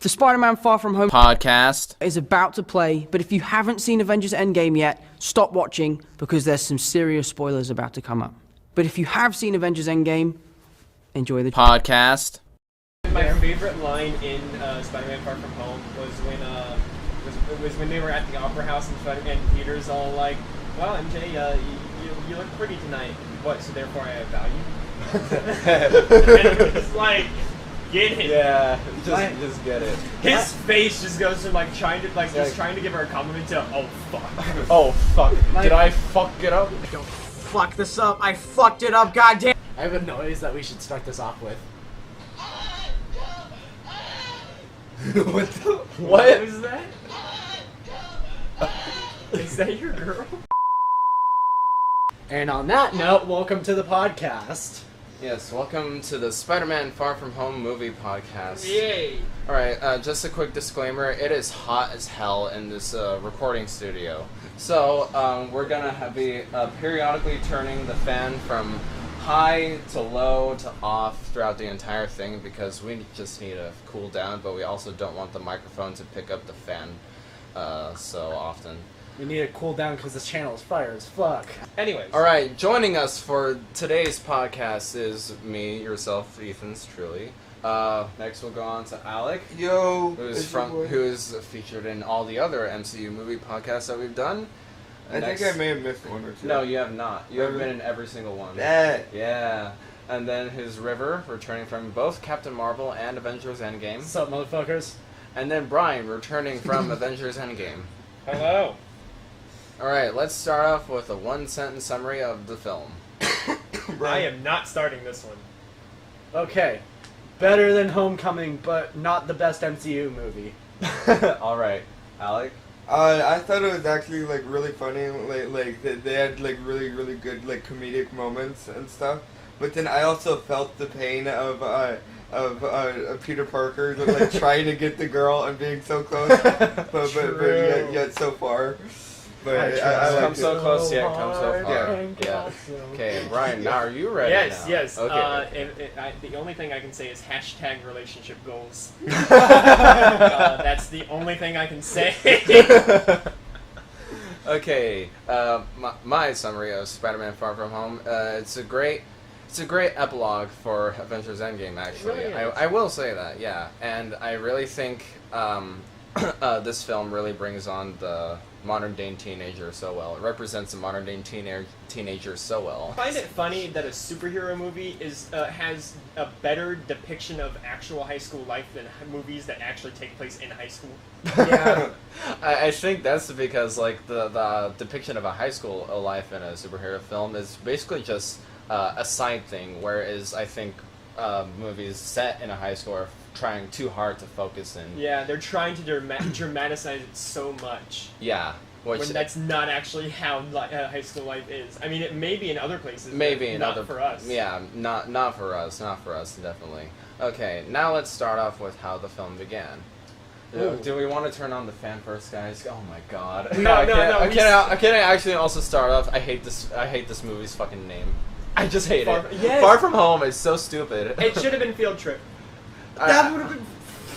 The Spider-Man Far From Home podcast is about to play, but if you haven't seen Avengers Endgame yet, stop watching because there's some serious spoilers about to come up. But if you have seen Avengers Endgame, enjoy the podcast. My favorite line in Spider-Man Far From Home was when they were at the Opera House and Peter's all like, "Well, MJ, you look pretty tonight. What? So therefore I have value." And it's like, get it. Yeah, just get it. His face just goes from like trying to give her a compliment to oh fuck. Oh fuck! Did I fuck it up? Don't fuck this up. I fucked it up, goddamn. I have a noise that we should start this off with. What was that? Is that your girl? And on that note, welcome to the podcast. Yes, welcome to the Spider-Man Far From Home movie podcast. Yay! Alright, just a quick disclaimer, it is hot as hell in this recording studio. So, we're gonna be periodically turning the fan from high to low to off throughout the entire thing because we just need to cool down, but we also don't want the microphone to pick up the fan so often. We need to cool down because this channel is fire as fuck. Anyways. Alright, joining us for today's podcast is me, yourself, Ethan's truly. Next we'll go on to Alec. Yo! Who is featured in all the other MCU movie podcasts that we've done. I think I may have missed one or two. No, you have not. You have been in every single one. Yeah. And then his River, returning from both Captain Marvel and Avengers Endgame. What's up, motherfuckers? And then Bryan, returning from Avengers Endgame. Hello. Alright, let's start off with a one-sentence summary of the film. I am not starting this one. Okay. Better than Homecoming, but not the best MCU movie. Alright, Alec? I thought it was actually like really funny. Like they had like really good like comedic moments and stuff. But then I also felt the pain of Peter Parker like trying to get the girl and being so close, but yet so far. But I come so close, yet come so far. Yeah. Okay, Bryan, now are you ready? Yes. Okay. The only thing I can say is hashtag relationship goals. That's the only thing I can say. Okay, my summary of Spider-Man Far From Home. It's a great epilogue for Avengers Endgame. Actually, Really I will say that. Yeah, and I really think this film really brings on the modern-day teenager so well. It represents the modern-day teenager so well. I find it funny that a superhero movie has a better depiction of actual high school life than movies that actually take place in high school. Yeah. I think that's because like the depiction of a high school life in a superhero film is basically just a side thing, whereas I think movies set in a high school are trying too hard to focus in. Yeah, they're trying to dramatize it so much. Yeah. When that's not actually how high school life is. I mean, it may be in other places. Maybe in not other for us. Yeah, not for us, definitely. Okay, now let's start off with how the film began. Do we want to turn on the fan first, guys? Oh my god. No. Can I actually also start off? I hate this movie's fucking name. I just hate it. Yes. Far From Home is so stupid. It should have been Field Trip. That would have been...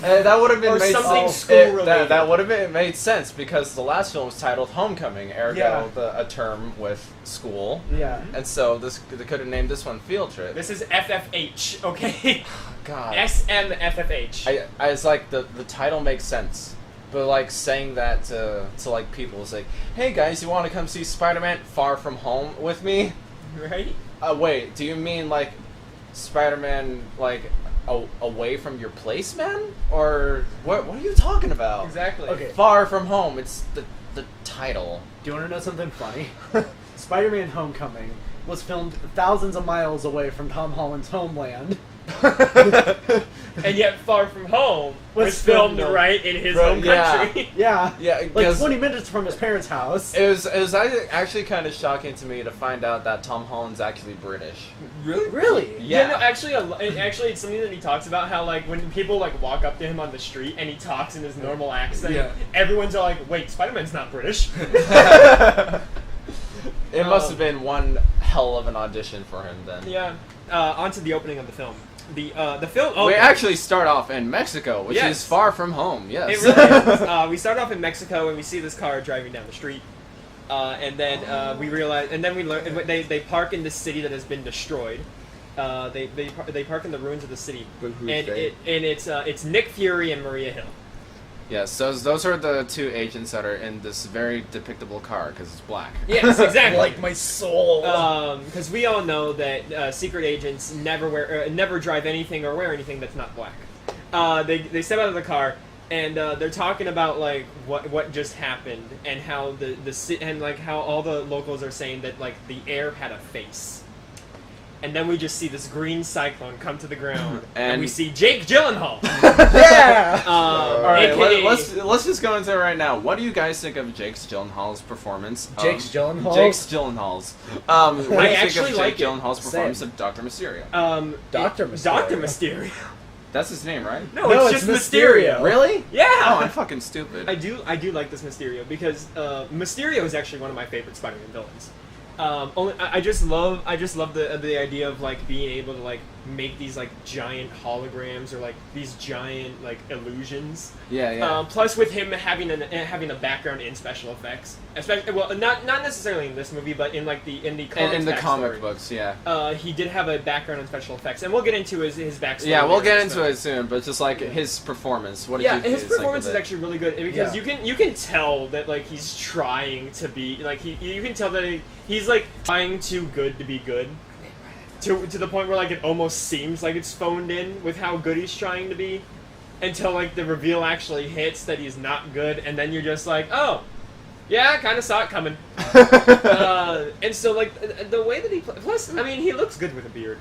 that would have been Or made something sense. school-related. That would have made sense because the last film was titled Homecoming, ergo a term with school. Yeah. And so they could have named this one Field Trip. This is FFH, okay? God. SMFFH. It's like the title makes sense, but like saying that to like people is like, hey guys, you want to come see Spider-Man Far From Home with me? Right? Wait, do you mean like Spider-Man like away from your place, man? Or what are you talking about? Exactly. Okay. Far From Home, it's the title. Do you want to know something funny? Spider-Man Homecoming was filmed thousands of miles away from Tom Holland's homeland. And yet Far From Home was filmed right in his home country. Yeah. Yeah, like 20 minutes from his parents' house. It was actually kind of shocking to me to find out that Tom Holland's actually British. Really? Yeah, no, actually, it's something that he talks about, how, like, when people, like, walk up to him on the street and he talks in his normal accent, everyone's all like, wait, Spider-Man's not British. It must have been one hell of an audition for him then. Yeah. On to the opening of the film. the film. We actually start off in Mexico, which Yes. is far from home. Yes. It really is. We start off in Mexico and we see this car driving down the street, and then we realize, and then we learn they park in this city that has been destroyed. They park in the ruins of the city, But who's and they? it's Nick Fury and Maria Hill. Yes, those are the two agents that are in this very depictable car because it's black. Yes, exactly. Like my soul. Because we all know that secret agents never drive anything or wear anything that's not black. They step out of the car and they're talking about like what just happened and how and like how all the locals are saying that like the air had a face. And then we just see this green cyclone come to the ground, and we see Jake Gyllenhaal. Yeah. All right, AKA let's just go into it right now. What do you guys think of Jake Gyllenhaal's performance? Jake Gyllenhaal? Jake Gyllenhaal's. What do you think actually of like Jake it. Gyllenhaal's performance Same. of Dr. Mysterio? Dr. Mysterio. Dr. Mysterio. That's his name, right? No, it's just Mysterio. Really? Yeah. Oh, I'm fucking stupid. I do like this Mysterio because Mysterio is actually one of my favorite Spider-Man villains. I just love the idea of like being able to like make these like giant holograms or like these giant like illusions. Yeah. Plus, with him having a background in special effects, especially not necessarily in this movie, but in like the comics in the comic backstory. books, yeah. He did have a background in special effects, and we'll get into his backstory. Yeah, we'll later, get into so. it soon, but just like his performance. What did you His think of performance is it? actually really good because Yeah. you can tell that like he's trying to be like you can tell that he's like trying too good to be good. To the point where like it almost seems like it's phoned in with how good he's trying to be, until like the reveal actually hits that he's not good, and then you're just like, oh, yeah, I kind of saw it coming. And so like the way that he plus, I mean, he looks good with a beard.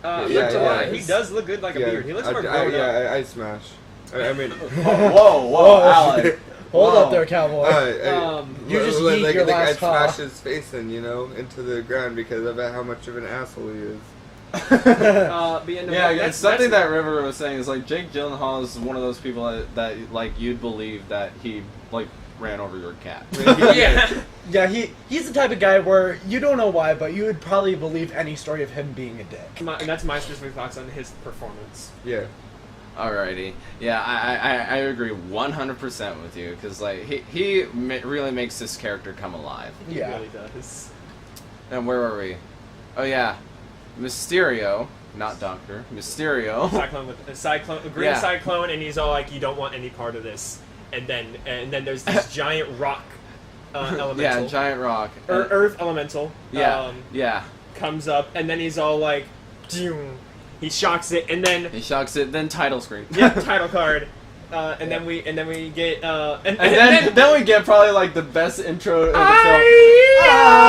He does look good like a beard. He looks more grown up. I smash. I mean, Whoa, Alec. Hold Whoa. up there, cowboy. You just yeet your last I'd call. smash his face in, into the ground because of how much of an asshole he is. But yeah, no, Yeah, that's it's something that River was saying is like Jake Gyllenhaal is one of those people that like you'd believe that he like ran over your cat. yeah. Yeah, he's the type of guy where you don't know why, but you would probably believe any story of him being a dick. And that's my specific thoughts on his performance. Yeah. Alrighty, yeah, I agree 100% with you because like he really makes this character come alive. He Yeah. really does. And where were we? Oh yeah, Mysterio, not Doctor Mysterio. Cyclone with a green Yeah. cyclone, and he's all like, "You don't want any part of this." And then there's this giant rock elemental. Yeah, giant rock. Earth elemental. Yeah, yeah. Comes up, and then he's all like, "Doom." He shocks it, and then He shocks it, then title screen. yeah, title card. And then we get And then we get probably like the best intro of the film.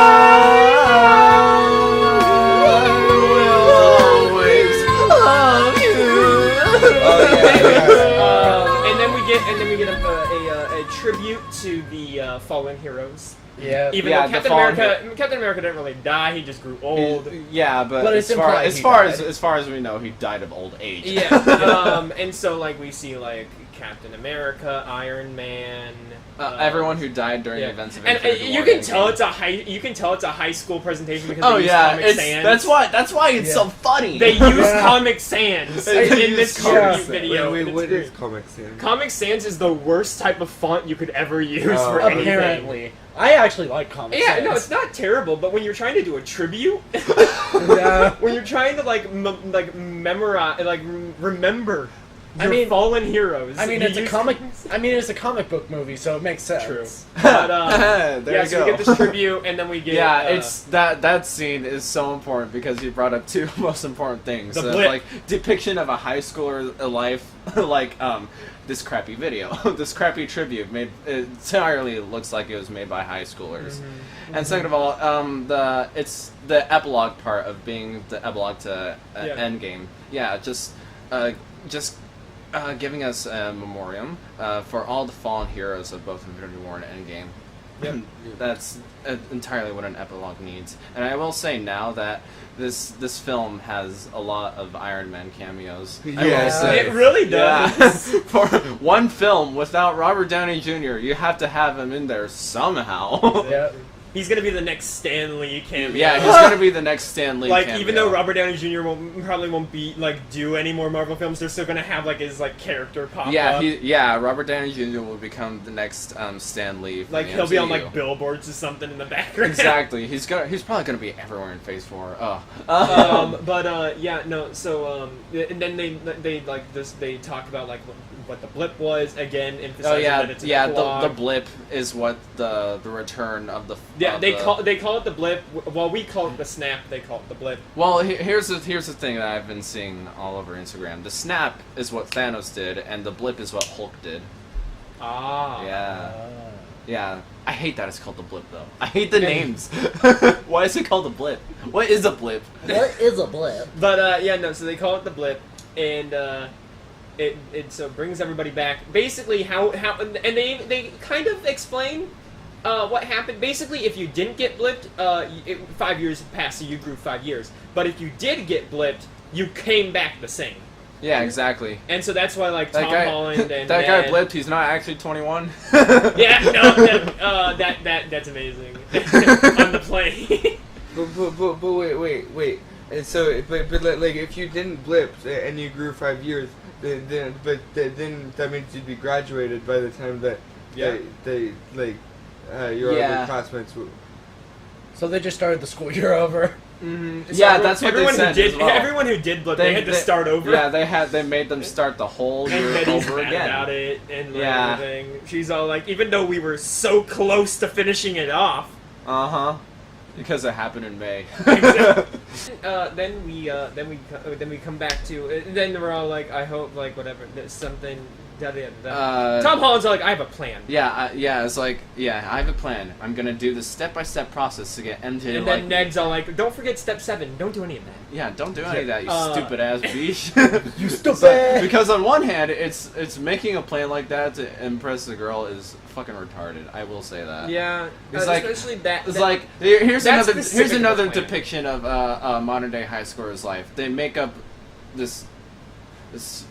And then we get a tribute to the fallen heroes. Yeah. Even Yeah, though the fallen Captain America didn't really die; he just grew old. Yeah, but, But it's as far implied as he far died. as far as we know, he died of old age. Yeah. And so like we see like Captain America, Iron Man. Everyone who died during Yeah. events of And Infinity you War can Endgame. tell it's a high school presentation because Oh they use yeah, Comic Sans. that's why it's so funny. They use Comic Sans They in use this Comic tribute Sans. video. Wait, and what it's is great. Comic Sans? Comic Sans is the worst type of font you could ever use Oh, for anything. Apparently. I actually like Comic Yeah, Sans. no, it's not terrible, but when you're trying to do a tribute, Yeah. when you're trying to memorize, remember your fallen heroes. I mean, you it's a use- comic. I mean, it's a comic book movie, so it makes sense. True. But There yeah, you so go. we get this tribute, and then we get It's that scene is so important because you brought up two most important things. The blip. Like depiction of a high schooler life, like this crappy video, this crappy tribute made entirely looks like it was made by high schoolers. And second of all, it's the epilogue part of being the epilogue to Endgame. Yeah, just giving us a memoriam for all the fallen heroes of both Infinity War and Endgame. Yep. That's entirely what an epilogue needs. And I will say now that this film has a lot of Iron Man cameos. I will Yeah. say. It really does. Yeah. For one film without Robert Downey Jr., you have to have him in there somehow. Yeah. He's gonna be the next Stan Lee cameo. Yeah, he's gonna be the next Stan Lee. Like cameo. even though Robert Downey Jr. probably won't be like do any more Marvel films, they're still gonna have like his like character pop up. Robert Downey Jr. will become the next Stan Lee. From Like the he'll be on MCU. like billboards or something in the background. Exactly. He's probably gonna be everywhere in Phase 4. Oh. And then they like this. They talk about like what the blip was again. Emphasizing that it's an the epilogue. blip is what the return of the call it the blip. While we call it the snap, they call it the blip. Well, here's the thing that I've been seeing all over Instagram. The snap is what Thanos did, and the blip is what Hulk did. Ah. Yeah. I hate that it's called the blip though. I hate the names. Why is it called the blip? What is a blip? What is a blip? But so they call it the blip, and it so brings everybody back. Basically, how and they kind of explain what happened. Basically, if you didn't get blipped, 5 years passed, so you grew 5 years. But if you did get blipped, you came back the same. Yeah, exactly. And so that's why like Tom Holland and that guy blipped. He's not actually 21. Yeah, no, that's amazing. On the plane. But wait. And so, but like, if you didn't blip and you grew 5 years, then that means you'd be graduated by the time that they your other classmates would. So they just started the school year over. Mm-hmm. So yeah, that's what everyone they said who did. as well. Everyone who did blip, they had to start over. Yeah, they made them start the whole year and Betty's over mad again. about it and everything. She's all like, even though we were so close to finishing it off. Because it happened in May. Then we come back to then we're all like, I hope like whatever there's something. Tom Holland's all like, I have a plan. It's like, I have a plan. I'm gonna do the step-by-step process to get MJ. And then Ned's all like, don't forget step 7. Don't do any of that. Yeah, don't do any of that, you stupid ass beach. You stupid. Because on one hand, it's making a plan like that to impress the girl is fucking retarded. I will say that. Yeah, it's like, especially that. It's like here's that's another the plan. depiction of modern day high schoolers' life. They make up this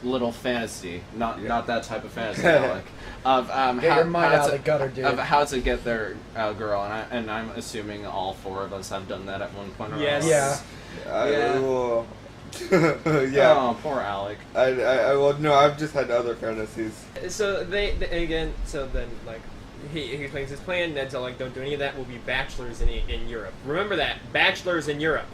little fantasy, not that type of fantasy, Alec, of Get your mind out of the gutter, dude. of how to get their girl, and I'm assuming all 4 of us have done that at one point or Yes. another. Yeah. Oh, poor Alec. Well, no, I've just had other fantasies. So then like he explains his plan. Ned's all like, don't do any of that. We'll be bachelors in Europe. Remember that, bachelors in Europe.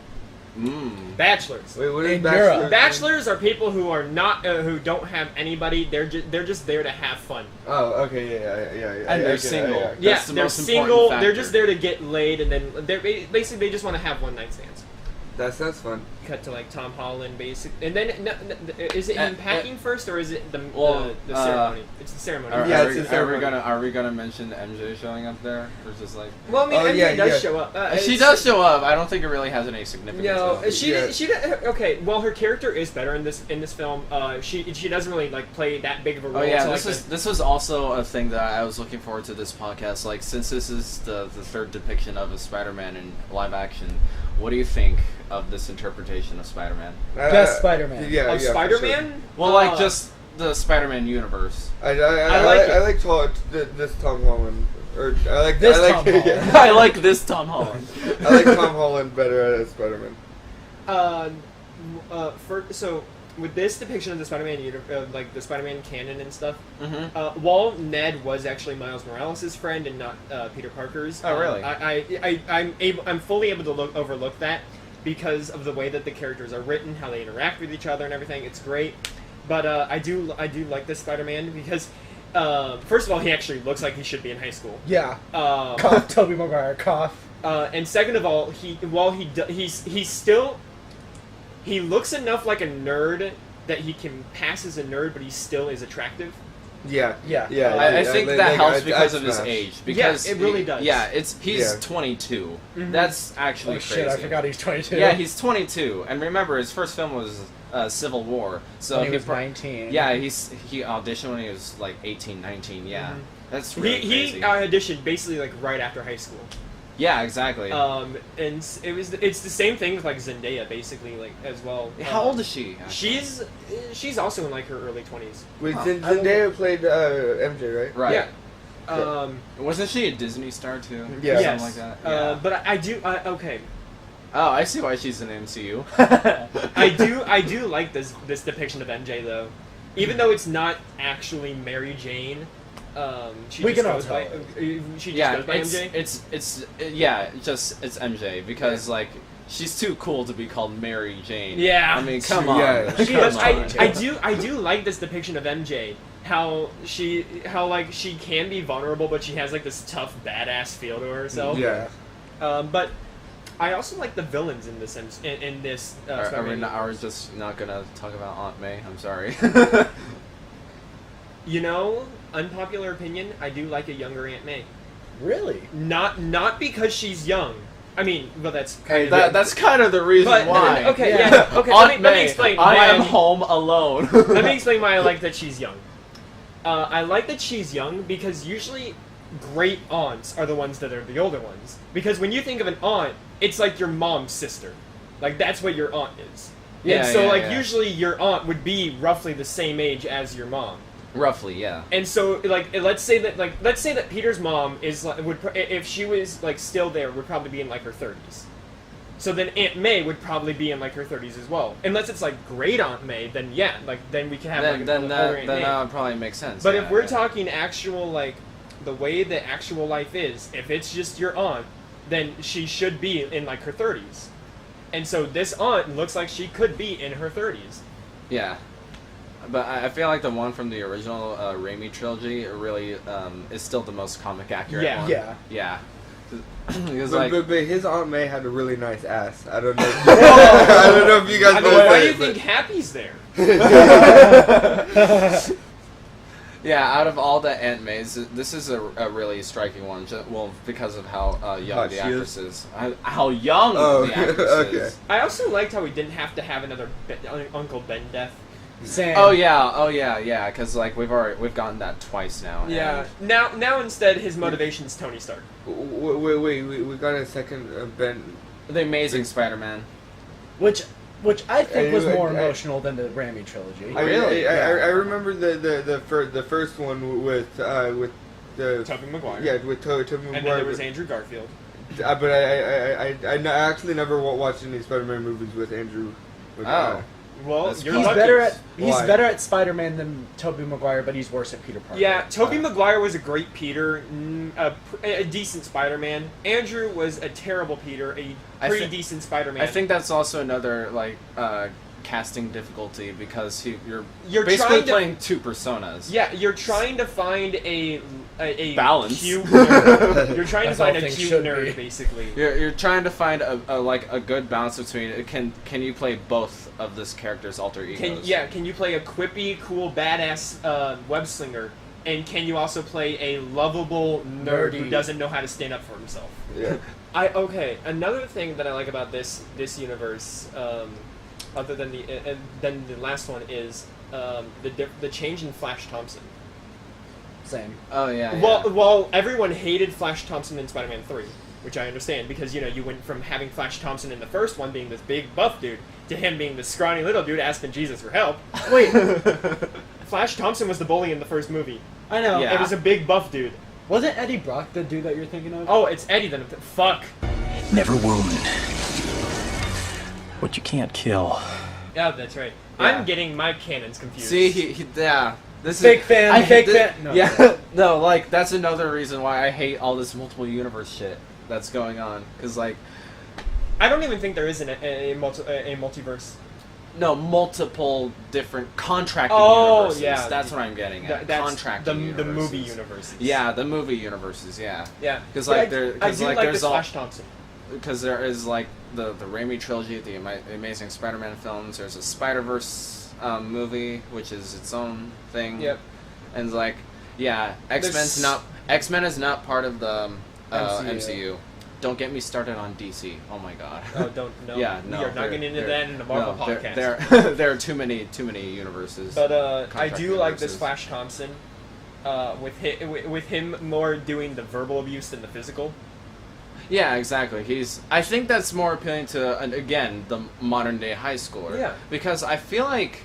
Bachelors. Wait, what is In bachelor? Europe. Bachelors are people who are not who don't have anybody. They're just there to have fun. Oh, okay, yeah. And they're single. Yeah. Yeah, That's the they're most single. important They're factor. just there to get laid, and then they're basically they just want to have one night stands. That sounds fun. Cut to like Tom Holland, basic, and then is it him packing first or is it the ceremony? It's the ceremony. Are we gonna mention MJ showing up there, or just like? Well, I mean, MJ does show up. She does show up. I don't think it really has any significance. No, though. she okay. Well, her character is better in this film. She doesn't really like play that big of a role. Oh yeah, so, this was also a thing that I was looking forward to this podcast. Like, since this is the third depiction of a Spider-Man in live action, what do you think of this interpretation of Spider-Man? Best Spider-Man. Yeah, of yeah, Spider-Man. Sure. Well, like just the Spider-Man universe. I like like this Tom Holland. Or I like This I like, Tom Holland. yeah. I like this Tom Holland. I like Tom Holland better as Spider-Man. So with this depiction of the Spider-Man like the Spider-Man canon and stuff, Mm-hmm. while Ned was actually Miles Morales' friend and not Peter Parker's. Oh, really? I'm fully able to overlook that because of the way that the characters are written, how they interact with each other and everything. It's great, but I do like this Spider-Man because first of all, he actually looks like he should be in high school. Yeah. Cough, Tobey Maguire, cough. And second of all, he looks enough like a nerd that he can pass as a nerd, but he still is attractive. Yeah. I think that helps because of his age. Because it really does. Yeah, he's 22. Mhm. That's actually Oh crazy. shit, I forgot he's 22. Yeah, he's 22, and remember his first film was Civil War. So when he was 19. Yeah, he auditioned when he was like 18, 19. Yeah, Mhm. that's really He crazy. auditioned basically like right after high school. Yeah, exactly. And it's the same thing with like Zendaya basically like as well. How old is she? Actually? She's also in like her early 20s. Wait, Huh. Zendaya played MJ, right? Right. Yeah. Wasn't she a Disney star too? Yeah. Something Yes. like that. Yeah. But I do. Okay. Oh, I see why she's in MCU. I do like this depiction of MJ though, even though it's not actually Mary Jane. She We just can all goes by. tell. She just Yeah, goes by MJ. it's MJ because like she's too cool to be called Mary Jane. Yeah. I mean, come on. Yeah. But Come on. I do like this depiction of MJ. How like she can be vulnerable, but she has like this tough badass feel to herself. Yeah. But I also like the villains in this in this. Are we just not gonna talk about Aunt May? I'm sorry. You know, unpopular opinion. I do like a younger Aunt May. Really? Not because she's young. I mean, well, that's Hey, kind of that's kind of the reason but, why. Okay, Yeah. yeah. Okay, Aunt let me May, explain. I why am home alone. Let me explain why I like that she's young. I like that she's young because usually great aunts are the ones that are the older ones. Because when you think of an aunt, it's like your mom's sister. Like, that's what your aunt is. Yeah, and so, yeah, like, yeah. usually your aunt would be roughly the same age as your mom. Roughly, yeah. And so, like, let's say that Peter's mom is like, if she was like still there, would probably be in like her 30s. So then Aunt May would probably be in like her 30s as well. Unless it's like great Aunt May, then yeah, like then we can have like Then an older Aunt May. that would probably make sense. But yeah, if we're yeah. talking actual like the way the actual life is, if it's just your aunt, then she should be in like her 30s. And so this aunt looks like she could be in her 30s. Yeah. But I feel like the one from the original Raimi trilogy really is still the most comic accurate Yeah. one. Yeah. Yeah. Because But, like, but his Aunt May had a really nice ass. I don't know. I don't know if you guys. I mean, know why that, do you but- think Happy's there? yeah, out of all the Aunt Mays, this is a really striking one. Well, because of how young Hot the she actress is. How young Oh, the actress okay. is. I also liked how we didn't have to have another Uncle Ben death. Same. Oh yeah, because like we've gotten that twice now. Yeah. Now instead his motivation's Tony Stark. Wait, we got a second Ben. And the Amazing Spider-Man. Which I think was more I- emotional than the Raimi trilogy. Really? I remember the first one with the Tobey Maguire. yeah with Tobey Maguire. And then there was Andrew Garfield. But I actually never watched any Spider-Man movies with Andrew. Oh. Well, That's you're He's lucky. Why? better at Spider-Man than Tobey Maguire, but he's worse at Peter Parker. Yeah, Tobey Maguire was a great Peter, a decent Spider-Man. Andrew was a terrible Peter, a I pretty thi- decent Spider-Man. I think that's also another like casting difficulty because you're You're basically trying to- playing two personas. Yeah, you're trying to find a Balance. cute nerd. You're trying to As all find a things cute should nerd, be. basically. You're trying to find a good balance between can you play both of this character's alter egos? Can you play a quippy, cool, badass web slinger, and can you also play a lovable nerd who Nerdy. doesn't know how to stand up for himself? Yeah. Another thing that I like about this universe, other than the last one, is the change in Flash Thompson. Same. Oh yeah. Well, everyone hated Flash Thompson in Spider-Man 3, which I understand because you went from having Flash Thompson in the first one being this big buff dude to him being this scrawny little dude asking Jesus for help. Wait, Flash Thompson was the bully in the first movie. I know. Yeah. It was a big buff dude. Wasn't Eddie Brock the dude that you're thinking of? Oh, it's Eddie then. Fuck. Never wound what you can't kill. Yeah, that's right. Yeah. I'm getting my canons confused. See, yeah. This Fake is, fan, I fake hate fan. No. Yeah, no, like that's another reason why I hate all this multiple universe shit that's going on. Cause like, I don't even think there is a multiverse. no, multiple different contracting Oh, universes. yeah. That's what I'm getting at. That's Contracting the movie universes. universes. Yeah, the movie universes. Yeah, Yeah. because But like I do like there's this all Flash Thompson. because there is like the Raimi trilogy, the Amazing Spider-Man films. There's a Spider-Verse movie, which is its own thing. Yep. And like, yeah, X-Men is not part of the MCU. Don't get me started on DC. Oh my god. Oh, don't no. Yeah, no. We are not getting into that in the Marvel podcast. There are too many universes. But I Contract do like this universes. Flash Thompson, with him more doing the verbal abuse than the physical. Yeah, exactly. I think that's more appealing to again the modern day high schooler. Yeah. Because I feel like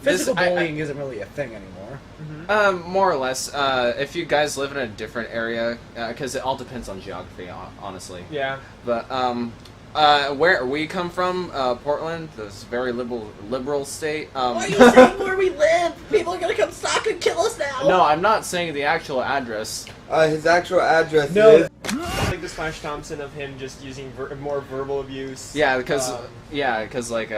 Physical bullying isn't really a thing anymore. Mm-hmm. More or less. If you guys live in a different area, because it all depends on geography, honestly. Yeah. But where we come from, Portland, this very liberal state. Why are you saying where we live? People are gonna come stalk and kill us now. No, I'm not saying the actual address. His actual address No. is. Like the Splash Thompson of him just using more verbal abuse. Yeah, because like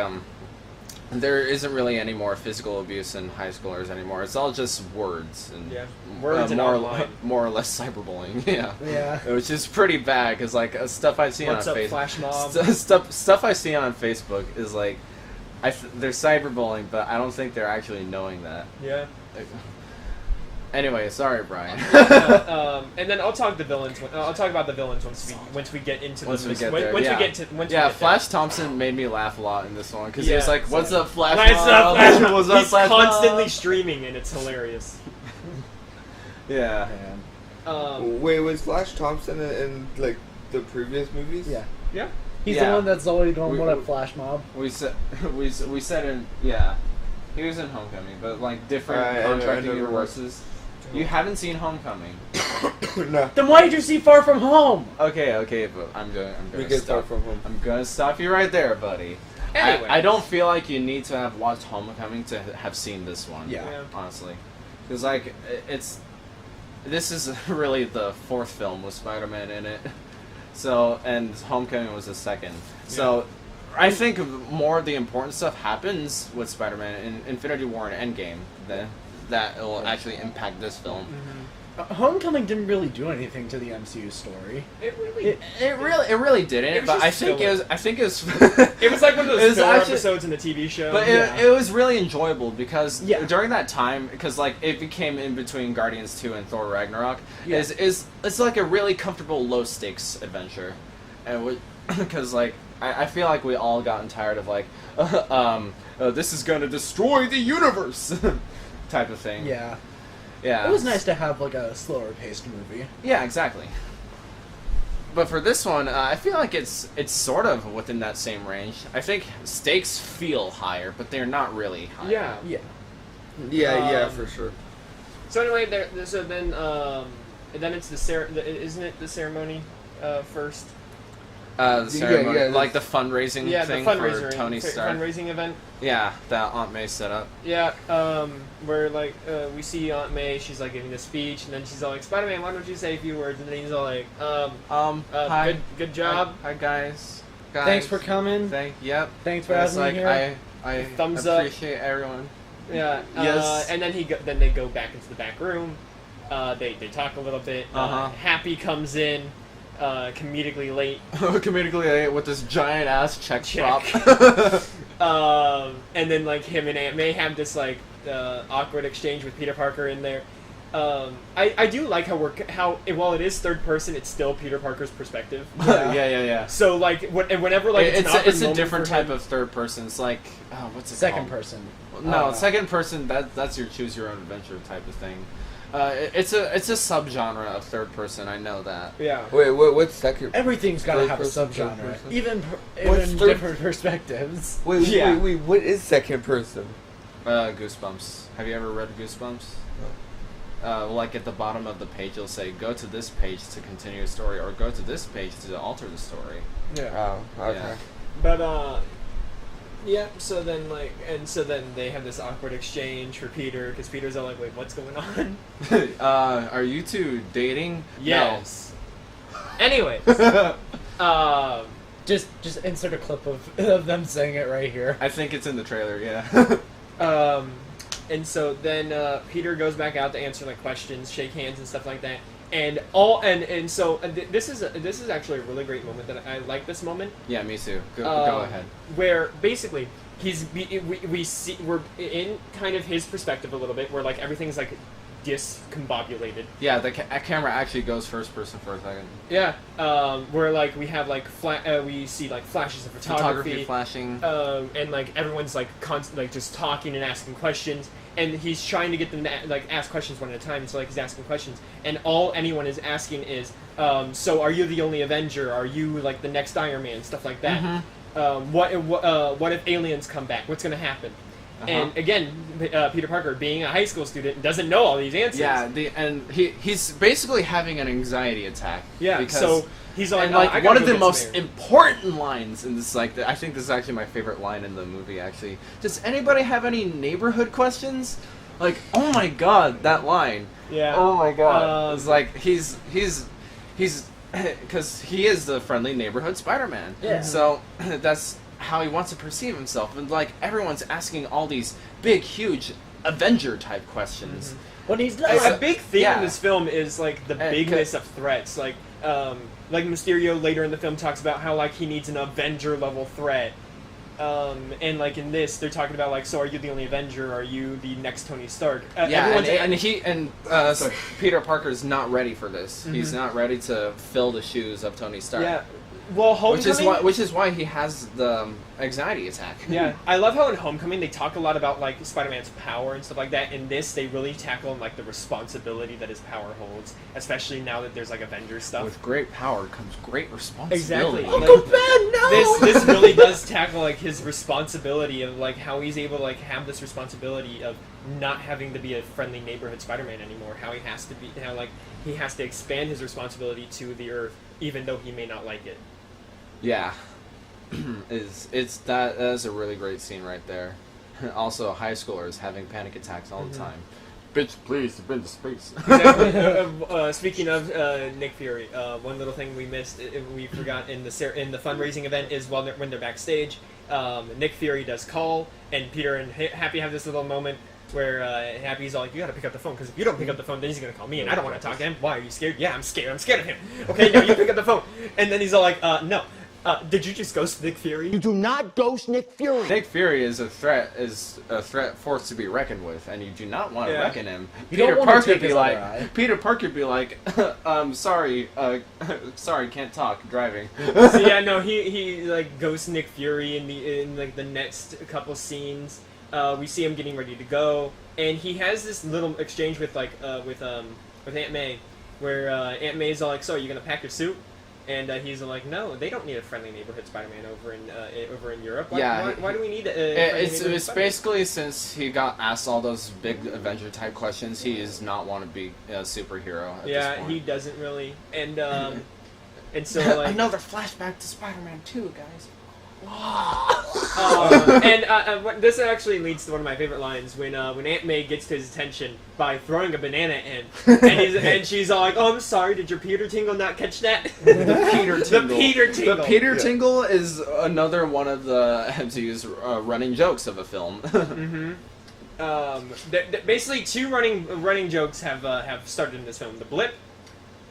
there isn't really any more physical abuse in high schoolers anymore. It's all just words and Words and online. more or less cyberbullying. Yeah. Yeah. Which is pretty bad because like stuff I see What's on up, Facebook. Flash Mob? Stuff I see on Facebook is like, they're cyberbullying, but I don't think they're actually knowing that. Yeah. Anyway, sorry, Brian. And then I'll talk the villains. I'll talk about the villains once we get into Once the we get there, yeah. Flash Thompson made me laugh a lot in this one because he was Yeah, like, "What's up, Flash? What's up, Flash Mob?" What's up, He's Flash constantly Mob?" streaming and it's hilarious. Yeah. Wait, was Flash Thompson in like the previous movies? Yeah. Yeah. He's Yeah. the one that's always going, We- what up, Flash Mob? We said we said in yeah, he was in Homecoming, but like different I contracting never universes. You haven't seen Homecoming. No. Then why did you see Far From Home? Okay, but I'm We gonna can stop. start from home. I'm gonna stop you right there, buddy. Anyways. I don't feel like you need to have watched Homecoming to have seen this one. Yeah. Honestly, because like this is really the fourth film with Spider-Man in it. So and Homecoming was the second. So I think more of the important stuff happens with Spider-Man in Infinity War and Endgame. That will actually impact this film. Homecoming didn't really do anything to the MCU story. It really. It really didn't. It was But just I think filler. it was. It was like one of It those was filler actually- episodes in the TV show. But it was really enjoyable because Yeah. during that time, because like it became in between Guardians 2 and Thor Ragnarok, Yeah. it's like a really comfortable low stakes adventure, and because like I feel like we all gotten tired of like, this is gonna destroy the universe, type of thing. Yeah. Yeah. It was nice to have like a slower paced movie. Yeah, exactly. But for this one, I feel like it's sort of within that same range. I think stakes feel higher, but they're not really higher. Yeah. Yeah. Yeah, Um, for sure. So anyway, so then it's isn't it the ceremony first? The ceremony, yeah, like the fundraising Yeah, thing the fundraiser for Tony Stark. fundraising event. Yeah, that Aunt May set up. Yeah, where like we see Aunt May, she's like giving a speech, and then she's all like, "Spider-Man, why don't you say a few words?" And then he's all like, Hi. good job." Hi guys. Thanks for coming. Yep. Thanks for It's having me like here. I Thumbs up. appreciate everyone. Yeah. Yes. And then then they go back into the back room. They talk a little bit. Happy comes in, comedically late. Comedically late with this giant ass check prop. And then like him and Aunt May have this like awkward exchange with Peter Parker in there. I do like how while it is third person, it's still Peter Parker's perspective. yeah. So like whenever like It's a different type of third person. It's like what's it Second called? person. No, second person. That's your choose your own adventure type of thing. It's a subgenre of third person. I know that. Yeah. Wait, what's second? Everything's got to Third have a person, subgenre, third person? even What's third- different perspectives. Wait, Yeah. wait, what is second person? Goosebumps. Have you ever read Goosebumps? Like at the bottom of the page, it'll say, "Go to this page to continue a story," or "Go to this page to alter the story." Yeah. Oh, okay. Yeah. But yeah. So then they have this awkward exchange for Peter because Peter's all like, "Wait, what's going on?" Are you two dating? Yes. Anyways. Just insert a clip of them saying it right here. I think it's in the trailer. Yeah. And so then Peter goes back out to answer like questions, shake hands and stuff like that. And this is actually a really great moment that I like this moment. Yeah, me too. Go ahead. Where basically we're in kind of his perspective a little bit, where like everything's like discombobulated. Yeah, the camera actually goes first person for a second. Yeah. Where like we have like we see like flashes of photography flashing. and like everyone's like like just talking and asking questions, and he's trying to get them to like ask questions one at a time. So like he's asking questions, and all anyone is asking is, so are you the only Avenger? Are you like the next Iron Man? Stuff like that. Mm-hmm. What if aliens come back? What's gonna happen? And again, Peter Parker, being a high school student, doesn't know all these answers. Yeah, and he's basically having an anxiety attack. Yeah, because, so he's like, and I like gotta one go of the get most some air. important lines in this, like, I think this is actually my favorite line in the movie. Actually, does anybody have any neighborhood questions? Like, oh my god, that line. Yeah. Oh my god. It's like he's because he is the friendly neighborhood Spider-Man. Yeah. So that's how he wants to perceive himself, and like everyone's asking all these big, huge Avenger type questions. When he's not. A big theme Yeah. in this film is like the bigness of threats. Like Mysterio later in the film talks about how like he needs an Avenger level threat. And like in this, they're talking about like, so are you the only Avenger? Or are you the next Tony Stark? Peter Parker's not ready for this. He's not ready to fill the shoes of Tony Stark. Yeah. Well, Homecoming. Which is why he has the anxiety attack. Yeah, I love how in Homecoming they talk a lot about like Spider-Man's power and stuff like that. In this, they really tackle like the responsibility that his power holds, especially now that there's like Avengers stuff. With great power comes great responsibility. Exactly. This really does tackle like his responsibility of like how he's able to like have this responsibility of not having to be a friendly neighborhood Spider-Man anymore. How he has to be, how like he has to expand his responsibility to the Earth, even though he may not like it. Yeah. That is a really great scene right there. Also, high schoolers having panic attacks all the time. Bitch, please, you've been to space. Exactly. Speaking of Nick Fury, one little thing we missed, we forgot in the fundraising event is when they're backstage, Nick Fury does call, and Peter and Happy have this little moment where Happy's all like, you gotta pick up the phone, because if you don't pick up the phone, then he's gonna call me, and I don't want to talk to him. Why, are you scared? Yeah, I'm scared. I'm scared of him. Okay, now you pick up the phone. And then he's all like, no. Did you just ghost Nick Fury? You do not ghost Nick Fury. Nick Fury is a threat forced to be reckoned with, and you do not want to reckon him. don't wanna take his other eye. Peter Parker be like, sorry, can't talk, driving. So yeah, no, he like ghosts Nick Fury in like the next couple scenes. We see him getting ready to go, and he has this little exchange with like with Aunt May, where Aunt May's all like, "So, are you gonna pack your suit?" And he's like, "No, they don't need a friendly neighborhood Spider-Man over in Europe. Why do we need It's basically, since he got asked all those big Avenger type questions, he does not want to be a superhero at this point. He doesn't really, and so like another flashback to Spider-Man 2, guys. This actually leads to one of my favorite lines when Aunt May gets to his attention by throwing a banana at him, and she's all like, "Oh, I'm sorry, did your Peter Tingle not catch that?" The Peter Tingle. The Peter Tingle is another one of the MCU's running jokes of a film. Basically, two running jokes have started in this film: the blip.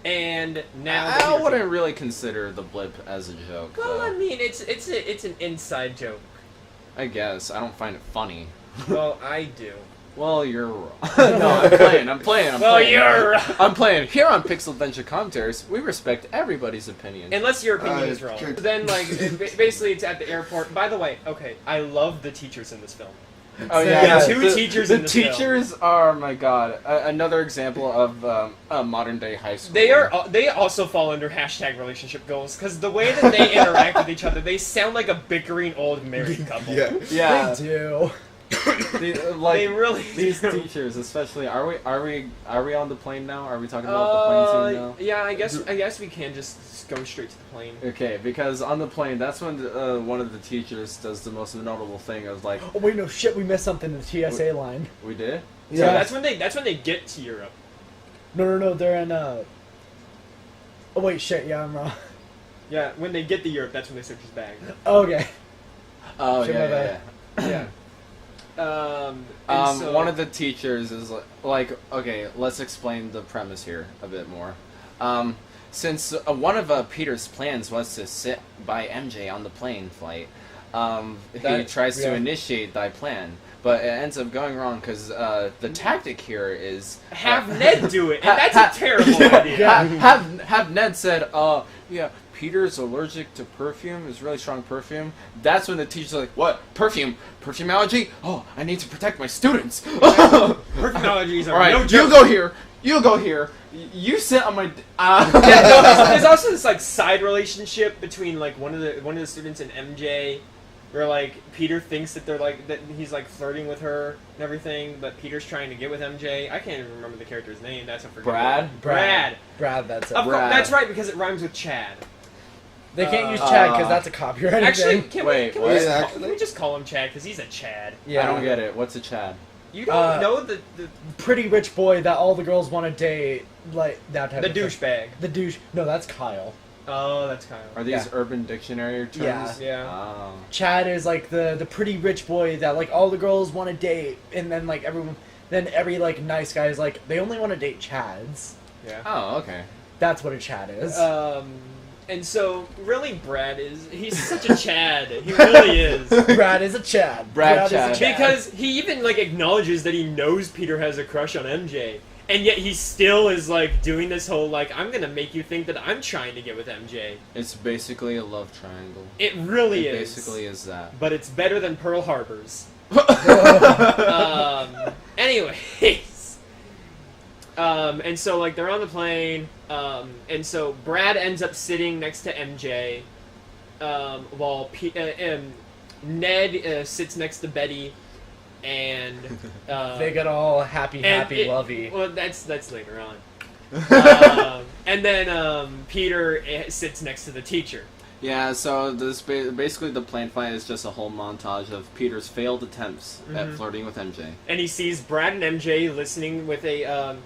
And now I wouldn't really consider the blip as a joke. Well, though. I mean, it's an inside joke. I guess I don't find it funny. Well, I do. Well, you're wrong. No, I'm playing. Well, you're wrong. I'm playing. Here on Pixel Adventure Commentaries, we respect everybody's opinion. Unless your opinion is wrong. Then, like, basically, it's at the airport. By the way, okay, I love the teachers in this film. Oh yeah, two teachers in this film. The teachers are, my god, another example of a modern day high school. They also fall under hashtag relationship goals, because the way that they interact with each other, they sound like a bickering old married couple. Yeah. They do. They really these do. teachers, especially. Are we on the plane now? Are we talking about the plane scene now? Yeah, I guess we can just go straight to the plane. Okay, because on the plane, that's when one of the teachers does the most notable thing of like. Oh wait, no shit, we missed something in the TSA line. We did. So that's when they get to Europe. No, they're in Oh wait, shit, yeah, I'm wrong. Yeah, when they get to Europe, that's when they search his bag. Okay. Oh Shit, yeah. Yeah. So, one of the teachers is like, okay, let's explain the premise here a bit more. Since one of Peter's plans was to sit by MJ on the plane flight, he tries to initiate that plan, but it ends up going wrong because the tactic here is have Ned do it, and that's a terrible idea. Have Ned said, yeah, Peter's allergic to perfume, it's really strong perfume. That's when the teacher's like, what? Perfume allergy? Oh, I need to protect my students. Perfume allergies are all right, no joke. you go here. You sit on my. There's also this like side relationship between like one of the students and MJ, where like Peter thinks that they're like that he's like flirting with her and everything, but Peter's trying to get with MJ. I can't even remember the character's name. That's a forgettable. Brad? Brad. That's it. Of course, Brad. that's right because it rhymes with Chad. They can't use Chad because that's a copyright Actually, thing. can Wait, we what? just call him Chad because he's a Chad. Yeah. I don't get it. What's a Chad? You don't know the Pretty rich boy that all the girls want to date, like that type the of thing. douchebag. The douche. No, that's Kyle. Oh, that's Kyle. Are these Urban Dictionary terms? Yeah. Yeah. Oh. Chad is like the pretty rich boy that like all the girls want to date, and then like every like nice guy is like they only want to date Chads. Yeah. Oh, okay. That's what a Chad is. And so really, he's such a Chad. He really is. Brad is a Chad. Brad is a Chad. Because he even like acknowledges that he knows Peter has a crush on MJ, and yet he still is like doing this whole like I'm gonna make you think that I'm trying to get with MJ. It's basically a love triangle. It really It is. basically is that. But it's better than Pearl Harbor's. Anyways, and so like they're on the plane, and so Brad ends up sitting next to MJ, while Ned sits next to Betty, and They get all happy, lovey. Well, that's later on. And then Peter sits next to the teacher. Yeah, so this basically the plane flight is just a whole montage of Peter's failed attempts at flirting with MJ. And he sees Brad and MJ listening with a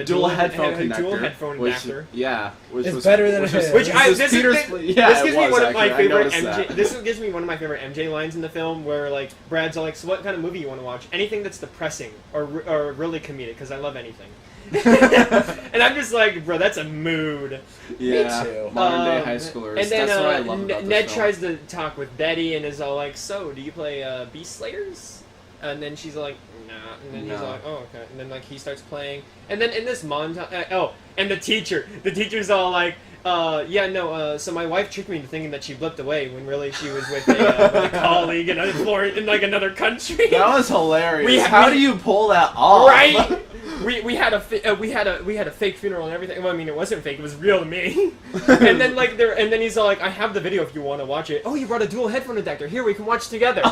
dual headphone connector. Dual headphone adapter. Yeah, which It's was better than his. Which this this Peter's is, yeah, this it gives me was, one of my actually. I favorite noticed MJ. that. This gives me one of my favorite MJ lines in the film, where like Brad's all like, "So what kind of movie you want to watch? Anything that's depressing or really comedic, because I love anything." And I'm just like, bro, that's a mood. Yeah, Me too. modern day high schoolers. And then That's what I love about this Ned film. tries to talk with Betty and is all like, "So, do you play Beast Slayers?" And then she's like, "Nah." And then he's No. like, "Oh, okay." And then like he starts playing. And then in this montage, and the teacher's all like, "Yeah, no. So my wife tricked me into thinking that she blipped away when really she was with a colleague in like another country." That was hilarious. How do you pull that off? Right? We had a fake funeral and everything. Well, I mean, it wasn't fake; it was real to me. And then then he's all like, "I have the video if you want to watch it." "Oh, you brought a dual headphone adapter. Here, we can watch together."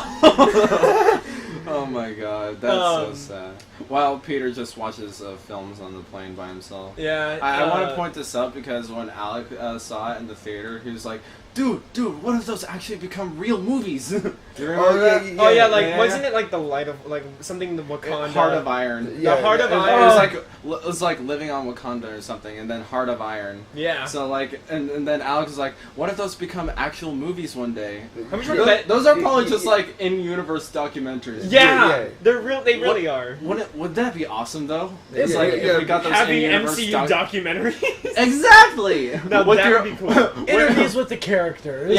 Oh my god, that's so sad. While Peter just watches films on the plane by himself. Yeah. I want to point this out because when Alec saw it in the theater, he was like, dude, what if those actually become real movies? You remember that? Wasn't it like the light of like something the Wakanda? Heart of Iron. The Heart of Iron. It was like living on Wakanda or something, and then Heart of Iron. Yeah. So like, and then Alex was like, what if those become actual movies one day? How much would Those are probably just like in-universe documentaries. Yeah, they're real. They really are. Would that be awesome though? Yeah, It's like yeah, if we got those Having in-universe MCU documentaries. Exactly. No, With that your- would be cool. Interviews with the characters.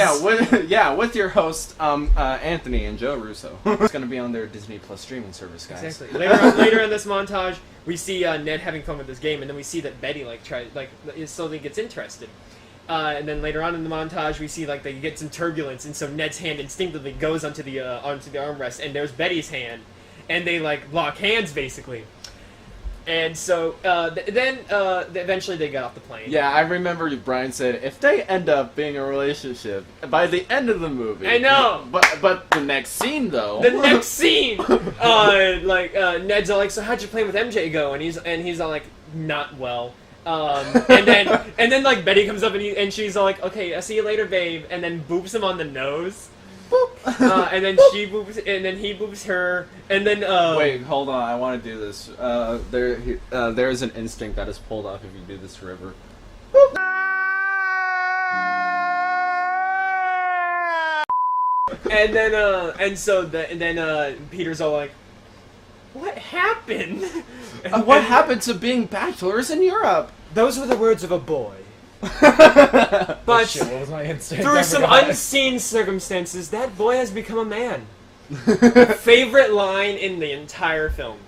with your host Anthony and Joe Russo. It's gonna be on their Disney Plus streaming service, guys. Exactly. Later in this montage, we see Ned having fun with this game, and then we see that Betty slowly gets interested. And then later on in the montage, we see like they get some turbulence, and so Ned's hand instinctively goes onto the armrest, and there's Betty's hand, and they like lock hands basically. And so eventually they got off the plane. Yeah, I remember Bryan said if they end up being a relationship by the end of the movie. I know. But the next scene though. The next scene, Ned's all like, "So how'd you play with MJ go?" And he's all like, "Not well." And then like Betty comes up and she's all like, "Okay, I'll see you later, babe," and then boops him on the nose. Boop. And then she boops, and then he boops her, and then Wait, hold on. I want to do this. There is an instinct that is pulled off if you do this to River. and then Peter's all like, "What happened?" What happened to being bachelors in Europe? Those were the words of a boy. But Shit, what was my instinct? through I some forgot. unseen circumstances, that boy has become a man. Favorite line in the entire film.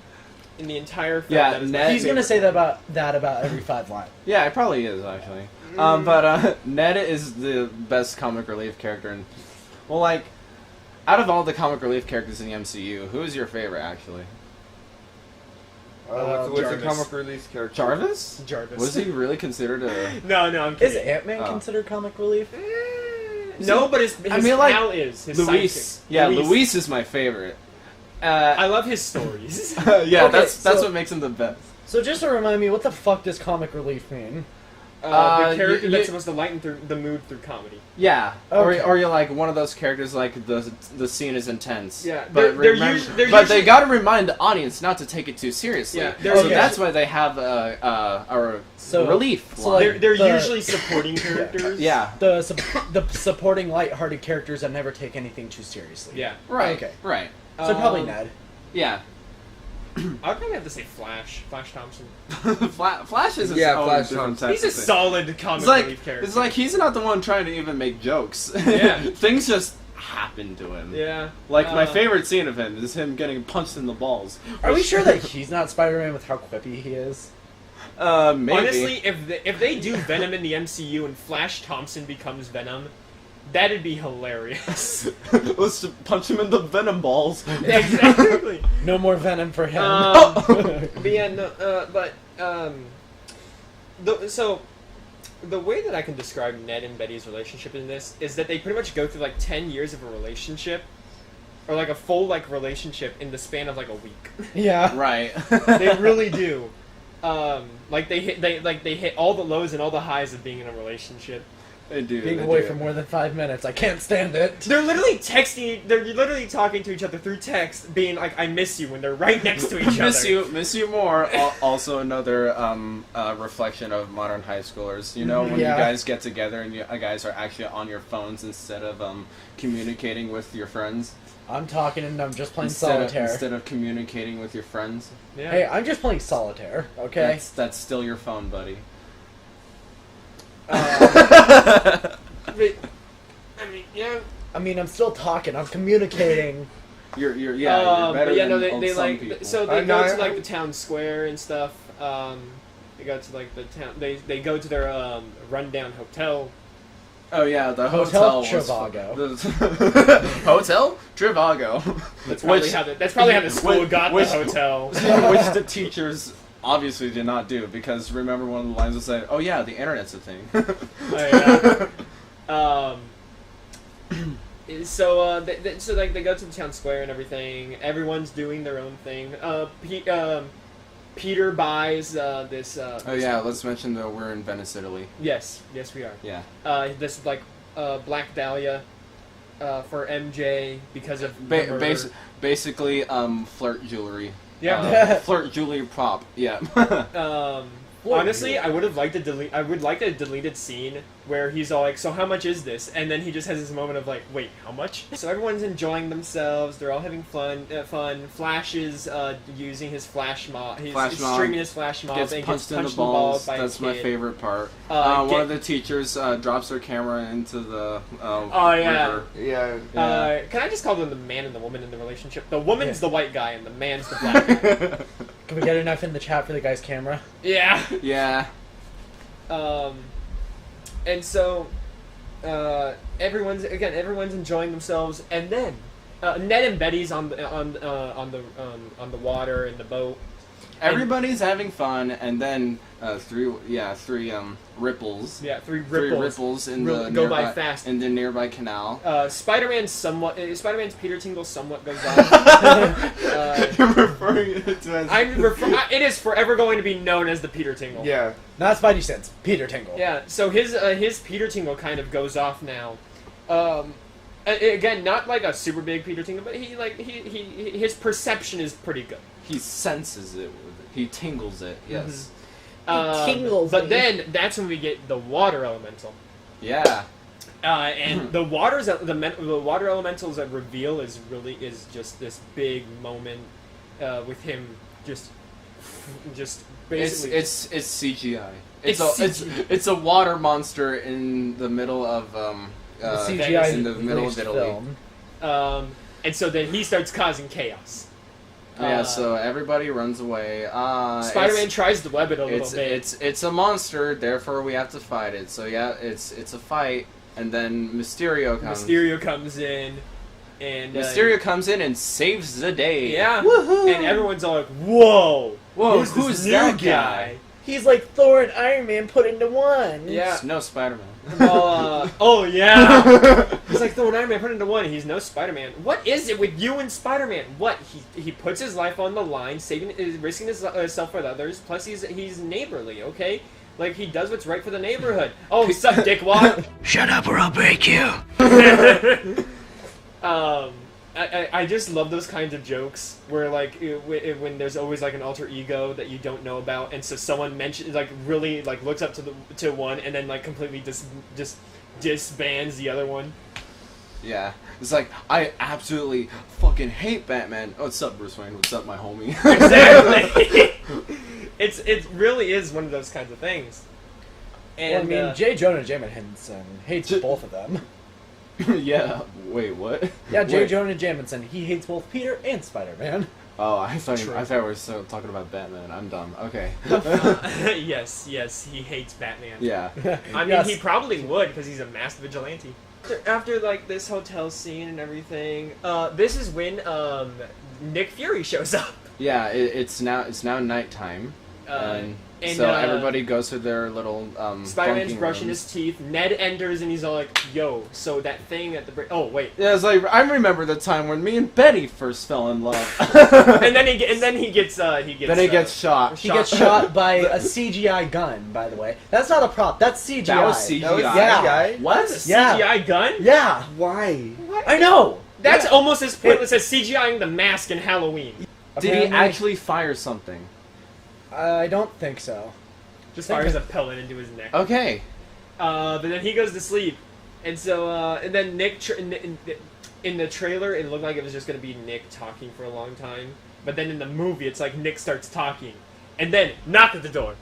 In the entire film. Yeah, that is my Ned- He's gonna favorite. say that about every 5 lines. Yeah, it probably is actually. But Ned is the best comic relief character, and well, like out of all the comic relief characters in the MCU, who is your favorite actually? What's the Jarvis. comic release character? Jarvis? Jarvis. Was he really considered a? No, I'm Is kidding. Ant-Man Oh. considered comic relief? No, but his pal is his Luis. sidekick. Yeah, Luis is my favorite. I love his stories. Yeah, Okay, that's so- what makes him the best. So just to remind me, what the fuck does comic relief mean? The character you- that's supposed to lighten through the mood through comedy. Yeah, Okay. or you're like one of those characters like the scene is intense. Yeah, but they're remember- they're but they usually- gotta remind the audience not to take it too seriously. Yeah, so they're that's usually- why they have a So- relief. so, line. like, They're the- usually supporting characters. yeah, The supporting light-hearted characters that never take anything too seriously. Yeah. right, Okay. right, So probably Um, Ned. yeah. I would probably have to say Flash Thompson. Flash is his Yeah, own Flash different Thompson. type He's a of thing. solid comic It's like relief character. it's like he's not the one trying to even make jokes. Yeah. Things just happen to him. yeah. Like my favorite scene of him is him getting punched in the balls. Are we sure that he's not Spider-Man with how quippy he is? Maybe. Honestly, if they do Venom in the MCU and Flash Thompson becomes Venom, that'd be hilarious. Let's just punch him in the venom balls. Exactly. No more Venom for him. But yeah, no, so the way that I can describe Ned and Betty's relationship in this is that they pretty much go through like 10 years of a relationship, or like a full like relationship in the span of like a week. Yeah. Right. They really do. Like they hit all the lows and all the highs of being in a relationship. They do. Being they away do. for more than 5 minutes. I can't stand it. They're literally texting. They're literally talking to each other through text, being like, "I miss you," when they're right next to each other. Miss you more. Also another reflection of modern high schoolers. You know, when Yeah. you guys get together and you guys are actually on your phones instead of communicating with your friends. I'm talking and I'm just playing solitaire. Instead of communicating with your friends. Yeah. Hey, I'm just playing solitaire, okay? That's still your phone, buddy. But, I mean, yeah. I mean, I'm still talking. I'm communicating. You're better but yeah, no, than they some like people. so they No, go to I- like the town square and stuff. They go to like the town. They go to their rundown hotel. Oh yeah, the Hotel hotel was Trivago. Hotel Trivago. That's probably how the school got the hotel. Which the teachers obviously did not do, because remember one of the lines was saying, "Oh yeah, the internet's a thing." So they go to the town square and everything. Everyone's doing their own thing. Peter buys this. Oh yeah, let's mention that we're in Venice, Italy. Yes, we are. Yeah. This like Black Dahlia for MJ because of the murder. Basically, flirt jewelry. Yeah. Flirt jewelry prop. Yeah. Honestly, I would like a deleted scene where he's all like, "So how much is this?" And then he just has this moment of like, "Wait, how much?" So everyone's enjoying themselves. They're all having fun. Flash is using his flash mob. He's streaming his flash mob Gets and punched gets in punched the balls. by That's his my kid. favorite part. One of the teachers drops their camera into the yeah. river. Yeah. Can I just call them the man and the woman in the relationship? The woman's the white guy and the man's the black guy. Can we get enough in the chat for the guy's camera? Yeah. Yeah. And so, everyone's enjoying themselves, and then Ned and Betty's on the water in the boat. Everybody's having fun, and then three ripples. Yeah, three Three ripples. ripples in Go the by nearby, fast. in the nearby canal. Spider-Man's Peter Tingle somewhat goes off. You're referring it to as. It is forever going to be known as the Peter Tingle. Yeah. Not Spidey Sense. Peter Tingle. Yeah, so his Peter Tingle kind of goes off now. Again, not like a super big Peter Tingle, but his perception is pretty good. He senses it. He tingles it. Yes. Tingles But me. then that's when we get the water elemental. Yeah. And the water elementals that reveal is just this big moment with him just basically It's CGI. It's a water monster in the middle of The CGI in the middle of Italy. film. and so then he starts causing chaos. Yeah, so everybody runs away. Spider-Man tries to web it a little bit. It's a monster, therefore we have to fight it. So yeah, it's a fight, and then Mysterio comes. Mysterio comes in and saves the day. Yeah. Woohoo! And everyone's all like, "Whoa! Whoa, who's who's this new that guy?" He's like Thor and Iron Man put into one. Yeah. No Spider-Man. Well, oh yeah. He's like Thor and Iron Man put into one. He's no Spider-Man. What is it with you and Spider-Man? What? He puts his life on the line, risking himself for others. Plus, he's neighborly. Okay. Like, he does what's right for the neighborhood. Oh, sup, dickwad? Shut up or I'll break you. I just love those kinds of jokes where, like, when there's always, like, an alter ego that you don't know about, and so someone mentions, like, really, like, looks up to one, and then, like, completely just disbands the other one. Yeah. It's like, I absolutely fucking hate Batman. Oh, what's up, Bruce Wayne? What's up, my homie? Exactly! It really is one of those kinds of things. And, well, I mean, J. Jonah Jameson hates both of them. Yeah. Wait, what? Yeah, J. Wait. Jonah Jameson. He hates both Peter and Spider-Man. Oh, I thought we were still talking about Batman. I'm dumb. Okay. Yes, he hates Batman. Yeah. I mean, Yes. he probably would, because he's a mass vigilante. After, like, this hotel scene and everything, this is when, Nick Fury shows up. Yeah, it's now nighttime. And, so everybody goes to their little Spider-Man's bunking brushing rooms. his teeth. Ned enters and he's all like, "Yo, so that thing at the oh wait." Yeah, it's like I remember the time when me and Betty first fell in love. and then he gets Then he gets shot. He gets shot by a CGI gun, by the way. That's not a prop. That's CGI. That was CGI. That was Yeah. CGI? What? That's a Yeah. CGI gun. Yeah. Why? I know. That's Yeah. almost as pointless as CGIing the mask in Halloween. Did he Apparently- actually fire something? I don't think so. Just fires a pellet into his neck. Okay. But then he goes to sleep, and so and then Nick in the trailer it looked like it was just gonna be Nick talking for a long time, but then in the movie it's like Nick starts talking, and then knock at the door,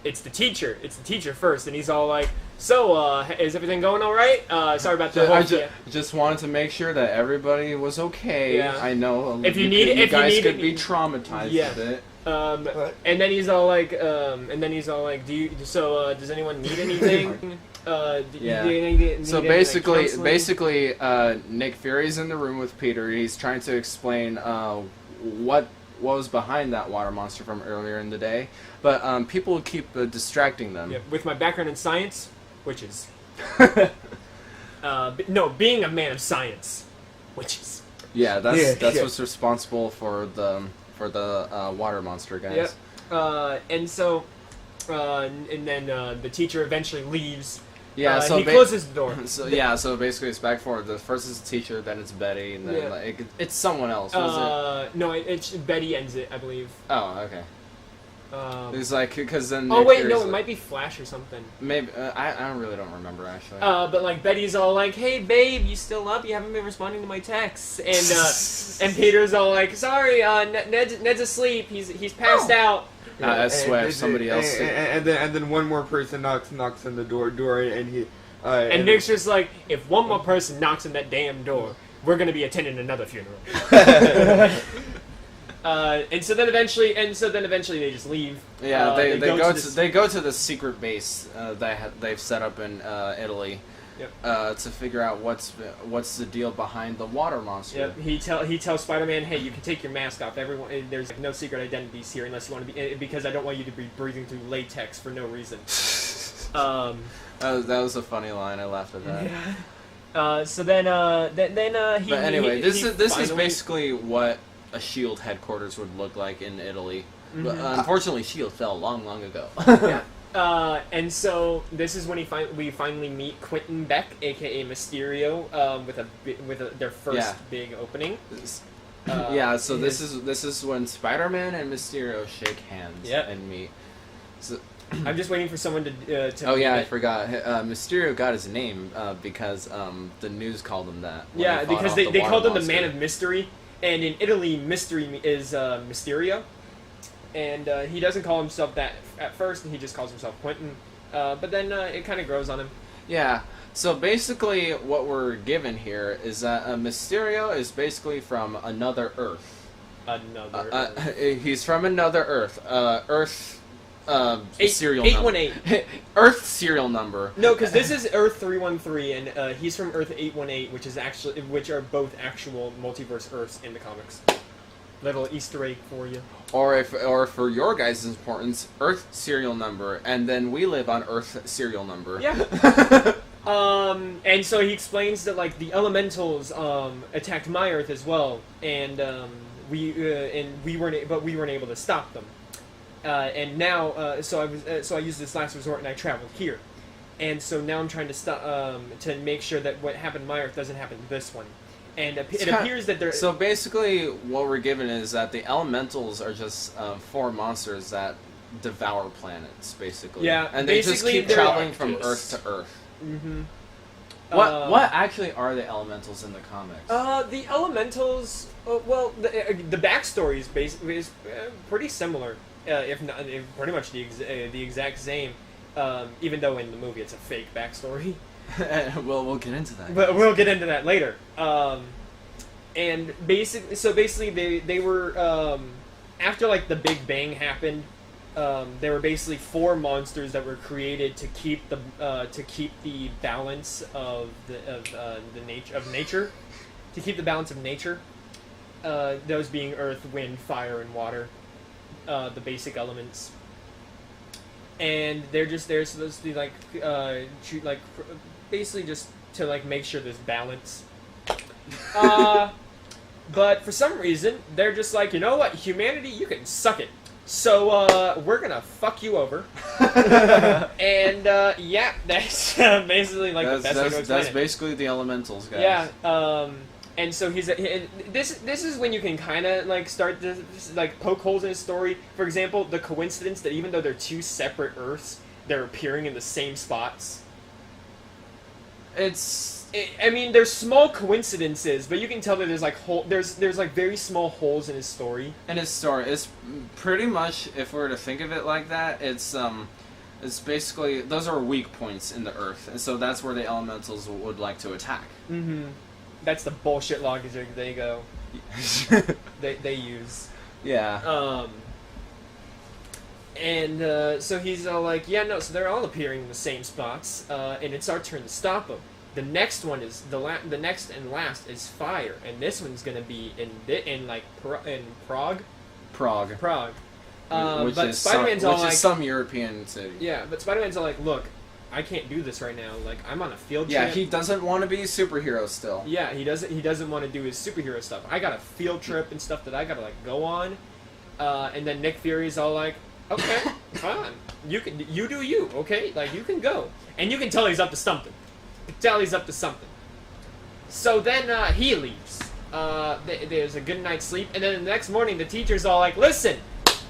it's the teacher. It's the teacher first, and he's all like, "So, is everything going all right? Sorry about the I whole." just wanted to make sure that everybody was okay. Yeah. I know If you need- you if you guys need- could be traumatized Yeah. with it. And then he's all like, "Do you? So, does anyone need anything?" Yeah. So basically, basically, Nick Fury's in the room with Peter. He's trying to explain what was behind that water monster from earlier in the day, but people keep distracting them. yeah, with my background in science, witches. No, being a man of science, witches. Yeah, that's Yeah. what's responsible for the water monster guys. Yep. And so, and then the teacher eventually leaves. Yeah, so he closes the door. So basically it's back forward. The first is the teacher, then it's Betty, and then Yeah. like it's someone else. Was No, it's Betty ends it, I believe. it? Oh, okay. It's like because then. Oh Nick wait, Fury's no, it like- might be Flash or something. Maybe I really don't remember actually. But like Betty's all like, "Hey babe, you still up? You haven't been responding to my texts." And Peter's all like, "Sorry, Ned's asleep. He's passed out." I swear, somebody else. And then one more person knocks on the door, and he. And Nick's just like, "If one more person knocks on that damn door, we're gonna be attending another funeral." And so then eventually they just leave. Yeah, they they go to the secret base they've set up in Italy. Yep. To figure out what's the deal behind the water monster. Yep. He tells Spider-Man, "Hey, you can take your mask off. Everyone, there's no secret identities here unless you want to be, because I don't want you to be breathing through latex for no reason." That was a funny line. I laughed at that. Yeah. So then he. But anyway, this is finally- basically what a Shield headquarters would look like in Italy. But Mm-hmm. unfortunately, Shield fell long ago. Yeah. And so this is when we finally meet Quentin Beck, aka Mysterio, with their first big opening. Yeah, so this is when Spider-Man and Mysterio shake hands and meet. So, I'm just waiting for someone to oh yeah, I it. forgot. Mysterio got his name because the news called him that. when Yeah, he fought because off they water called him the monster. Man of Mystery, and in Italy, mystery is Mysterio, and he doesn't call himself that at first, and he just calls himself Quentin. But then it kind of grows on him. Yeah. So basically, what we're given here is that Mysterio is basically from another Earth. He's from another Earth. Earth. Serial number. 818. Earth serial number. No, because this is Earth 313, and he's from Earth 818, which are both actual multiverse Earths in the comics. Little Easter egg for you. Or for your guys' importance, Earth serial number, and then we live on Earth serial number. Yeah. And so he explains that like the elementals attacked my Earth as well, and we weren't able to stop them. And now, so I used this last resort, and I traveled here, and so now I'm trying to stop to make sure that what happened to my Earth doesn't happen to this one. And it appears that they're... So basically, what we're given is that the elementals are just 4 monsters that devour planets, basically. Yeah, and they just keep traveling from Earth to Earth. Mm-hmm. What actually are the elementals in the comics? The elementals... well, the backstory is pretty similar, if not pretty much the exact same. Even though in the movie it's a fake backstory. We'll get into that. But we'll get into that later. And basically, they were after like the Big Bang happened. There were basically 4 monsters that were created to keep the balance of nature, to keep the balance of nature. Those being Earth, Wind, Fire, and Water, the basic elements. And they're just there supposed to be basically just to like make sure there's balance. But for some reason they're just like, you know what, humanity, you can suck it. So we're gonna fuck you over. And yeah, that's basically like the best way to explain that's it. basically the elementals, guys. Yeah. And so this is when you can kind of like start to like poke holes in his story. For example, the coincidence that even though they're 2 separate Earths, they're appearing in the same spots. I mean, there's small coincidences, but you can tell that there's like there's like very small holes in his story. In his story, it's pretty much, if we were to think of it like that, it's basically those are weak points in the Earth, and so that's where the elementals would like to attack. Mm-hmm. That's the bullshit logic they go. they use. Yeah. And so he's all like, yeah, no, so they're all appearing in the same spots, and it's our turn to stop them. The next one is the next and last is Fire, and this one's gonna be in Prague. Which But is Spider-Man's some European city. Yeah, but Spider-Man's all like, look, I can't do this right now. Like, I'm on a field trip. Yeah, he doesn't want to be a superhero still. Yeah, he doesn't want to do his superhero stuff. I got a field trip and stuff that I gotta like go on. And then Nick Fury's all like, okay, fine. You do you, okay? Like, you can go. And you can tell he's up to something. So then he leaves. There's a good night's sleep, and then the next morning the teacher's all like, listen,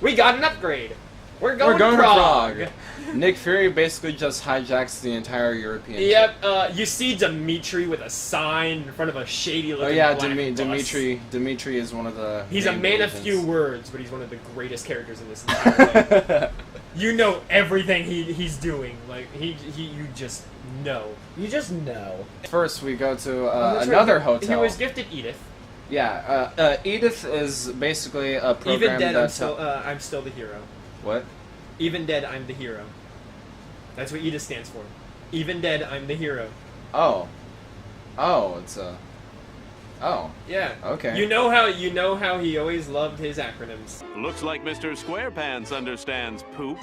we got an upgrade. We're going to Prague. Nick Fury basically just hijacks the entire European trip. Yep, you see Dimitri with a sign in front of a shady-looking black bus. Dimitri is one of the... He's a man of few words, but he's one of the greatest characters in this entire thing. You know everything he's doing. Like, you just know. You just know. First, we go to another hotel. He was gifted Edith. Yeah, Edith is basically a program Even dead, that's... I'm still the hero. What? Even dead, I'm the hero. That's what Edith stands for. Even dead, I'm the hero. Oh, it's a... Oh. Yeah. Okay. You know how he always loved his acronyms. Looks like Mr. Squarepants understands poop.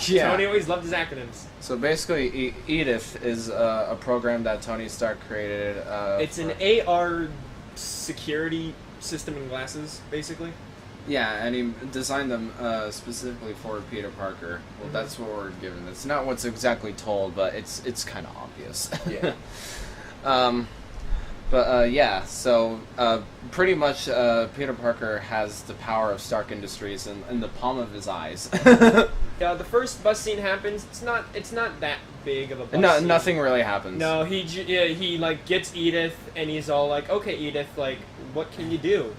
Yeah. Tony always loved his acronyms. So basically, Edith is a program that Tony Stark created. It's an AR security system in glasses, basically. Yeah, and he designed them specifically for Peter Parker. Well, that's what we're given. It's not what's exactly told, but it's kind of obvious. Yeah. Yeah, so pretty much Peter Parker has the power of Stark Industries in the palm of his eyes. Yeah, the first bus scene happens. It's not that big of a bus scene. Nothing really happens. No, he like gets Edith, and he's all like, okay, Edith, like, what can you do?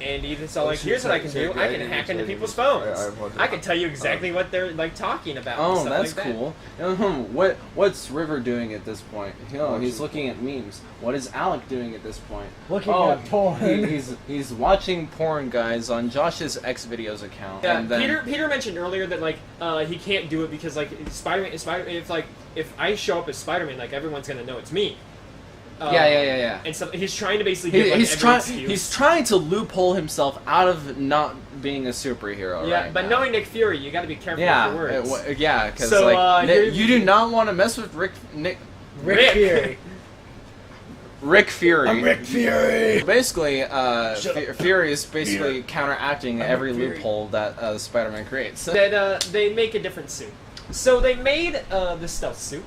And Edith's all like, here's what I can do. I can hack into people's phones. I can tell you exactly what they're like talking about. Oh, and stuff that's like cool. What's River doing at this point? He's looking at memes. What is Alec doing at this point? Looking at porn. He's watching porn, guys, on Josh's Xvideos account. Yeah, and then, Peter mentioned earlier that like he can't do it because like Spider-Man, if I show up as Spider-Man, like everyone's gonna know it's me. Yeah. And so he's trying to basically give He's every trying. excuse. He's trying to loophole himself out of not being a superhero. Yeah, right but now. knowing Nick Fury, you got to be careful Yeah, with your words. yeah, because So, you do not want to mess with Rick Fury. Rick Fury. I'm Rick Fury. Basically, up. Fury is basically counteracting every Rick Fury. loophole that Spider-Man creates. That they make a different suit. So they made the stealth suit,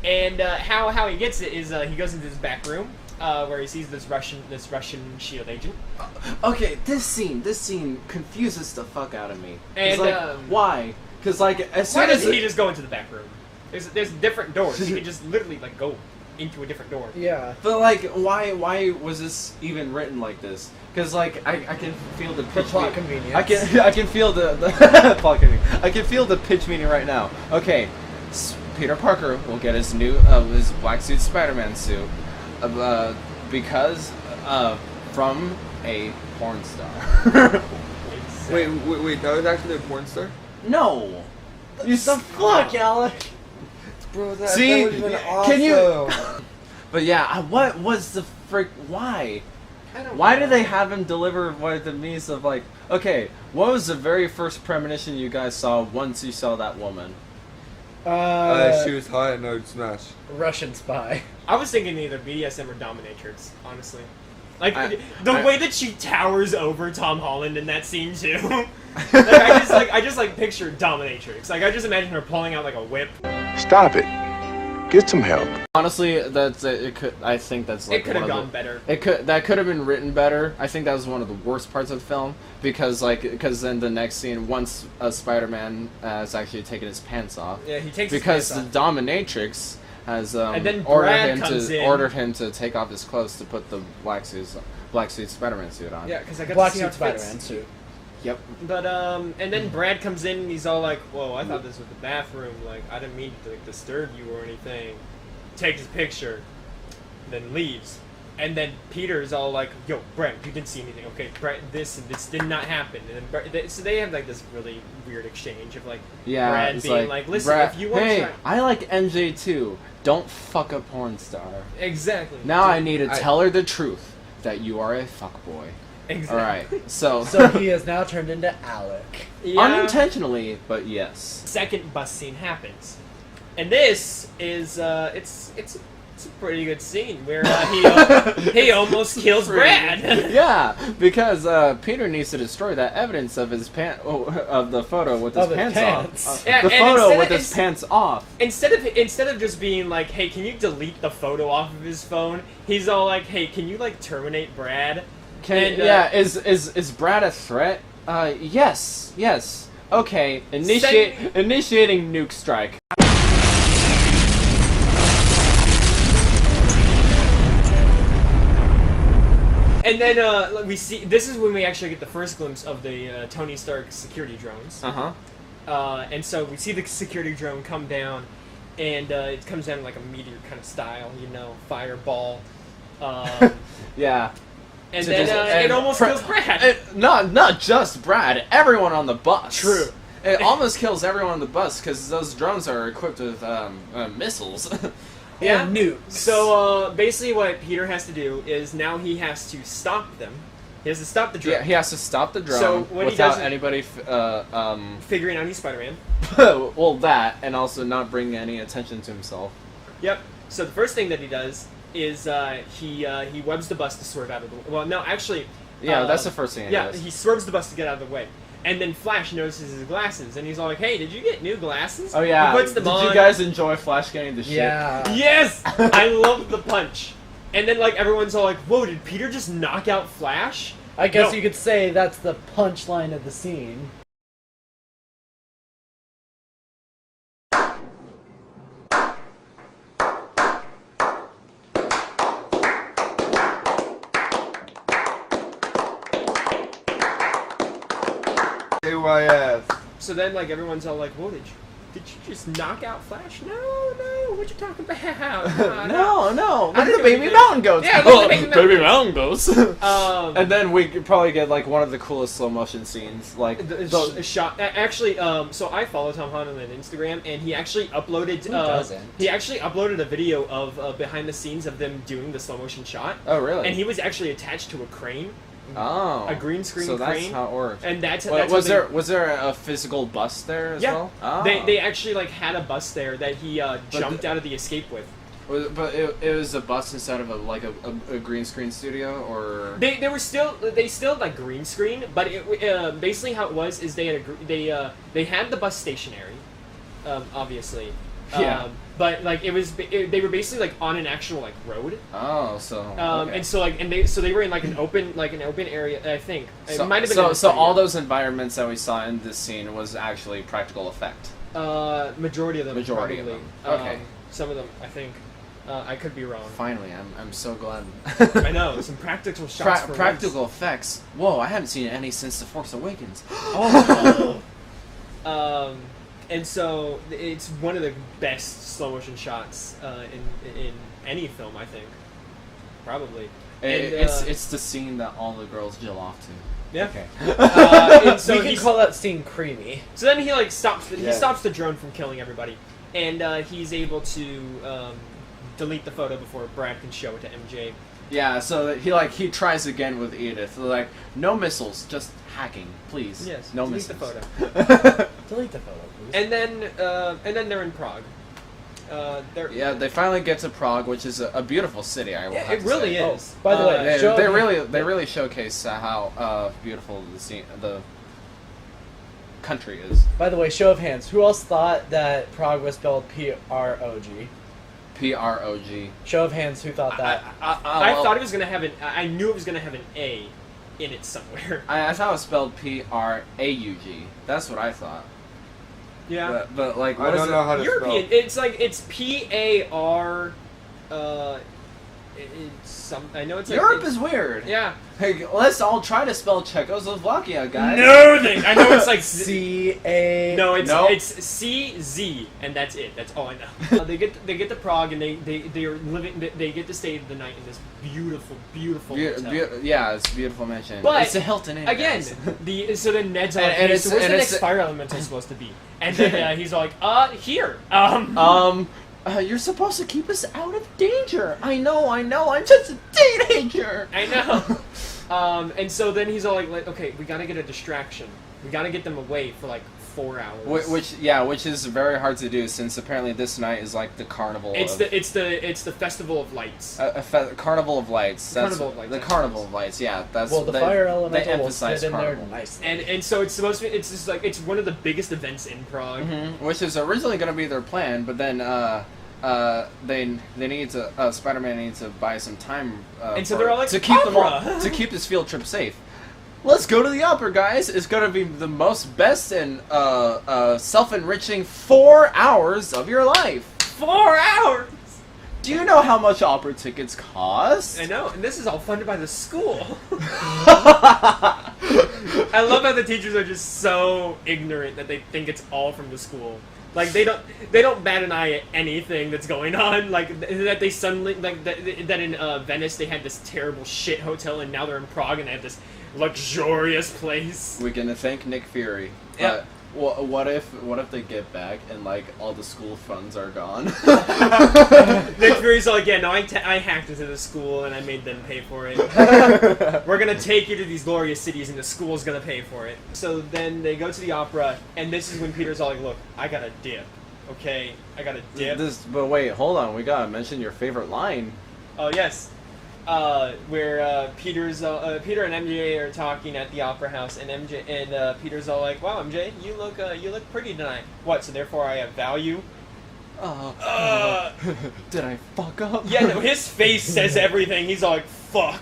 and how he gets it is he goes into this back room where he sees this Russian shield agent. Okay, this scene confuses the fuck out of me. And why? Because as soon why as doesn't he just go into the back room? There's different doors. He can just literally go into a different door. Yeah. But why was this even written like this? Because I can feel the pitch plot meeting. convenience. I can feel the plot convenience. I can feel the pitch meeting right now. Okay, Peter Parker will get his new his black suit Spider-Man suit because from a porn star. Wait, that was actually a porn star? No. The fuck, Alec? Bro, that See? would've been Can you? awesome. But yeah, what was the frick? Why? I don't Why know. did they have him deliver what the means of okay, what was the very first premonition you guys saw once you saw that woman? She was hot and I would smash. Russian spy. I was thinking either BDSM or dominatrix, honestly. I- The way that she towers over Tom Holland in that scene too. I just picture dominatrix. I just imagine her pulling out a whip. Stop it. Get some help. Honestly, that's it. I think that's It could have one of gone better. That could have been written better. I think that was one of the worst parts of the film because then the next scene, once Spider-Man has actually taken his pants off. Yeah, he takes because his pants the dominatrix has And then Brad comes in. ordered him to take off his clothes to put the black suit Spider-Man suit on. Yeah, because I got Black to see how suit it fits. Spider-Man suit. Yep. But and then Brad comes in and he's all like, "Whoa, I thought this was the bathroom. I didn't mean to disturb you or anything." Takes a picture, then leaves, and then Peter's all like, "Yo, Brad, you didn't see anything. Okay, Brad, this and this did not happen." And then so they have this really weird exchange of Yeah, Brad it's being "Listen, Brad, if you want hey, to try." I like MJ too. Don't fuck a porn star. Exactly. Now I need to tell her the truth that you are a fuckboy. Exactly. All right, so So he has now turned into Alec. Yeah. unintentionally, but yes. Second bus scene happens, and this is it's a pretty good scene where he almost kills Brad. Yeah, because Peter needs to destroy that evidence of his of the photo with his Of his pants pants. off. Yeah, The and photo instead with of- his pants off. Instead of just being like, "Hey, can you delete the photo off of his phone?" He's all like, "Hey, can you terminate Brad?" Is Brad a threat? Yes. Okay, initiating nuke strike. And then we see this is when we actually get the first glimpse of the Tony Stark security drones. And so we see the security drone come down, and it comes down like a meteor kind of style, fireball. Yeah. And To then just- it almost kills Brad. Not just Brad. Everyone on the bus. True. It almost kills everyone on the bus because those drones are equipped with missiles. Yeah. And nukes. So basically, what Peter has to do is now he has to stop them. He has to stop the drone. Yeah, he has to stop the drone So when he without doesn't- anybody. Figuring out he's Spider-Man. Well, that and also not bringing any attention to himself. Yep. So the first thing that he does is he webs the bus to swerve out of the. Well, no, actually. Yeah, that's the first thing he Yeah, does. he swerves the bus to get out of the way. And then Flash notices his glasses, and he's all like, "Hey, did you get new glasses?" Oh yeah. He puts them Did on. you guys enjoy Flash getting the shit? Yeah. Yes, I love the punch. And then everyone's all like, "Whoa, did Peter just knock out Flash?" I guess No. you could say that's the punchline of the scene. AYS. So then everyone's all like, "Whoa, did did you just knock out Flash? No, what you talking about? No. Look I at the didn't baby even- mountain goats. Yeah, look at the baby mountain goats. Um, And then we could probably get like one of the coolest slow motion scenes, like the shot. Actually, so I follow Tom Holland on Instagram, and he actually uploaded. doesn't? He actually uploaded a video of behind the scenes of them doing the slow motion shot. Oh, really? And he was actually attached to a crane. Oh, A green screen so crane. that's how it works. And that's was how they- was there a physical bus there as Yeah, well? Oh. they actually like had a bus there that he jumped out of the escape with. But it was a bus instead of a green screen studio, or They still had, like green screen, but it basically how it was is they had the bus stationary, obviously. Yeah. But like they were basically like on an actual like road. oh, so okay. And so like they were in like an open area. I think it might have been. in the So all studio. those environments that we saw in this scene was actually practical effect. Majority of them. Majority of probably. them. Okay. Some of them, I think. I could be wrong. Finally, I'm so glad. I know some practical shots. for Practical effects. Whoa, I haven't seen any since The Force Awakens. once. And so it's one of the best slow motion shots in any film, I think. Probably. It's the scene that all the girls jill off to. Yeah. Okay. And so we can he's- call that scene creamy. So then he like stops. He Yeah. stops the drone from killing everybody, and he's able to delete the photo before Brad can show it to MJ. Yeah, so he tries again with Edith. Like, no missiles, just hacking, please. Yes. No delete missiles. the photo. Delete the photo, please. And then they're in Prague. Yeah, they finally get to Prague, which is a beautiful city. I will Yeah, have it to really say. is. by the way, They, show they of- really showcase how beautiful the country is. By the way, show of hands. Who else thought that Prague was spelled P-R-O-G? P-R-O-G. Show of hands. Who thought that? I thought it was gonna have an. I knew it was gonna have an A in it somewhere. I thought it was spelled P-R-A-U-G. That's what I thought. Yeah. But like, I what is don't it? know how to European. spell. It's P-A-R. It's some. I know it's like, Europe is weird. Yeah. Hey, let's all try to spell Czechoslovakia, guys. No thing. I know it's like C-A... No, it's Nope. it's C-Z, and that's it. That's all I know. They get to Prague, and they are living. They get to stay the night in this beautiful hotel. Yeah, it's a beautiful mansion. But it's a Hilton Inn. Again, guys. so then Ned's And- like, and hey, it's- so where's and the it's- next fire elemental supposed to be? And then he's like, here. You're supposed to keep us out of danger. I know. I'm just a teenager. I know. And so then he's all like, okay, we gotta get a distraction. We gotta get them away for like 4 hours. Which is very hard to do since apparently this night is like the carnival. It's of, the festival of lights. carnival of lights. That's Carnival of Lights, the that's carnival it. of lights. Yeah, that's Well, the they, fire they elemental will emphasize sit in there carnival. nicely. And so it's supposed to be. It's just like it's one of the biggest events in Prague. Which is originally going to be their plan, but then they need to Spider-Man needs to buy some time. And so they're all like, to keep them all, "Opera!" to keep this field trip safe. Let's go to the opera, guys. It's going to be the most best and self-enriching 4 hours of your life. 4 hours. Do you know how much opera tickets cost? I know, and this is all funded by the school. I love how the teachers are just so ignorant that they think it's all from the school. Like they don't bat an eye at anything that's going on. Like that they suddenly that in Venice they had this terrible shit hotel, and now they're in Prague and they have this luxurious place. We're gonna thank Nick Fury. Yeah. But what if they get back and like all the school funds are gone? Nick Fury's like, yeah, no, I hacked into the school and I made them pay for it. We're gonna take you to these glorious cities and the school's gonna pay for it. So then they go to the opera, and this is when Peter's all like, look, I got a dip, okay? I got a dip. But wait, hold on. We gotta mention your favorite line. Oh, yes. Where Peter and MJ are talking at the opera house, and Peter's all like, "Wow, MJ, you look pretty tonight. What? So therefore, I have value." Did I fuck up? Yeah, no, his face says everything. He's all like, "Fuck,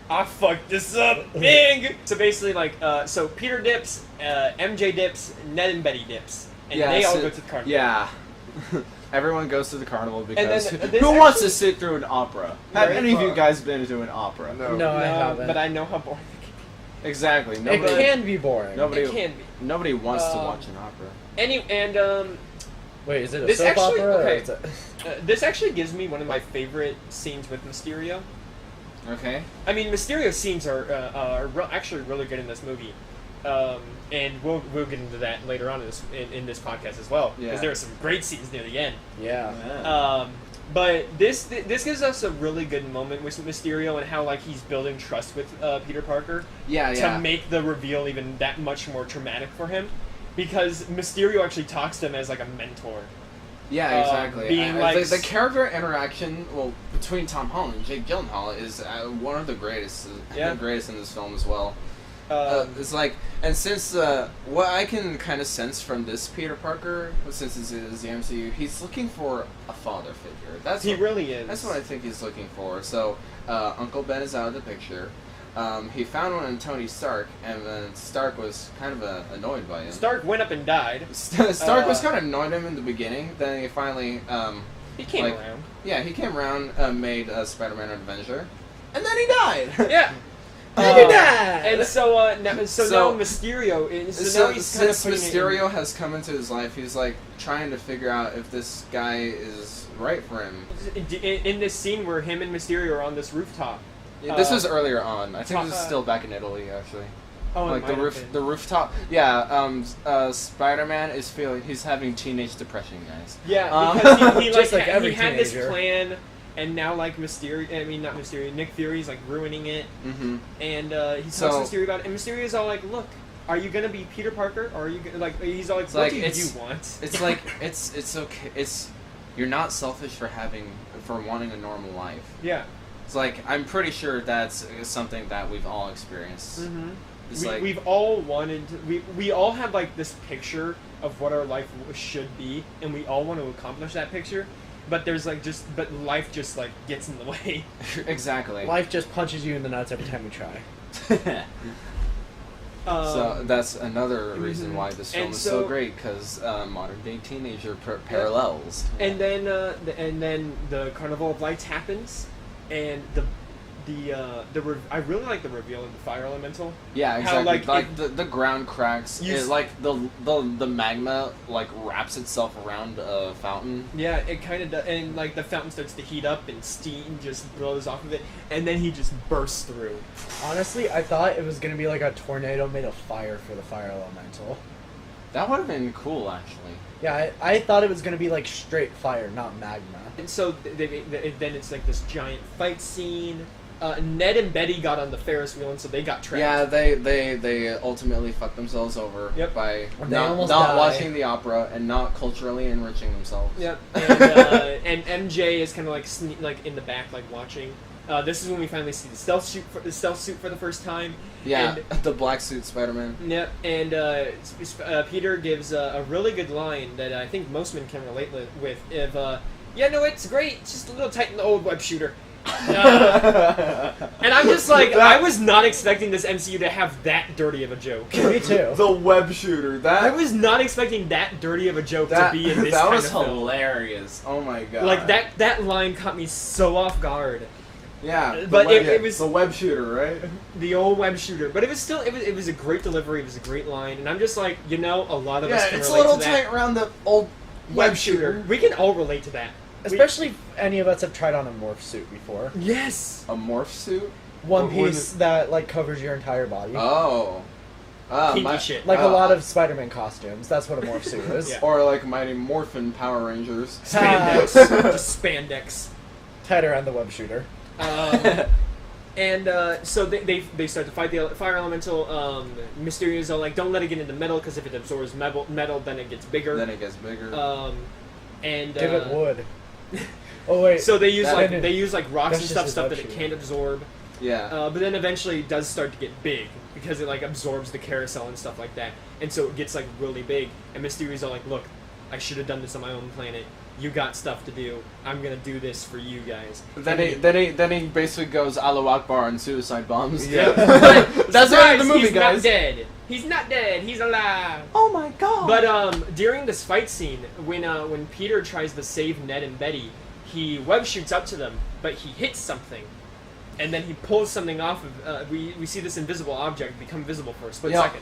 I fucked this up big." So basically, like, so Peter dips, MJ dips, Ned and Betty dips, and they all go to the carnival. Yeah. Everyone goes to the carnival because then, who wants to sit through an opera? Have Right. any of you guys been to an opera? No. No, I haven't. But I know how boring Exactly. It Nobody, can be boring. nobody, It can be. nobody wants to watch an opera. Wait, is it a This soap actually- opera? okay. Or is it... This actually gives me one of my favorite scenes with Mysterio. Okay. I mean, Mysterio's scenes are actually really good in this movie, and we'll get into that later on in this podcast as well. Because Yeah. there are some great scenes near the end. Yeah. But this gives us a really good moment with Mysterio and how like he's building trust with Peter Parker Yeah, to yeah. make the reveal even that much more traumatic for him, because Mysterio actually talks to him as like a mentor. Yeah, exactly. being like the character interaction, between Tom Holland and Jake Gyllenhaal is one of the greatest. Yeah. The greatest in this film as well. Um, And since what I can kind of sense from this Peter Parker, since this is the MCU, he's looking for a father figure. he really is. That's what I think he's looking for. So Uncle Ben is out of the picture. He found one in Tony Stark, and then Stark was kind of annoyed by him. Stark went up and died. Stark was kind of annoyed him in the beginning. Then he finally, He came like- around. yeah, he came around, made Spider-Man an Avenger, and then he died. Yeah. And so now Mysterio is now he's kind of since putting Mysterio has come into his life, he's like trying to figure out if this guy is right for him. in this scene where him and Mysterio are on this rooftop. This was earlier on. I think top- this is still back in Italy, actually. Oh, Like the rooftop. Yeah. Spider-Man is he's having teenage depression, guys. Yeah, because he Just like every he had this teenager. plan, and now like not Mysterio, Nick Fury's like ruining it, Mm-hmm. and he talks to Mysterio about it, and Mysterio's all like, "Look, are you gonna be Peter Parker, or are you gonna, like?" He's all like, "What do you want?" It's like it's okay. You're not selfish for wanting a normal life. Yeah. It's like I'm pretty sure that's something that we've all experienced. Mm-hmm. It's like We've all wanted to, we all have like this picture of what our life should be, and we all want to accomplish that picture, but but life just like gets in the way. exactly. Life just punches you in the nuts every time you try. So that's another reason mhm. why this film And is so- so great, because modern day teenager parallels. And then the Carnival of Lights happens, and I really like the reveal of the fire elemental. Yeah, How, exactly. the ground cracks. You It, s- like the magma like wraps itself around a fountain. Yeah, it kind of does, and like the fountain starts to heat up and steam just blows off of it, and then he just bursts through. Honestly, I thought it was gonna be like a tornado made of fire for the fire elemental. That would have been cool, actually. Yeah, I thought it was gonna be like straight fire, not magma. And so then it's like this giant fight scene. Ned and Betty got on the Ferris wheel, and so they got trapped. Yeah, they ultimately fucked themselves over Yep. by They not almost die. watching the opera and not culturally enriching themselves. Yep. And MJ is kind of like in the back, like watching. This is when we finally see the stealth suit for the first time. Yeah, And, the black suit Spider-Man. yep. And Peter gives a really good line that I think most men can relate with. If yeah, no, it's great. It's just a little tight in the old web shooter. And I'm just like, I was not expecting this MCU to have that dirty of a joke. Me too. The web shooter. I was not expecting that dirty of a joke to be in this that kind was of film. hilarious. Oh my god. Like that line caught me so off guard. Yeah, But the web, it was- the web shooter, right? The old web shooter, but it was still it was a great delivery. It was a great line, and I'm just like, a lot of us Yeah, can it's a relate little to that. tight around the old Web shooter. We can all relate to that. Especially if any of us have tried on a morph suit before. Yes. A morph suit. One Or was piece that like covers your entire body. Oh. Kinky shit. Like a lot of Spider-Man costumes. That's what a morph suit is. Yeah. Or like Mighty Morphin Power Rangers. Spandex. Just spandex. Tighter on the web shooter. And so they start to fight the fire elemental. Mysterio's all like, don't let it get into metal, because if it absorbs metal, then it gets bigger. Then it gets bigger. And Give it wood. Oh wait. so they use That- rocks that's and just stuff his that web it shooter. can't absorb. yeah. But then eventually it does start to get big, because it like absorbs the carousel and stuff like that, and so it gets like really big. And Mysterio's all like, look, I should have done this on my own planet. You got stuff to do. I'm gonna do this for you guys. Then he basically goes Allahu Akbar and suicide bombs. Yeah. That's the end of the movie, he's guys. Not dead. He's not dead. He's alive. Oh my god. But during this fight scene, when Peter tries to save Ned and Betty, he web shoots up to them, but he hits something. and then he pulls something off of. We see this invisible object become visible for a split Yeah. second.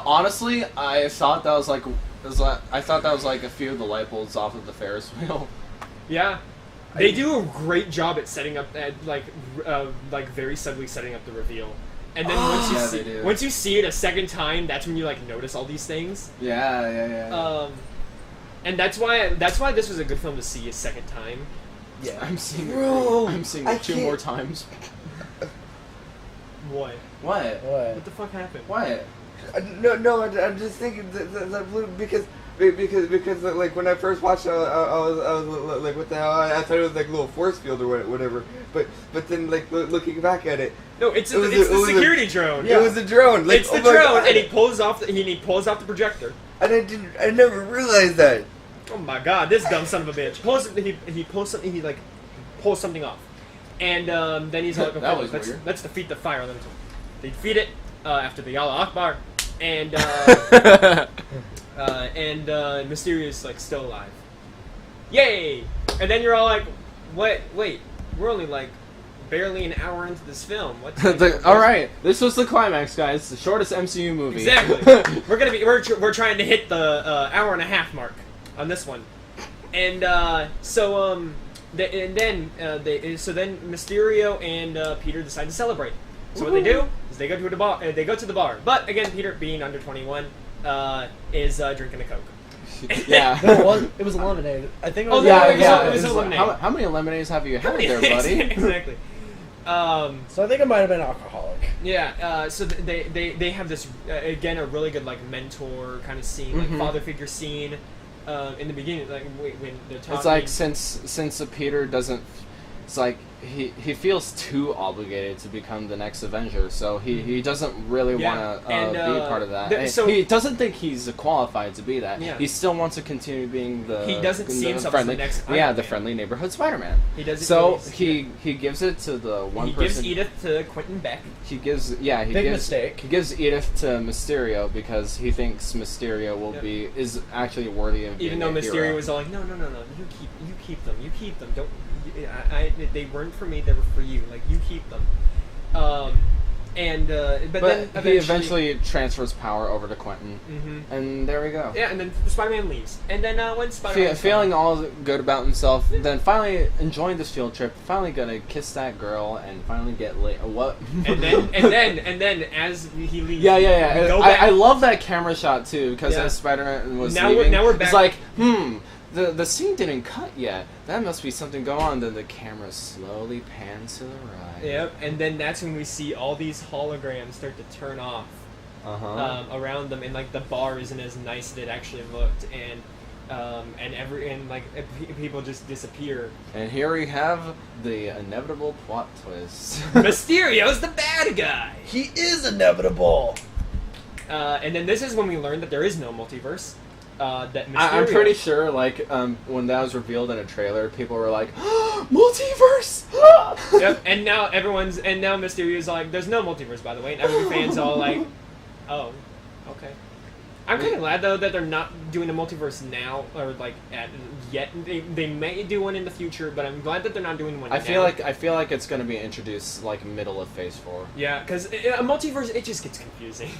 Honestly, I thought that was like a few of the light bulbs off of the Ferris wheel. Yeah. They do a great job at setting up, like very subtly setting up the reveal. And then once you see it a second time, that's when you like notice all these things. Yeah. And that's why this was a good film to see a second time. Yeah. I'm seeing I it 2 more times. What? What? What the fuck happened? What? No, I'm just thinking that because like when I first watched it, I was like, what the hell? I thought it was like a little force field or whatever. But then like looking back at it, no, it's the security drone. It was a drone. Like, it's the drone, and he pulls off the projector. And I never realized that. Oh my god, this dumb son of a bitch. He pulls something off, and then he's like, That was okay, weird. let's defeat the fire elemental. They defeat it after the Allah Akbar, and Mysterio's like still alive. Yay! And then you're all like, wait, we're only like barely an hour into this film. What's All right, this was the climax, guys. The shortest MCU movie. Exactly. we're trying to hit the hour and a half mark on this one, and then Mysterio and Peter decide to celebrate. So what they do is they go to the bar. But again, Peter, being under 21, is drinking a Coke. Yeah. It was a lemonade. I think it Oh, was. it was a lemonade. How many lemonades have you had there, buddy? Exactly. So I think it might have been alcoholic. Yeah. So they have this again a really good like mentor kind of scene, like father figure scene. In the beginning, like when they're talking. It's like since Peter doesn't, it's like he feels too obligated to become the next Avenger, so he doesn't really want to be part of that. So he doesn't think he's qualified to be that. Yeah. He still wants to continue being the. He doesn't see himself friendly, as the next. the Iron Man. friendly neighborhood Spider-Man. He doesn't. So he gives it to the one person. He gives Edith to Quentin Beck. He gives He gives Edith to Mysterio because he thinks Mysterio is actually worthy of Even being though a Mysterio hero. was all like, no, you keep them. Don't. They weren't for me. They were for you. Like you keep them. But then he eventually transfers power over to Quentin, and there we go. Yeah, and then Spider-Man leaves, and then when Spider-Man feeling all good about himself, then finally enjoying this field trip, finally gonna kiss that girl, and finally get laid. What? and then as he leaves, I love that camera shot too because as Spider-Man was leaving, now we're back. It's like The scene didn't cut yet. That must be something going on. Then the camera slowly pans to the right. Yep, and then that's when we see all these holograms start to turn off around them, and like the bar isn't as nice as it actually looked, and people just disappear. And here we have the inevitable plot twist. Mysterio's the bad guy. He is inevitable. And then this is when we learn that there is no multiverse. That Mysterio... I'm pretty sure, like, when that was revealed in a trailer, people were like, multiverse! Yep, and now Mysterio's like, there's no multiverse, by the way, and every fan's all like, oh, okay. I'm kind of glad, though, that they're not doing a multiverse now, or, like, yet. They may do one in the future, but I'm glad that they're not doing one now. I feel like it's going to be introduced, like, middle of Phase 4. Yeah, because a multiverse, it just gets confusing.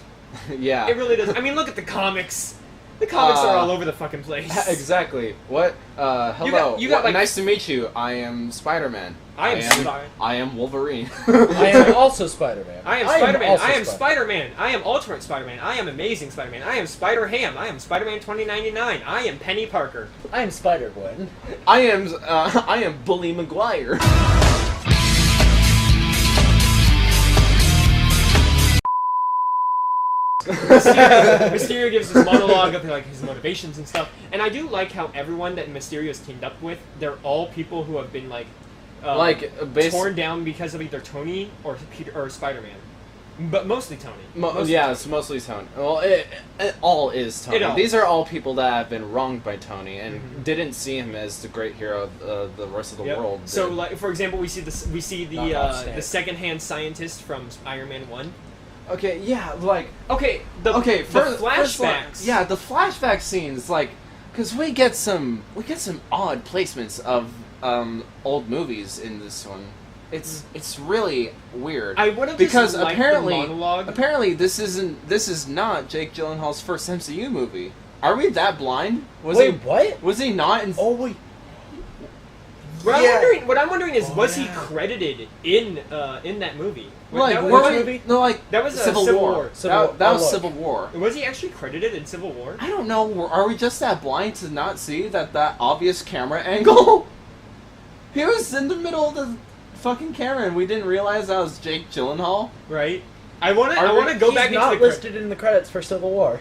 Yeah. It really does. I mean, look at the comics. The comics are all over the fucking place. Exactly. What? Hello. You got like, nice to meet you. I am Spider-Man. I am Wolverine. I am also Spider-Man. I am Spider-Man. I am Spider-Man. I am Ultimate Spider-Man. I am Amazing Spider-Man. I am Spider-Ham. I am Spider-Man 2099. I am Penny Parker. I am Spider-Gwen. I am Bully Maguire. Mysterio gives this monologue of like his motivations and stuff, and I do like how everyone that Mysterio's teamed up with, they're all people who have been torn down because of either Tony or Peter or Spider-Man, but mostly Tony. It's mostly Tony. Well, it all is Tony. These are all people that have been wronged by Tony and didn't see him as the great hero the rest of the world did. So, like for example, we see the second-hand scientist from Iron Man 1. Okay, yeah, like... the flashbacks. The flashback scenes, like... Because we get some odd placements of old movies in this one. It's really weird. I would have because just liked apparently the monologue. apparently this is not Jake Gyllenhaal's first MCU movie. Are we that blind? Wait, what? Was he not in? Oh wait. What I'm wondering is, was he credited in that movie? Like, that were was, we, no, like that was Civil War. That was Civil War. Was he actually credited in Civil War? I don't know. Are we just that blind to not see that obvious camera angle? He was in the middle of the fucking camera, and we didn't realize that was Jake Gyllenhaal. Right. I want to go back He's into not the listed in the credits for Civil War.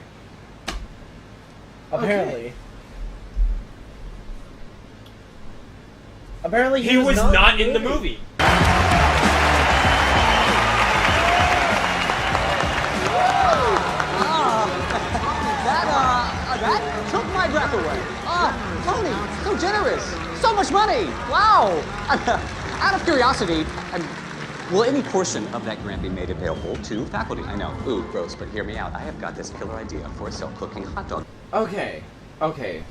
Apparently. Okay. Apparently he was not in the movie. That took my breath away. Tony, so generous. So much money. Wow. Out of curiosity, will any portion of that grant be made available to faculty? I know, ooh, gross, but hear me out. I have got this killer idea for a self-cooking hot dog. Okay,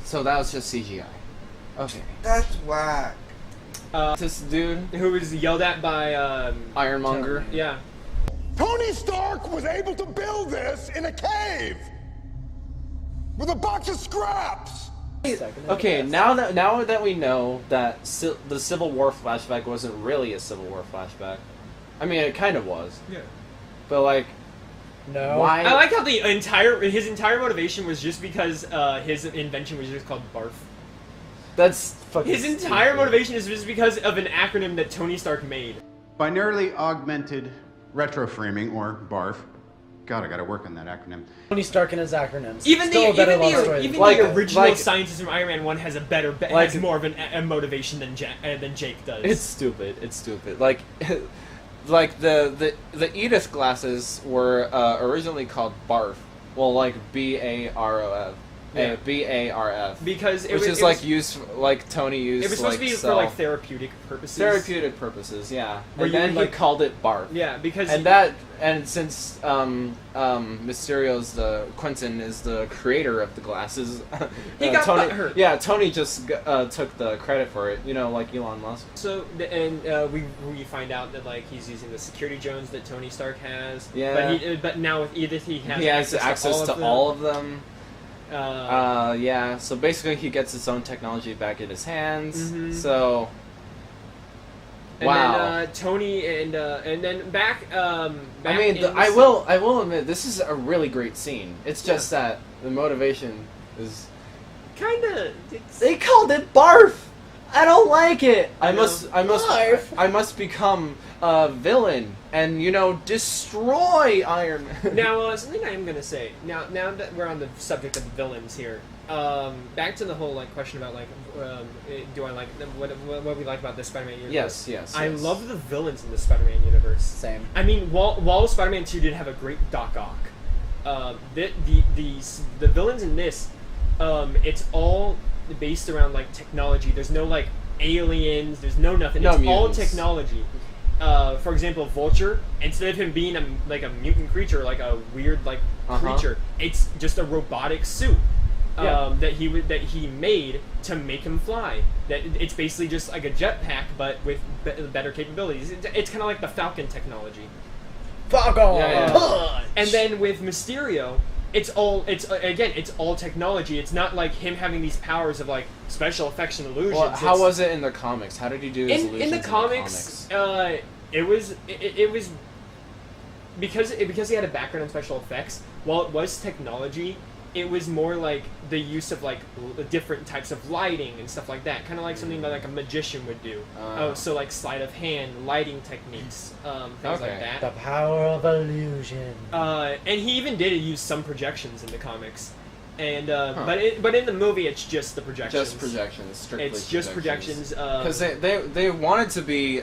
so that was just CGI. Okay. That's whack. This dude who was yelled at by Ironmonger. Yeah. Tony Stark was able to build this in a cave with a box of scraps. Okay, now that we know that the Civil War flashback wasn't really a Civil War flashback. I mean, it kind of was. Yeah. But like, no. Why? I like how his entire motivation was just because his invention was just called BARF. That's fucking His entire motivation is just because of an acronym that Tony Stark made. Binarily Augmented Retroframing, or BARF. God, I gotta work on that acronym. Tony Stark and his acronyms. Even the original like, scientist from Iron Man 1 has has more of a motivation than Jake does. It's stupid. It's stupid. Like, like the Edith glasses were originally called BARF. Well, like BARF. Yeah. BARF. Because which is like used, like Tony used. It was supposed to be for like therapeutic purposes. Therapeutic purposes, yeah. Where and then he like, called it BARF. Yeah, because and since Mysterio's Quentin is the creator of the glasses, he got Tony. butthurt. Yeah, Tony just took the credit for it. You know, like Elon Musk. So we find out that like he's using the security drones that Tony Stark has. Yeah. But now with Edith he has access to all of them. Yeah. So basically, he gets his own technology back in his hands. Mm-hmm. So. And then Tony and then back. I mean, I will admit this is a really great scene. It's just that the motivation is kinda. They called it BARF. I don't like it. I must become a villain and destroy Iron Man. Now, something I am gonna say. Now that we're on the subject of villains here, back to the whole question about do I like what we like about this Spider-Man universe? Yes. I love the villains in the Spider-Man universe. Same. I mean, while Spider-Man 2 did have a great Doc Ock, the villains in this, it's all based around technology. There's no aliens. There's no nothing. No it's mutants. all technology. For example, Vulture, instead of him being a mutant creature, like a weird creature, it's just a robotic suit that he made to make him fly. That it's basically just like a jetpack, but with better capabilities. It's kind of like the Falcon technology. Falcon. Yeah. And then with Mysterio, it's all technology. It's not like him having these powers of special effects and illusions. Well, how was it in the comics? How did he do his illusions in the comics? It was because he had a background in special effects. While it was technology, it was more like the use of different types of lighting and stuff like that. Kind of like something that a magician would do. So sleight of hand, lighting techniques, things like that. The power of illusion. And he even did use some projections in the comics. And but in the movie, it's just the projections. Just projections, strictly. It's just projections. Because they wanted to be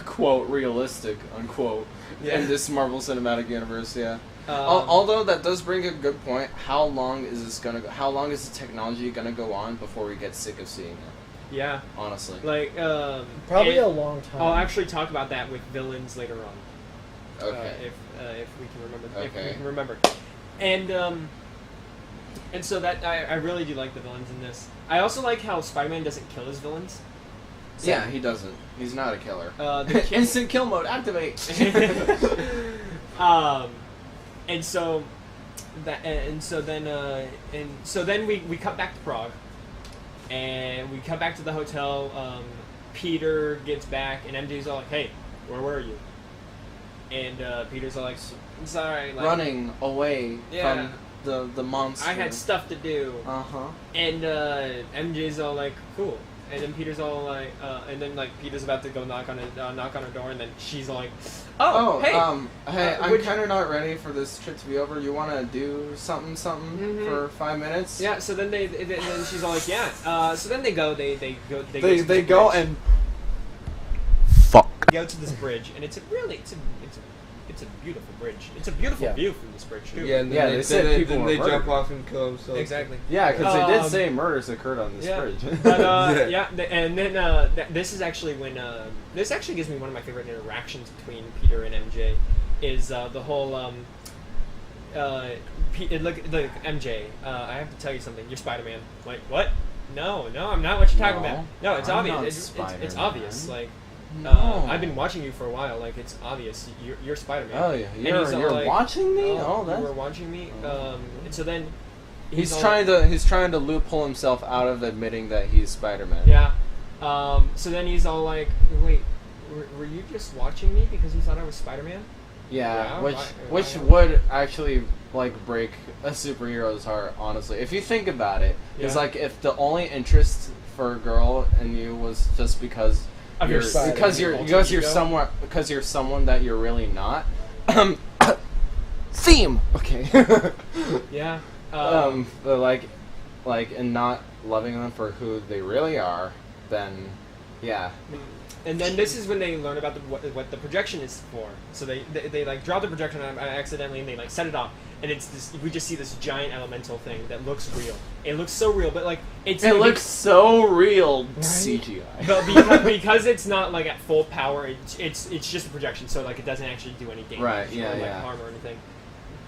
quote realistic unquote in this Marvel Cinematic Universe. Yeah. Although that does bring a good point. How long is this gonna go? How long is the technology gonna go on before we get sick of seeing it? Yeah. Honestly. Probably a long time. I'll actually talk about that with villains later on. Okay. If we can remember. Okay. If we can remember. And so that I really do like the villains in this. I also like how Spider-Man doesn't kill his villains. Yeah, he doesn't. He's not a killer. Instant kill mode, activate! And so then we cut back to Prague, and we cut back to the hotel. Peter gets back, and MJ's all like, "Hey, where were you?" And Peter's all like, "Sorry, like, running away from the monster. I had stuff to do." And MJ's all like, "Cool." And then Peter's all like, and then like Peter's about to go knock on her door, and then she's all like, hey, I'm kind of not ready for this trip to be over. You want to do something for 5 minutes? Yeah. So then then she's all like, yeah. So then they go and fuck. Go to this bridge, and it's a beautiful bridge. It's a beautiful view from this bridge too. Yeah, and then they said people they were jump murdered. off and kill themselves. Exactly. Yeah, because they did say murders occurred on this bridge. But and then this is actually when this actually gives me one of my favorite interactions between Peter and MJ, is the whole look MJ. I have to tell you something. You're Spider-Man. Like what? No, I'm not. What you're talking about? No, it's obvious. It's obvious. Like. No. I've been watching you for a while. Like it's obvious. You're Spider-Man. Oh yeah, you're like, watching me. You were watching me. And so then he's trying to loophole himself out of admitting that he's Spider-Man. Yeah. So then he's all like, "Wait, were you just watching me because you thought I was Spider-Man?" Yeah, which would actually like break a superhero's heart. Honestly, if you think about it, it's like if the only interest for a girl in you was just because. Because you're someone that you're really not. Theme. Okay. Yeah. And not loving them for who they really are, then, yeah. And then this is when they learn about what the projection is for. So they like draw the projection accidentally, and they like set it off, and it's this. We just see this giant elemental thing that looks real. It looks so real, but like it looks so real. Right? CGI. But because it's not like at full power, it's just a projection, so like it doesn't actually do any damage or harm or anything.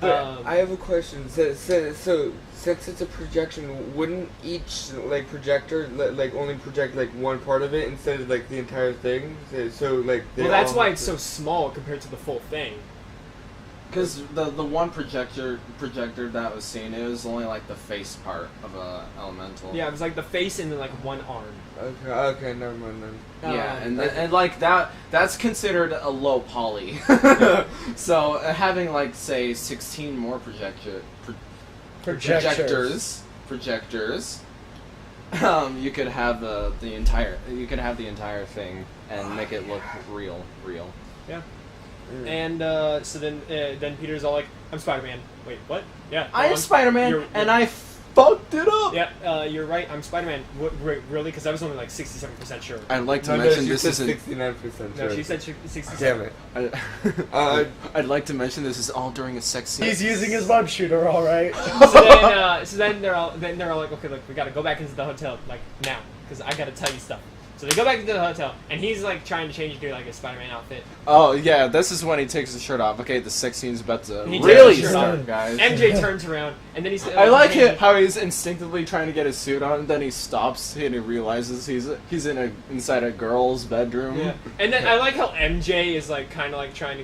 But I have a question. So since it's a projection, wouldn't each like projector like only project like one part of it instead of like the entire thing? So like that's why it's so small compared to the full thing. Because the one projector that was seen, it was only like the face part of a elemental. Yeah, it was like the face and then like one arm. Okay, never mind then. Yeah, and like that's considered a low poly. So having like say 16 more projectors, you could have the entire thing and make it look real. Yeah. And so then Peter's all like, "I'm Spider-Man." Wait, what? Yeah. I am Spider-Man, and I fucked it up. Yeah, you're right. I'm Spider-Man. Really? Because I was only like 67% sure. I'd like to mention this isn't 69% sure. No, she said 67%. Damn it. I'd like to mention this is all during a sex scene. He's using his web shooter, all right. So then they're all like, "Okay, look, we gotta go back into the hotel like now, because I gotta tell you stuff." So they go back into the hotel, and he's like trying to change into like a Spider-Man outfit. Oh yeah, this is when he takes his shirt off. Okay, the sex scene's about to really start, guys. MJ turns around, and then he's. I like it how he's instinctively trying to get his suit on, and then he stops and he realizes he's inside a girl's bedroom. Yeah, and then I like how MJ is like kind of like trying to.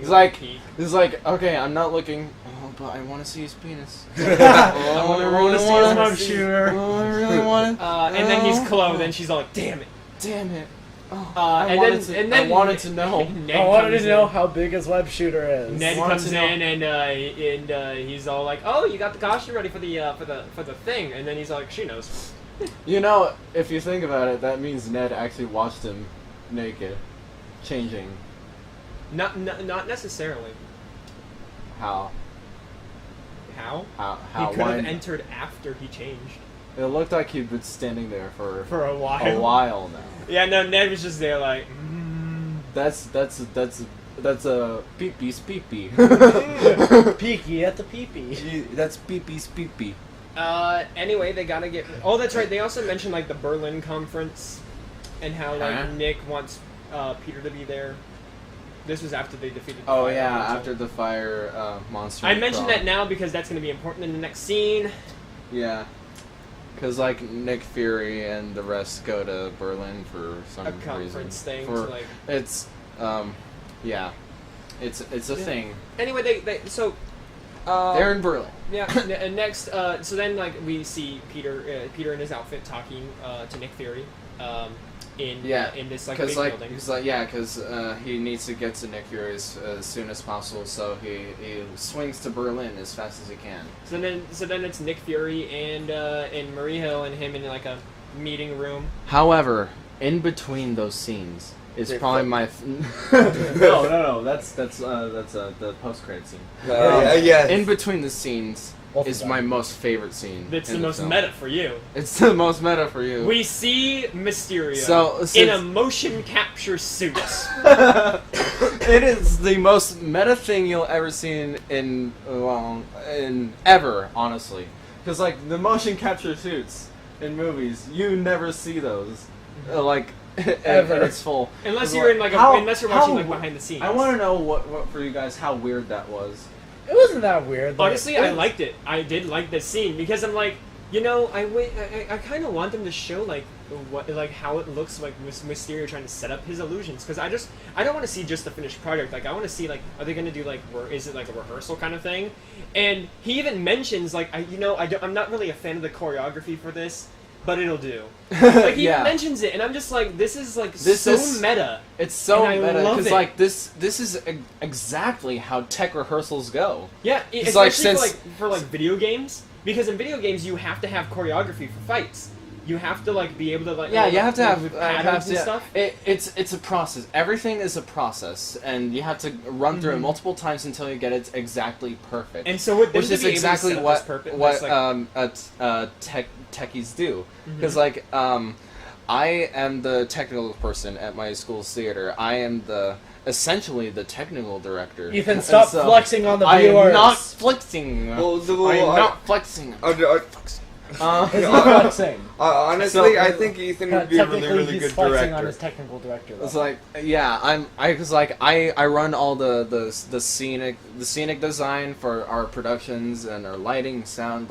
He's like, okay, I'm not looking. Oh, but I want to see his penis. I want to see his web shooter. Oh, I really want it. And then he's clothed, and she's all like, "Damn it." Oh, I wanted to know. I wanted to know how big his web shooter is. Ned comes in and he's all like, "Oh, you got the costume ready for the thing," and then he's like, "She knows." You know, if you think about it, that means Ned actually watched him naked, changing. Not necessarily. How? How? How? He could have entered after he changed. It looked like he'd been standing there for a while. A while now. Yeah, no, Ned was just there like. That's a pee-pee's pee-pee. Peeky at the pee-pee. That's pee-pee's pee-pee. Anyway, they gotta get. Oh, that's right. They also mentioned like the Berlin conference, and how like Nick wants Peter to be there. This was after they defeated the fire after the fire monster. I mentioned that now because that's gonna be important in the next scene. Yeah. Because like Nick Fury and the rest go to Berlin for some A reason. conference thing. For, to, like, it's yeah, it's a thing. Anyway, so. They're in Berlin. Yeah, and next, so then like we see Peter in his outfit talking to Nick Fury, in this like big building. Because he needs to get to Nick Fury as soon as possible, so he swings to Berlin as fast as he can. So then it's Nick Fury and Marie Hill and him in like a meeting room. However, in between those scenes is probably my no. That's the post-credit scene. Yes. In between the scenes is my most favorite scene. It's the most film. meta for you. It's the most meta for you. We see Mysterio So in a motion capture suit. It is the most meta thing you'll ever see in ever, honestly. Because like the motion capture suits in movies, you never see those. Ever. It's full. Unless you're in unless you're watching like behind the scenes. I want to know what for you guys how weird that was. It wasn't that weird. Honestly, I liked it. I did like this scene because I'm like, I kind of want them to show how it looks like Mysterio trying to set up his illusions, because I don't want to see just the finished product. Like I want to see are they going to do is it like a rehearsal kind of thing? And he even mentions I'm not really a fan of the choreography for this, but it'll do. Like he even mentions it, and I'm just like, this is meta. It's so meta because like this is exactly how tech rehearsals go. Yeah, especially for video games, because in video games you have to have choreography for fights. You have to be able to you have to have patterns and stuff. It's a process. Everything is a process, and you have to run through it multiple times until you get it exactly perfect. And so which is exactly what techies do. Because I am the technical person at my school's theater. I am essentially the technical director. Ethan, stop flexing on the viewers. I am not flexing. I am not flexing. He's not flexing. Honestly, I think Ethan would be a really, really good he's flexing director. on his technical director. Though. It's I run all the scenic design for our productions and our lighting, sound.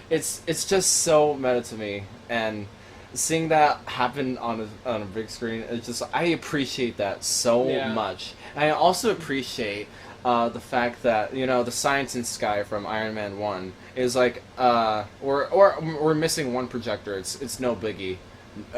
It's just so meta to me, and seeing that happen on a big screen, it's just I appreciate that so much. And I also appreciate the fact that the science in Sky from Iron Man 1 is we're missing one projector. It's no biggie,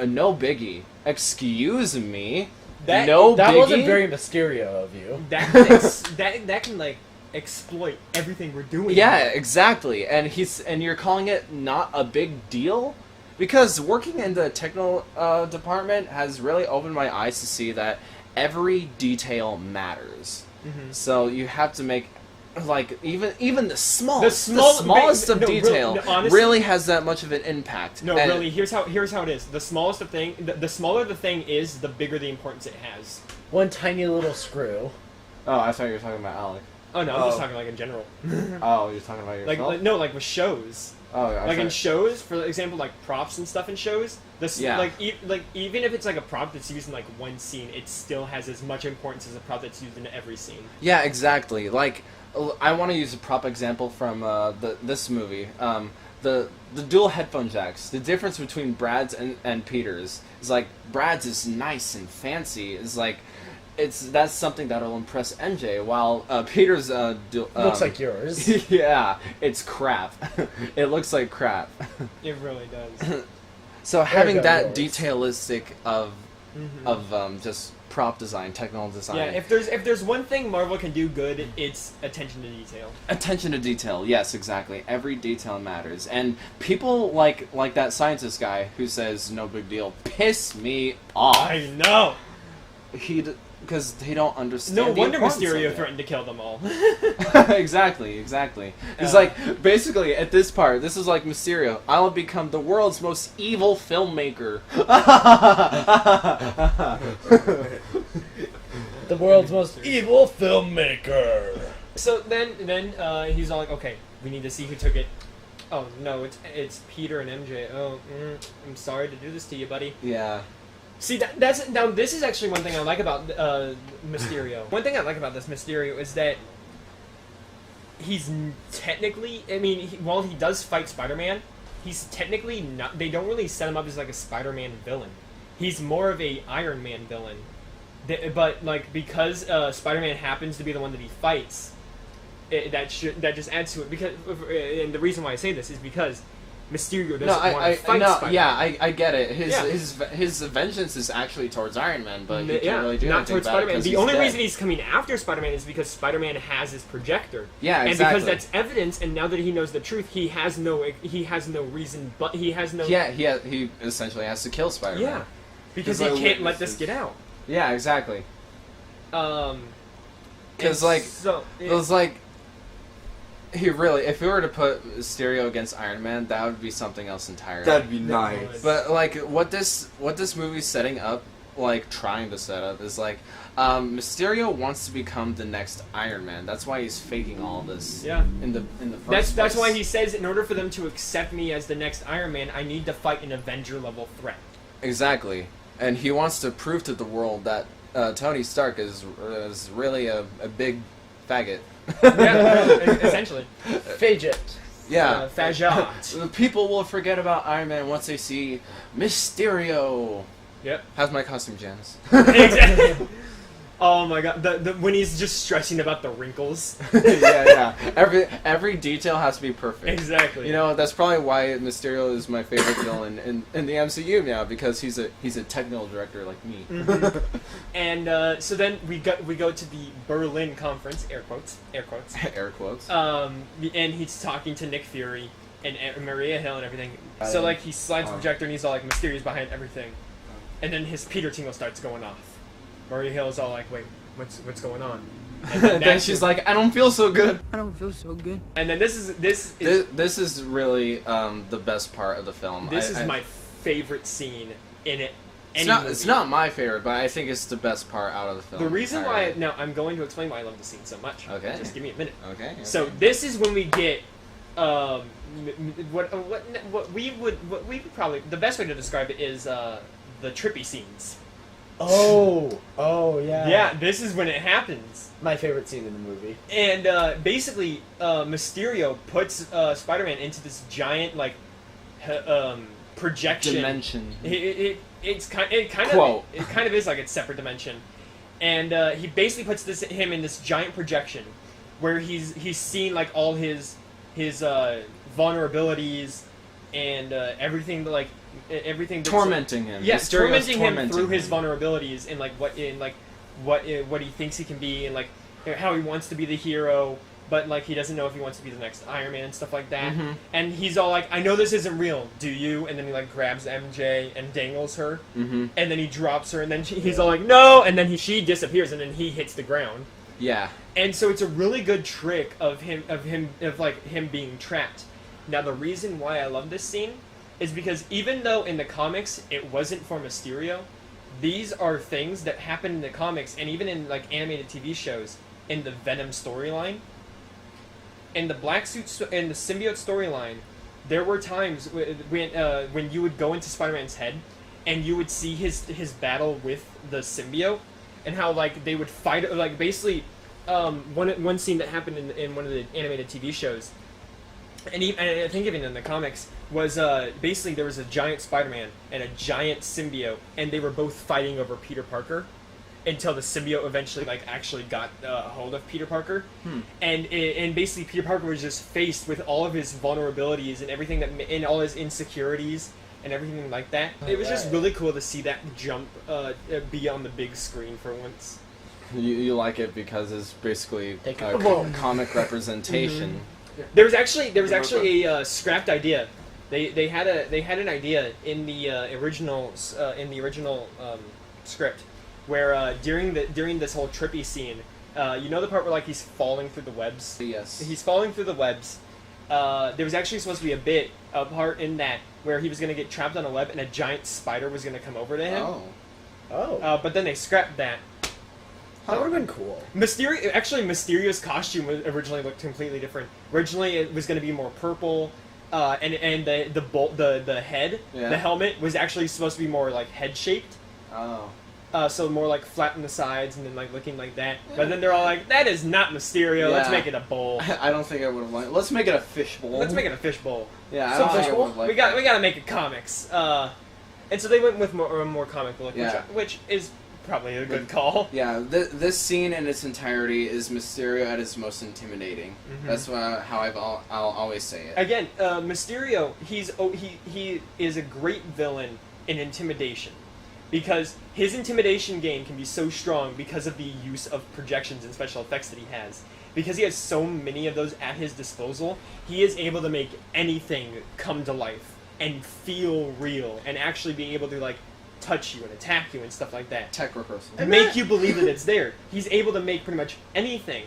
no biggie. Excuse me, that biggie? wasn't very Mysterio of you. That can exploit everything we're doing. Yeah, exactly. And you're calling it not a big deal? Because working in the technical department has really opened my eyes to see that every detail matters. Mm-hmm. So you have to make even the smallest of detail really has that much of an impact. No, really. Here's how it is. The smallest of thing, the smaller the thing is, the bigger the importance it has. One tiny little screw. Oh, I thought you were talking about Alec. Oh no, I'm just talking in general. Oh, you're talking about yourself? With shows. Oh, in shows, for example, props and stuff in shows. Even if it's a prop that's used in one scene, it still has as much importance as a prop that's used in every scene. Yeah, exactly. I want to use a prop example from this movie. The dual headphone jacks. The difference between Brad's and Peter's is Brad's is nice and fancy. That's something that'll impress MJ, while Peter's looks like yours. Yeah, it's crap. It looks like crap. It really does. So having that detailistic of just prop design, technical design. Yeah, if there's one thing Marvel can do good, it's attention to detail. Attention to detail, yes, exactly. Every detail matters, and people like that scientist guy who says no big deal piss me off. I know. Because they don't understand. No wonder Mysterio threatened to kill them all. Exactly. He's basically at this part, this is Mysterio. I'll become the world's most evil filmmaker. The world's most evil filmmaker. So then he's all okay, we need to see who took it. Oh no, it's Peter and MJ. Oh, I'm sorry to do this to you, buddy. Yeah. See, this is actually one thing I like about Mysterio. One thing I like about this Mysterio is that he's technically, while he does fight Spider-Man, he's technically not. They don't really set him up as like a Spider-Man villain. He's more of a Iron Man villain. But like because Spider-Man happens to be the one that he fights, that just adds to it. Because and the reason why I say this is because Mysterio doesn't want to fight Spider-Man. Yeah, I get it. His vengeance is actually towards Iron Man, but he can't really do not anything towards about Spider-Man. it The only reason he's coming after Spider-Man is because Spider-Man has his projector. Yeah, and exactly. because that's evidence, and now that he knows the truth, he has no reason, but he has no. Yeah, he essentially has to kill Spider-Man. Yeah, because he can't let this get out. Yeah, exactly. Because he really, if we were to put Mysterio against Iron Man, that would be something else entirely. That'd be nice. But like, what this movie's setting up, like trying to set up, is like, Mysterio wants to become the next Iron Man. That's why he's faking all this. Yeah. In the first place. That's why he says, in order for them to accept me as the next Iron Man, I need to fight an Avenger level threat. Exactly, and he wants to prove to the world that Tony Stark is really a big faggot. Yeah, essentially. Faggot. Yeah. Faggot. People will forget about Iron Man once they see Mysterio. Yep. How's my costume, Janice? Exactly. Oh my god, when he's just stressing about the wrinkles. yeah. Every detail has to be perfect. Exactly. You know, that's probably why Mysterio is my favorite villain in the MCU now, because he's a technical director like me. Mm-hmm. And so then we go to the Berlin conference, air quotes. Air quotes. And he's talking to Nick Fury and Maria Hill and everything. So like he slides the projector and he's all like, Mysterio's behind everything. And then his Peter tingle starts going off. Maria Hill's all like, wait, what's going on? And then she's like, I don't feel so good. I don't feel so good. And then this is really the best part of the film. This is my favorite scene in it. It's not my favorite, but I think it's the best part out of the film. The reason why now I'm going to explain why I love the scene so much. Okay. Just give me a minute. Okay. So this is when we get what we would probably, the best way to describe it is the trippy scenes. Oh, yeah. Yeah, this is when it happens. My favorite scene in the movie. And basically, Mysterio puts Spider-Man into this giant like projection dimension. It kind of is like its separate dimension, and he basically puts him in this giant projection, where he's seeing like all his vulnerabilities and everything everything that's, tormenting him. Yes, tormenting him through his vulnerabilities and what he thinks he can be, and like how he wants to be the hero, but like he doesn't know if he wants to be the next Iron Man and stuff like that. Mm-hmm. And he's all like, I know this isn't real, do you? And then he like grabs MJ and dangles her, mm-hmm. and then he drops her, and then he's all like, no, and then she disappears, and then he hits the ground. Yeah. And so it's a really good trick of him being trapped. Now the reason why I love this scene is because even though in the comics it wasn't for Mysterio, these are things that happen in the comics and even in like animated TV shows in the Venom storyline. In the Black Suit in the symbiote storyline, there were times when you would go into Spider-Man's head and you would see his battle with the symbiote and how like they would fight, like basically one scene that happened in one of the animated TV shows, and I think even in the comics, was basically there was a giant Spider-Man and a giant symbiote, and they were both fighting over Peter Parker until the symbiote eventually like actually got a hold of Peter Parker. And basically Peter Parker was just faced with all of his vulnerabilities and everything and all his insecurities and everything like that. It was just really cool to see that jump be on the big screen for once. You like it because it's basically a comic representation. Mm-hmm. There was actually a scrapped idea. They had an idea in the original script where during this whole trippy scene, you know the part where like he's falling through the webs. Yes. He's falling through the webs. There was actually supposed to be a part in that where he was going to get trapped on a web and a giant spider was going to come over to him. But then they scrapped that. That would have been cool. Mysterio's costume originally looked completely different. Originally, it was going to be more purple, and the head, the helmet was actually supposed to be more like head shaped. Oh. So more like flat on the sides and then like looking like that. But then they're all like, that is not Mysterio. Let's make it a bowl. I don't think I would have liked. Let's make it a fish bowl. Let's make it a fish bowl. Yeah, I So don't think I would have liked. we got to make it comics. And so they went with more comic look, which is probably a good call. Yeah, this scene in its entirety is Mysterio at his most intimidating. That's how I'll always say it. Again, Mysterio, he is a great villain in intimidation, because his intimidation game can be so strong because of the use of projections and special effects that he has. Because he has so many of those at his disposal, he is able to make anything come to life and feel real, and actually being able to like touch you and attack you and stuff like that. Tech rehearsal. And make you believe that it's there. He's able to make pretty much anything.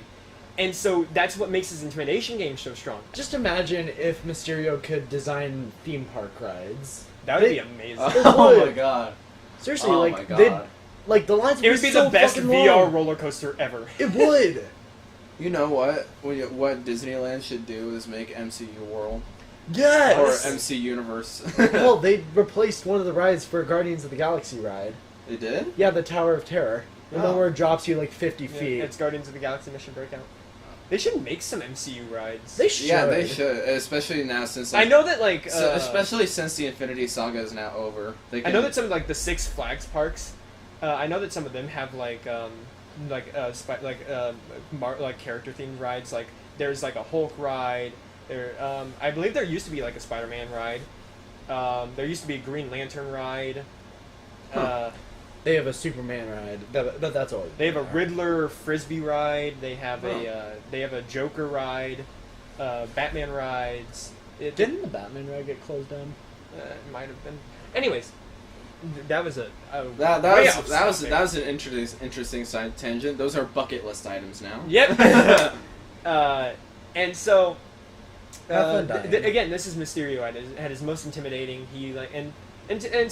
And so that's what makes his intimidation game so strong. Just imagine if Mysterio could design theme park rides. That would be amazing. Oh my god. Seriously, Oh like my God. they'd like the lines would It would be so the best fucking VR long. roller coaster ever. It would. You know what? What Disneyland should do is make MCU World. Yes. Or MC Universe. Well, they replaced one of the rides for Guardians of the Galaxy ride. They did? Yeah, the Tower of Terror. The one Oh. where it drops you like 50 feet. It's Guardians of the Galaxy Mission Breakout. They should make some MCU rides. They should. Yeah, they should. Especially now since I know that like especially since the Infinity Saga is now over. They can, I know that some of like the Six Flags parks. I know that some of them have like character themed rides. Like there's like a Hulk ride. There, I believe there used to be like a Spider-Man ride. There used to be a Green Lantern ride. They have a Superman ride, but that's all. They have a Riddler Frisbee ride. They have a Joker ride. Batman rides. Didn't the Batman ride get closed down? It might have been. Anyways, that was that was an interesting side tangent. Those are bucket list items now. Yep. And so, Dying. again, this is Mysterio at his most intimidating. He like and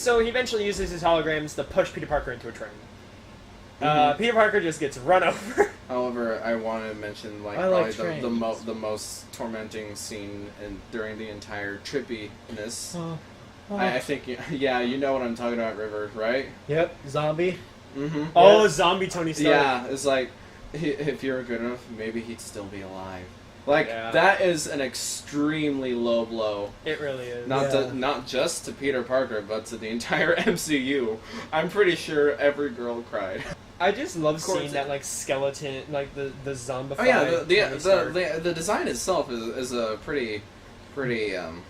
so he eventually uses his holograms to push Peter Parker into a train. Peter Parker just gets run over. However, I want to mention I probably like the most tormenting scene during the entire trippiness. I think you know what I'm talking about, River, right? Yep, zombie. Mm-hmm. Oh, zombie Tony Stark. Yeah, it's like if you were good enough, maybe he'd still be alive. Like that is an extremely low blow. It really is. Not just to Peter Parker, but to the entire MCU. I'm pretty sure every girl cried. I just love seeing that like skeleton, like the zombified. Oh yeah, the design itself is a pretty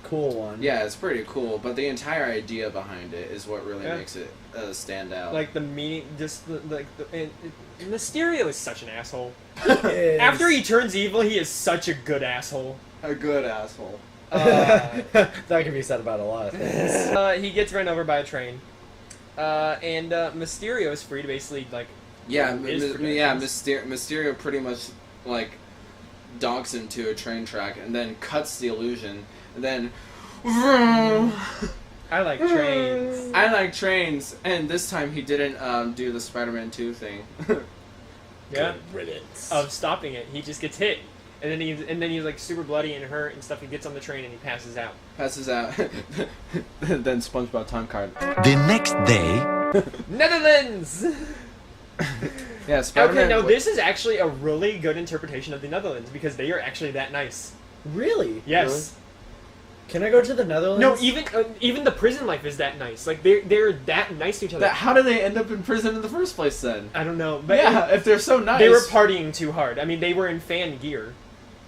cool one. Yeah, it's pretty cool, but the entire idea behind it is what really makes it stand out. Like the meaning, just Mysterio is such an asshole. Is. After he turns evil, he is such a good asshole. A good asshole. That can be said about a lot of things. He gets run over by a train, and Mysterio is free to basically like. Mysterio pretty much like docks into a train track and then cuts the illusion and then. I like trains. I like trains, and this time he didn't do the Spider-Man 2 thing. Yeah. Of stopping it, he just gets hit, and then he's like super bloody and hurt and stuff. He gets on the train and he passes out. Then SpongeBob time card. The next day, Netherlands. Yeah, Spider-Man. Okay, now this is actually a really good interpretation of the Netherlands because they are actually that nice. Really? Yes. Really? Can I go to the Netherlands? No, even the prison life is that nice. Like they're that nice to each other. How did they end up in prison in the first place then? I don't know. But if they're so nice, they were partying too hard. I mean, they were in fan gear.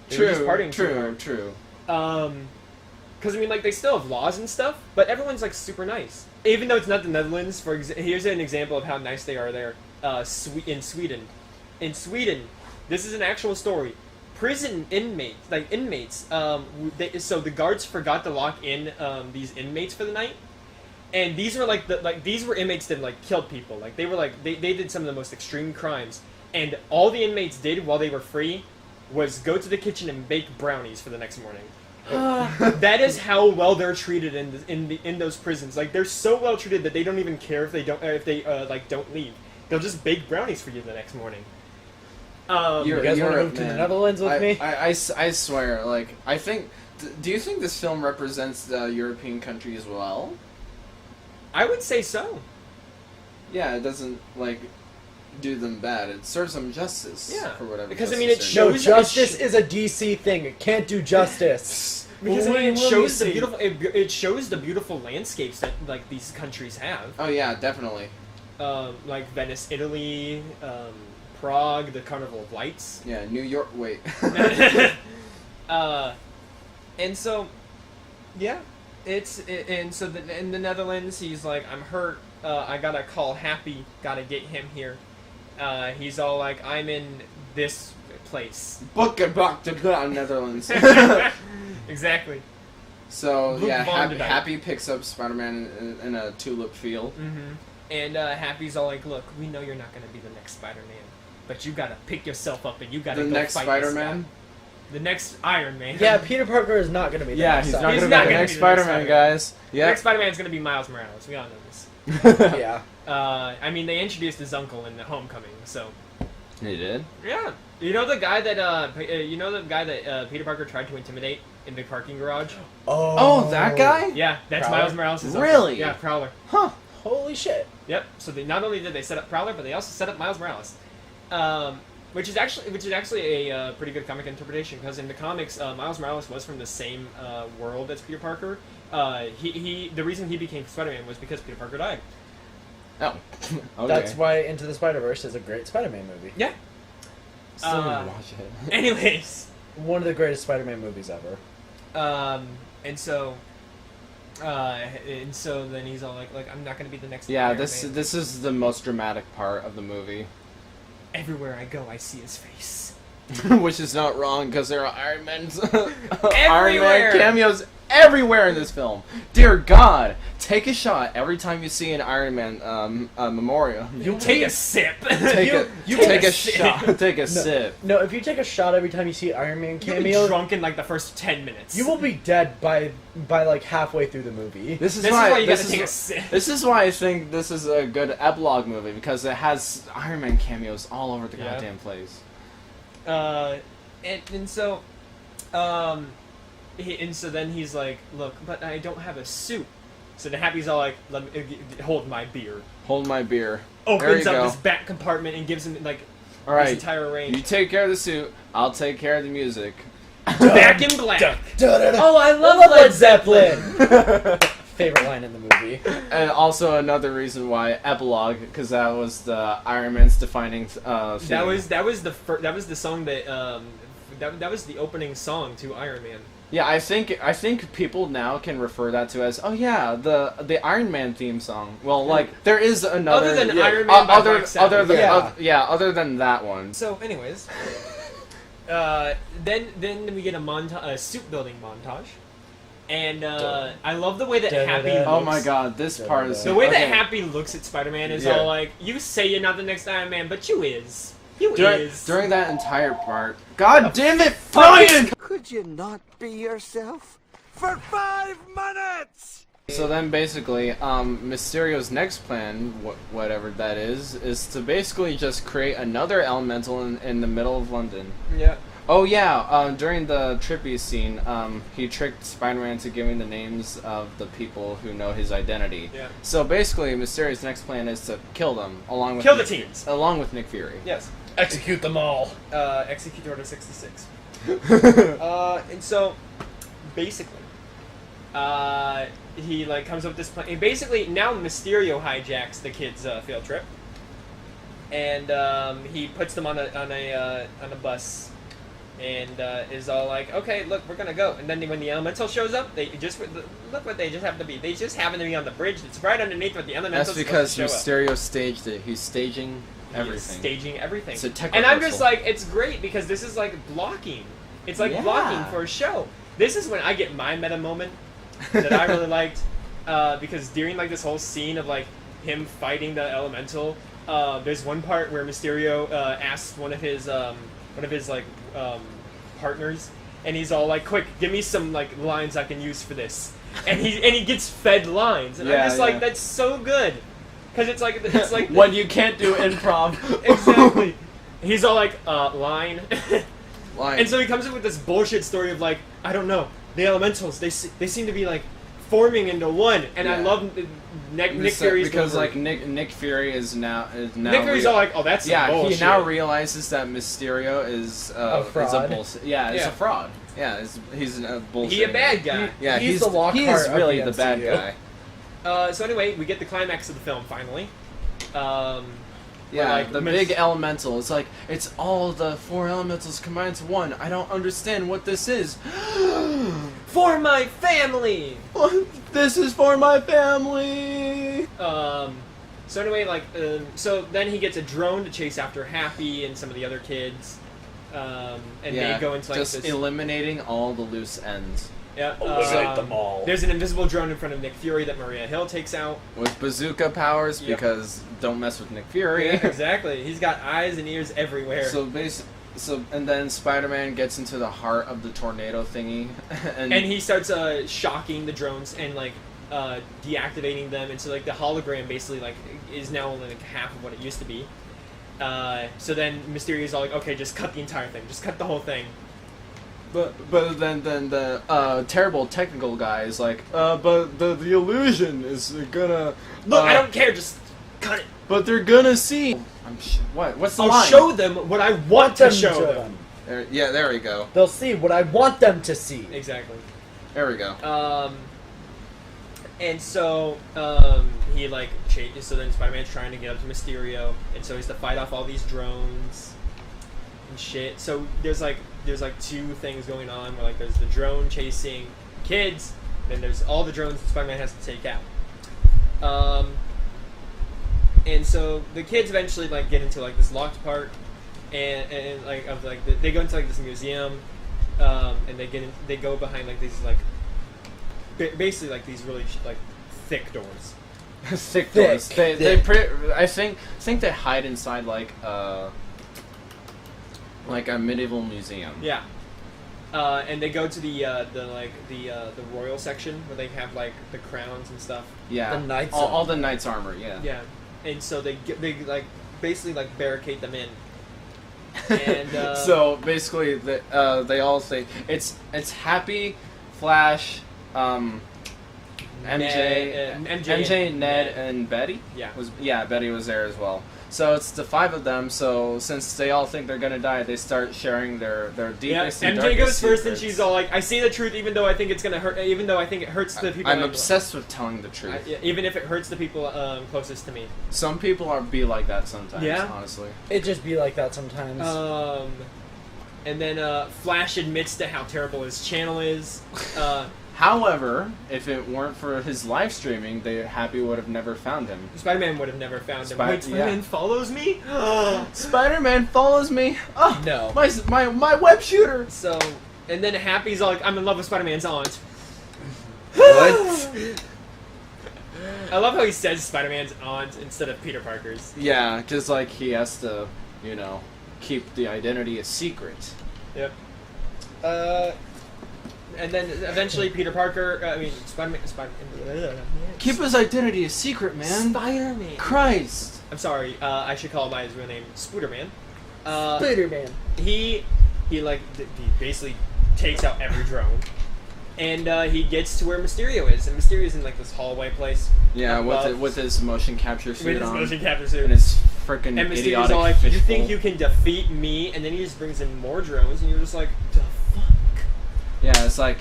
They were just partying too hard. True. Because I mean, like they still have laws and stuff, but everyone's like super nice. Even though it's not the Netherlands, here's an example of how nice they are there. In Sweden, this is an actual story. Prison inmates, so the guards forgot to lock in these inmates for the night, and these were these were inmates that like killed people. Like they did some of the most extreme crimes, and all the inmates did while they were free was go to the kitchen and bake brownies for the next morning. That is how well they're treated in those prisons. Like they're so well treated that they don't even care if they don't leave. They'll just bake brownies for you the next morning. You guys want to move to the Netherlands with me? I swear, like, I think... Do you think this film represents the European countries well? I would say so. Yeah, it doesn't like do them bad. It serves them justice. Yeah, for whatever. because I justice mean, it they're shows No, justice is a DC thing. It can't do justice. Because Well, I mean, it let me shows the see. beautiful. It shows the beautiful landscapes that like these countries have. Oh yeah, definitely. Like Venice, Italy, Prague, the Carnival of Lights. Yeah, New York. Wait. And so, yeah, and so in the Netherlands, he's like, I'm hurt. I gotta call Happy. Gotta get him here. He's all like, I'm in this place. Book to Netherlands. Exactly. So Look yeah, Von Happy picks up Spider-Man in a tulip field. Mm-hmm. And Happy's all like, look, we know you're not gonna be the next Spider-Man, but you gotta pick yourself up and you gotta The go next fight Spider-Man? this guy. The next Iron Man. Yeah, Peter Parker is not going to be the Yeah, next he's not Spider-Man. going to be the next Spider-Man, guys. The Yeah. next Spider-Man's gonna be Miles Morales. We all know this. Yeah. I mean, they introduced his uncle in the Homecoming, so. He did? Yeah. You know the guy that Peter Parker tried to intimidate in the parking garage? Oh, that guy? Yeah, that's Prowler? Miles Morales' uncle. Really? Yeah, Prowler. Huh. Holy shit. Yep. So they not only did they set up Prowler, but they also set up Miles Morales, which is actually a pretty good comic interpretation, because in the comics, Miles Morales was from the same world as Peter Parker. The reason he became Spider-Man was because Peter Parker died. Oh. Okay. That's why Into the Spider-Verse is a great Spider-Man movie. Yeah. Still need to watch it. Anyways. One of the greatest Spider-Man movies ever. And so then he's all like I'm not gonna be the next. Yeah, Iron this Man. this is the most dramatic part of the movie. Everywhere I go, I see his face. Which is not wrong, because there are Iron Man Everywhere! cameos everywhere in this film. Dear God, take a shot every time you see an Iron Man memorial. You take a sip. Take a shot. Take a sip. No, if you take a shot every time you see Iron Man You'll cameo, be drunk in like the first 10 minutes. you will be dead by like halfway through the movie. This is This why is why you this gotta is take wh- a sip. This is why I think this is a good epilogue movie, because it has Iron Man cameos all over the Yeah. goddamn place. And so then he's like, look, but I don't have a suit. So the Happy's all like, let me hold my beer. Hold my beer. There Opens you up go. this back compartment and gives him like All right, his entire range. you take care of the suit. I'll take care of the music. Back in black. Oh, I love Led Zeppelin! Favorite line in the movie. And also another reason why epilogue, because that was the Iron Man's defining theme. That was the song that that was the opening song to Iron Man. Yeah, I think people now can refer that to as, oh yeah, the Iron Man theme song. Well, like there is another Other than Iron Man by Black Sabbath. other than that one. So, anyways, then we get a suit building montage, and I love the way that Happy looks. Oh my God, this part is The way that okay. Happy looks at Spider-Man is Yeah. all like, you say you're not the next Iron Man, but you is. You is. During that entire part. God damn it, Bryan! Could you not be yourself? For 5 minutes! So then basically, Mysterio's next plan, whatever that is to basically just create another elemental in the middle of London. Yeah. Oh yeah, during the trippy scene, he tricked Spider-Man to giving the names of the people who know his identity. Yeah. So basically, Mysterio's next plan is to kill them, along with Kill the teens. along with Nick Fury. Yes. Execute them all. Execute Order 66. And so, basically, he like comes up with this plan. And basically, now Mysterio hijacks the kids' field trip, and he puts them on a bus, and is all like, "Okay, look, we're gonna go." And then when the Elemental shows up, they just look what they just happen to be. They just happen to be on the bridge that's right underneath what the Elemental. That's because show up. Mysterio staged it. He's staging everything. He is staging everything. It's a tech and I'm just rehearsal. like, it's great because this is like blocking. It's like blocking for a show. This is when I get my meta moment that I really liked, because during like this whole scene of like him fighting the Elemental, there's one part where Mysterio asks one of his partners, and he's all like, "Quick, give me some like lines I can use for this," and he gets fed lines, and I'm just like, that's so good. Because it's like when you can't do improv. Exactly. He's all like, line. Line. And so he comes up with this bullshit story of like, I don't know, the elementals, they seem to be like forming into one, and I Yeah. love Nick Fury's because delivery. like Nick Fury is now Nick Fury's all like, oh, that's some bullshit. he now realizes that Mysterio is A fraud. is a bullshit. Yeah, it's Yeah. a fraud. Yeah, he's a bullshit. He a bad guy. Yeah, He's the Lockhart he is of really the the bad MCU. guy. So anyway, we get the climax of the film finally. Yeah, like, the big elemental. It's like it's all the 4 elementals combined into one. I don't understand what this is. For my family. This is for my family. So anyway, like, so then he gets a drone to chase after Happy and some of the other kids, and they go into like just this. eliminating all the loose ends. Yeah, Eliminate them all. There's an invisible drone in front of Nick Fury that Maria Hill takes out. With bazooka powers, Yep. because don't mess with Nick Fury. Yeah, exactly. He's got eyes and ears everywhere. And then Spider-Man gets into the heart of the tornado thingy, and he starts shocking the drones and like deactivating them, and so like the hologram basically like is now only like half of what it used to be. So then Mysterio's all like, okay, just cut the entire thing, just cut the whole thing. But then the terrible technical guy is like, but the illusion is gonna. Look, I don't care, just cut it. But they're gonna see. What's the I'll line? show them what I want to show them. There we go. They'll see what I want them to see. Exactly. There we go. And so he like changes. So then Spider-Man's trying to get up to Mysterio, and so he has to fight off all these drones and shit. So there's like two things going on where like there's the drone chasing kids, and there's all the drones that Spider-Man has to take out. And so the kids eventually like get into like this locked part, and like of like they go into like this museum, and they go behind like these like basically like these really like thick doors. Thick doors. I think they hide inside like a medieval museum. Yeah. And they go to the royal section where they have like the crowns and stuff. Yeah. The knights. All the knights' armor. Yeah. Yeah. And so they like basically like barricade them in. And so basically, they all say it's Happy, Flash, MJ, Ned, and Betty. Yeah. Betty was there as well. So it's the 5 of them. So since they all think they're gonna die, they start sharing their deepest. Yeah. and MJ darkest goes first, secrets. and she's all like, "I see the truth, even though I think it's gonna hurt. Even though I think it hurts the people." I'm obsessed with telling the truth. Even if it hurts the people closest to me. Some people be like that sometimes. Yeah? Honestly. It just be like that sometimes. And then Flash admits to how terrible his channel is. However, if it weren't for his live streaming, Happy would have never found him. Spider-Man would have never found him. Wait, Spider-Man follows me? Spider-Man follows me? Oh, no. My web shooter! So, and then Happy's all like, I'm in love with Spider-Man's aunt. What? I love how he says Spider-Man's aunt instead of Peter Parker's. Yeah, because like he has to, keep the identity a secret. Yep. And then eventually Peter Parker, Spider-Man. Keep his identity a secret, man. Spider-Man. Christ. I'm sorry. I should call him by his real name, Spooderman. Spider-Man. He basically takes out every drone, and he gets to where Mysterio is, and Mysterio's in like this hallway place. Yeah, with his motion capture suit on. With his motion capture suit. And his freaking and Mysterio's idiotic all like, fishbowl. "You think you can defeat me?" And then he just brings in more drones, and you're just like, "The fuck." Yeah, it's like,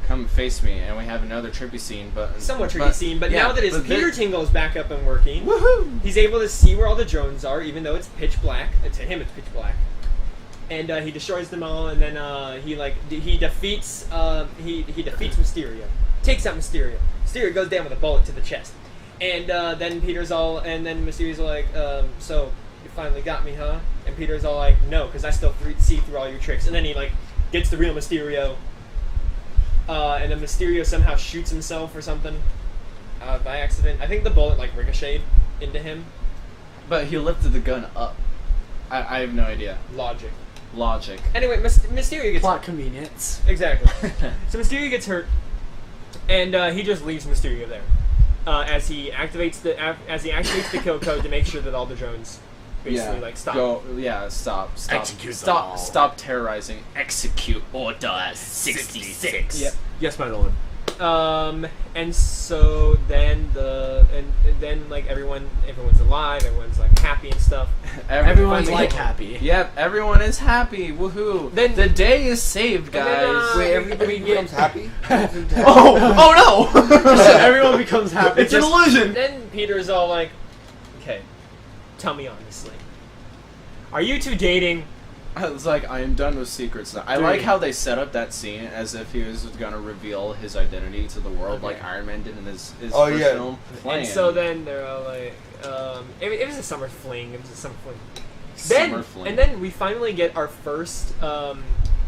come face me, and we have another trippy scene, but Somewhat tricky scene, but now that his Peter they're- Tingle's back up and working, Woohoo! he's able to see where all the drones are, even though it's pitch black. To him, it's pitch black. And he destroys them all, and then he defeats Mysterio, takes out Mysterio. Mysterio goes down with a bullet to the chest, and then Mysterio's all like, so you finally got me, huh? And Peter's all like, no, because I still see through all your tricks. And then he like gets the real Mysterio, and then Mysterio somehow shoots himself or something by accident. I think the bullet like ricocheted into him. But he lifted the gun up. I have no idea. Logic. Anyway, Mysterio gets plot convenience. Exactly. So Mysterio gets hurt, and he just leaves Mysterio there as he activates the kill code to make sure that all the drones basically stop. Stop. Execute them all. Stop terrorizing. Execute Order 66. Yep. Yes, my lord. And so then then like everyone's alive, everyone's like happy and stuff. Everyone's like happy. Yep, everyone is happy. Woohoo! Then the day is saved, guys. Wait, everybody becomes happy? Oh no! Everyone becomes happy. It's an illusion. Then Peter's all like, "Okay, tell me honestly, are you two dating?" I was like, I am done with secrets now. I like how they set up that scene as if he was gonna reveal his identity to the world, like Iron Man did in his first film. And so then they're all like, it was a summer fling. It was a summer fling. Summer fling. And then we finally get our first, in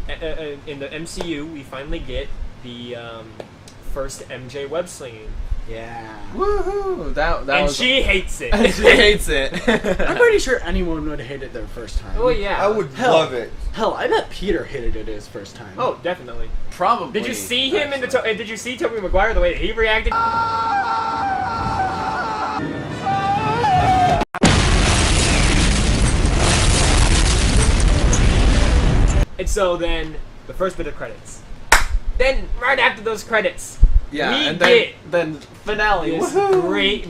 the MCU, we finally get the first MJ web slinging. Yeah. Woohoo! That and was. She hates it. And she hates it. I'm pretty sure anyone would hate it their first time. Oh yeah. I would love it. Hell, I bet Peter hated it his first time. Oh, definitely. Probably. Did you see him in the? Did you see Tobey Maguire the way that he reacted? And so then the first bit of credits. Then right after those credits. Yeah, then finale.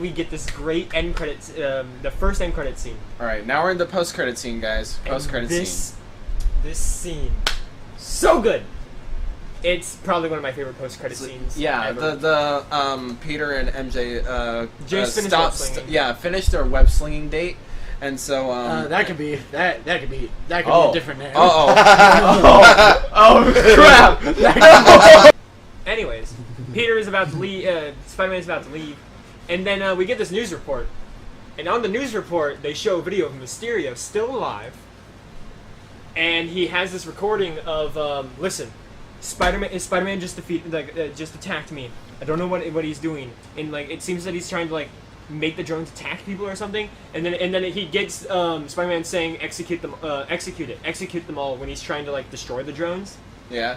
We get this great end credits, the first end credit scene. All right, now we're in the post-credit scene, guys. Post-credit scene. This scene, so good. It's probably one of my favorite post-credit scenes. Yeah, ever. the Peter and MJ finished their web slinging date, and so that could be a different name. Oh crap! Anyways, Peter is about to leave. Spider-Man is about to leave, and then we get this news report, and on the news report they show a video of Mysterio still alive, and he has this recording of listen, Spider-Man just just attacked me. I don't know what he's doing, and like it seems that he's trying to like make the drones attack people or something, and then he gets Spider-Man saying execute them all when he's trying to like destroy the drones. Yeah.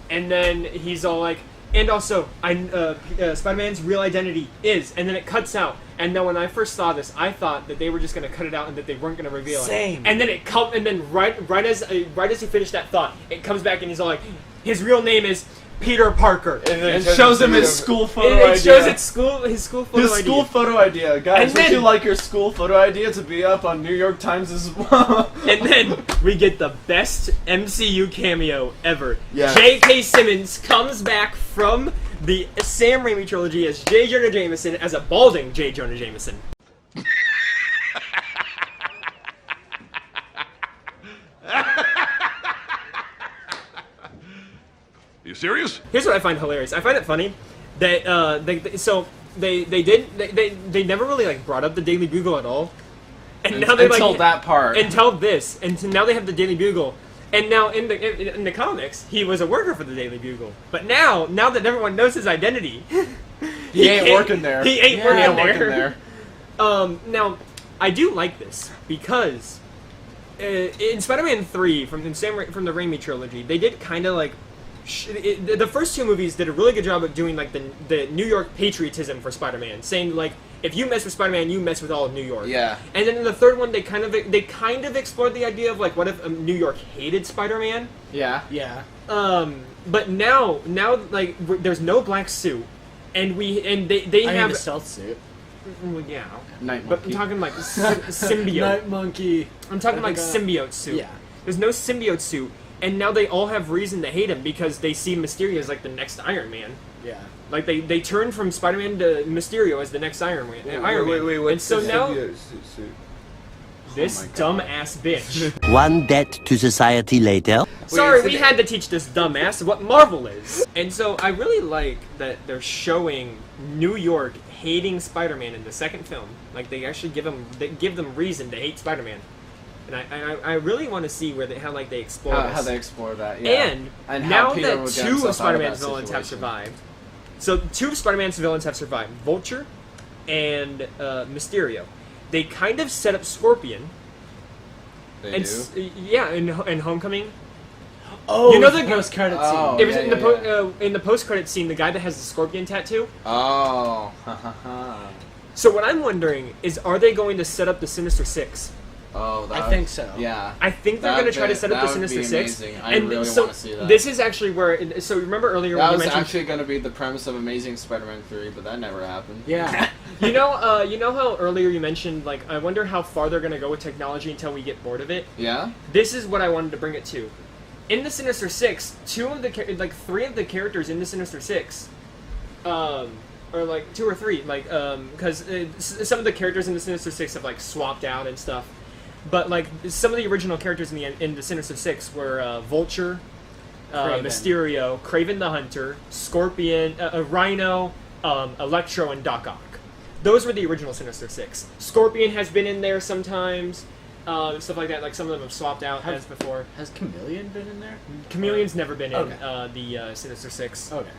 And then he's all like, and also, Spider-Man's real identity is, and then it cuts out. And then when I first saw this, I thought that they were just gonna cut it out and that they weren't gonna reveal it. And then right as he finished that thought, it comes back and he's all like, his real name is Peter Parker. And it shows him his school photo idea. It shows his school photo idea. His school photo idea. Guys, would you like your school photo idea to be up on New York Times as well? And then we get the best MCU cameo ever. Yeah. J.K. Simmons comes back from the Sam Raimi trilogy as J. Jonah Jameson as a balding J. Jonah Jameson. You serious? Here's what I find hilarious. I find it funny that they never really like brought up the Daily Bugle at all, and now they until that part, until this, and now they have the Daily Bugle, and now in the comics he was a worker for the Daily Bugle, but now that everyone knows his identity, he ain't working there. He ain't working there. Now I do like this because in Spider-Man 3 from the Raimi trilogy, they did kind of like. The first two movies did a really good job of doing like the New York patriotism for Spider-Man, saying like if you mess with Spider-Man, you mess with all of New York. Yeah. And then in the third one, they kind of explored the idea of like what if New York hated Spider-Man. Yeah. Yeah. But now like there's no black suit, and they have a stealth suit. Well, yeah. Night But I'm talking like symbiote. Night monkey. I'm talking like symbiote suit. Yeah. There's no symbiote suit. And now they all have reason to hate him because they see Mysterio as like the next Iron Man. Yeah. Like they turn from Spider-Man to Mysterio as the next Iron Man. Wait, and so now this Oh my dumbass bitch. One debt to society later. Sorry, we had to teach this dumbass what Marvel is. And so I really like that they're showing New York hating Spider-Man in the second film. Like they actually give them reason to hate Spider-Man. And I really want to see how they explore this. How they explore that, yeah. And how now Peter that would get two himself of Spider-Man's out of that villains have situation. survived. So two of Spider-Man's villains have survived. Vulture and Mysterio. They kind of set up Scorpion. They do? Yeah, in Homecoming. Oh, you know the post-credit scene. Oh, it was yeah, in the post-credit scene, the guy that has the Scorpion tattoo. Oh. So what I'm wondering is, are they going to set up the Sinister Six? Oh, I think so. Yeah. I think they're going to try to set up the Sinister Six. I really want to see that. This is actually where. So remember earlier that when was you mentioned actually going to be the premise of Amazing Spider-Man 3, but that never happened. Yeah. you know how earlier you mentioned like I wonder how far they're going to go with technology until we get bored of it. Yeah. This is what I wanted to bring it to. In the Sinister Six, three of the characters in the Sinister Six, or like 2 or 3, like because some of the characters in the Sinister Six have like swapped out and stuff. But like some of the original characters in the Sinister Six were Vulture, Mysterio, Kraven the Hunter, Scorpion, Rhino, Electro, and Doc Ock. Those were the original Sinister Six. Scorpion has been in there sometimes, stuff like that. Like some of them have swapped out as before. Has Chameleon been in there? Chameleon's never been in the Sinister Six. Okay.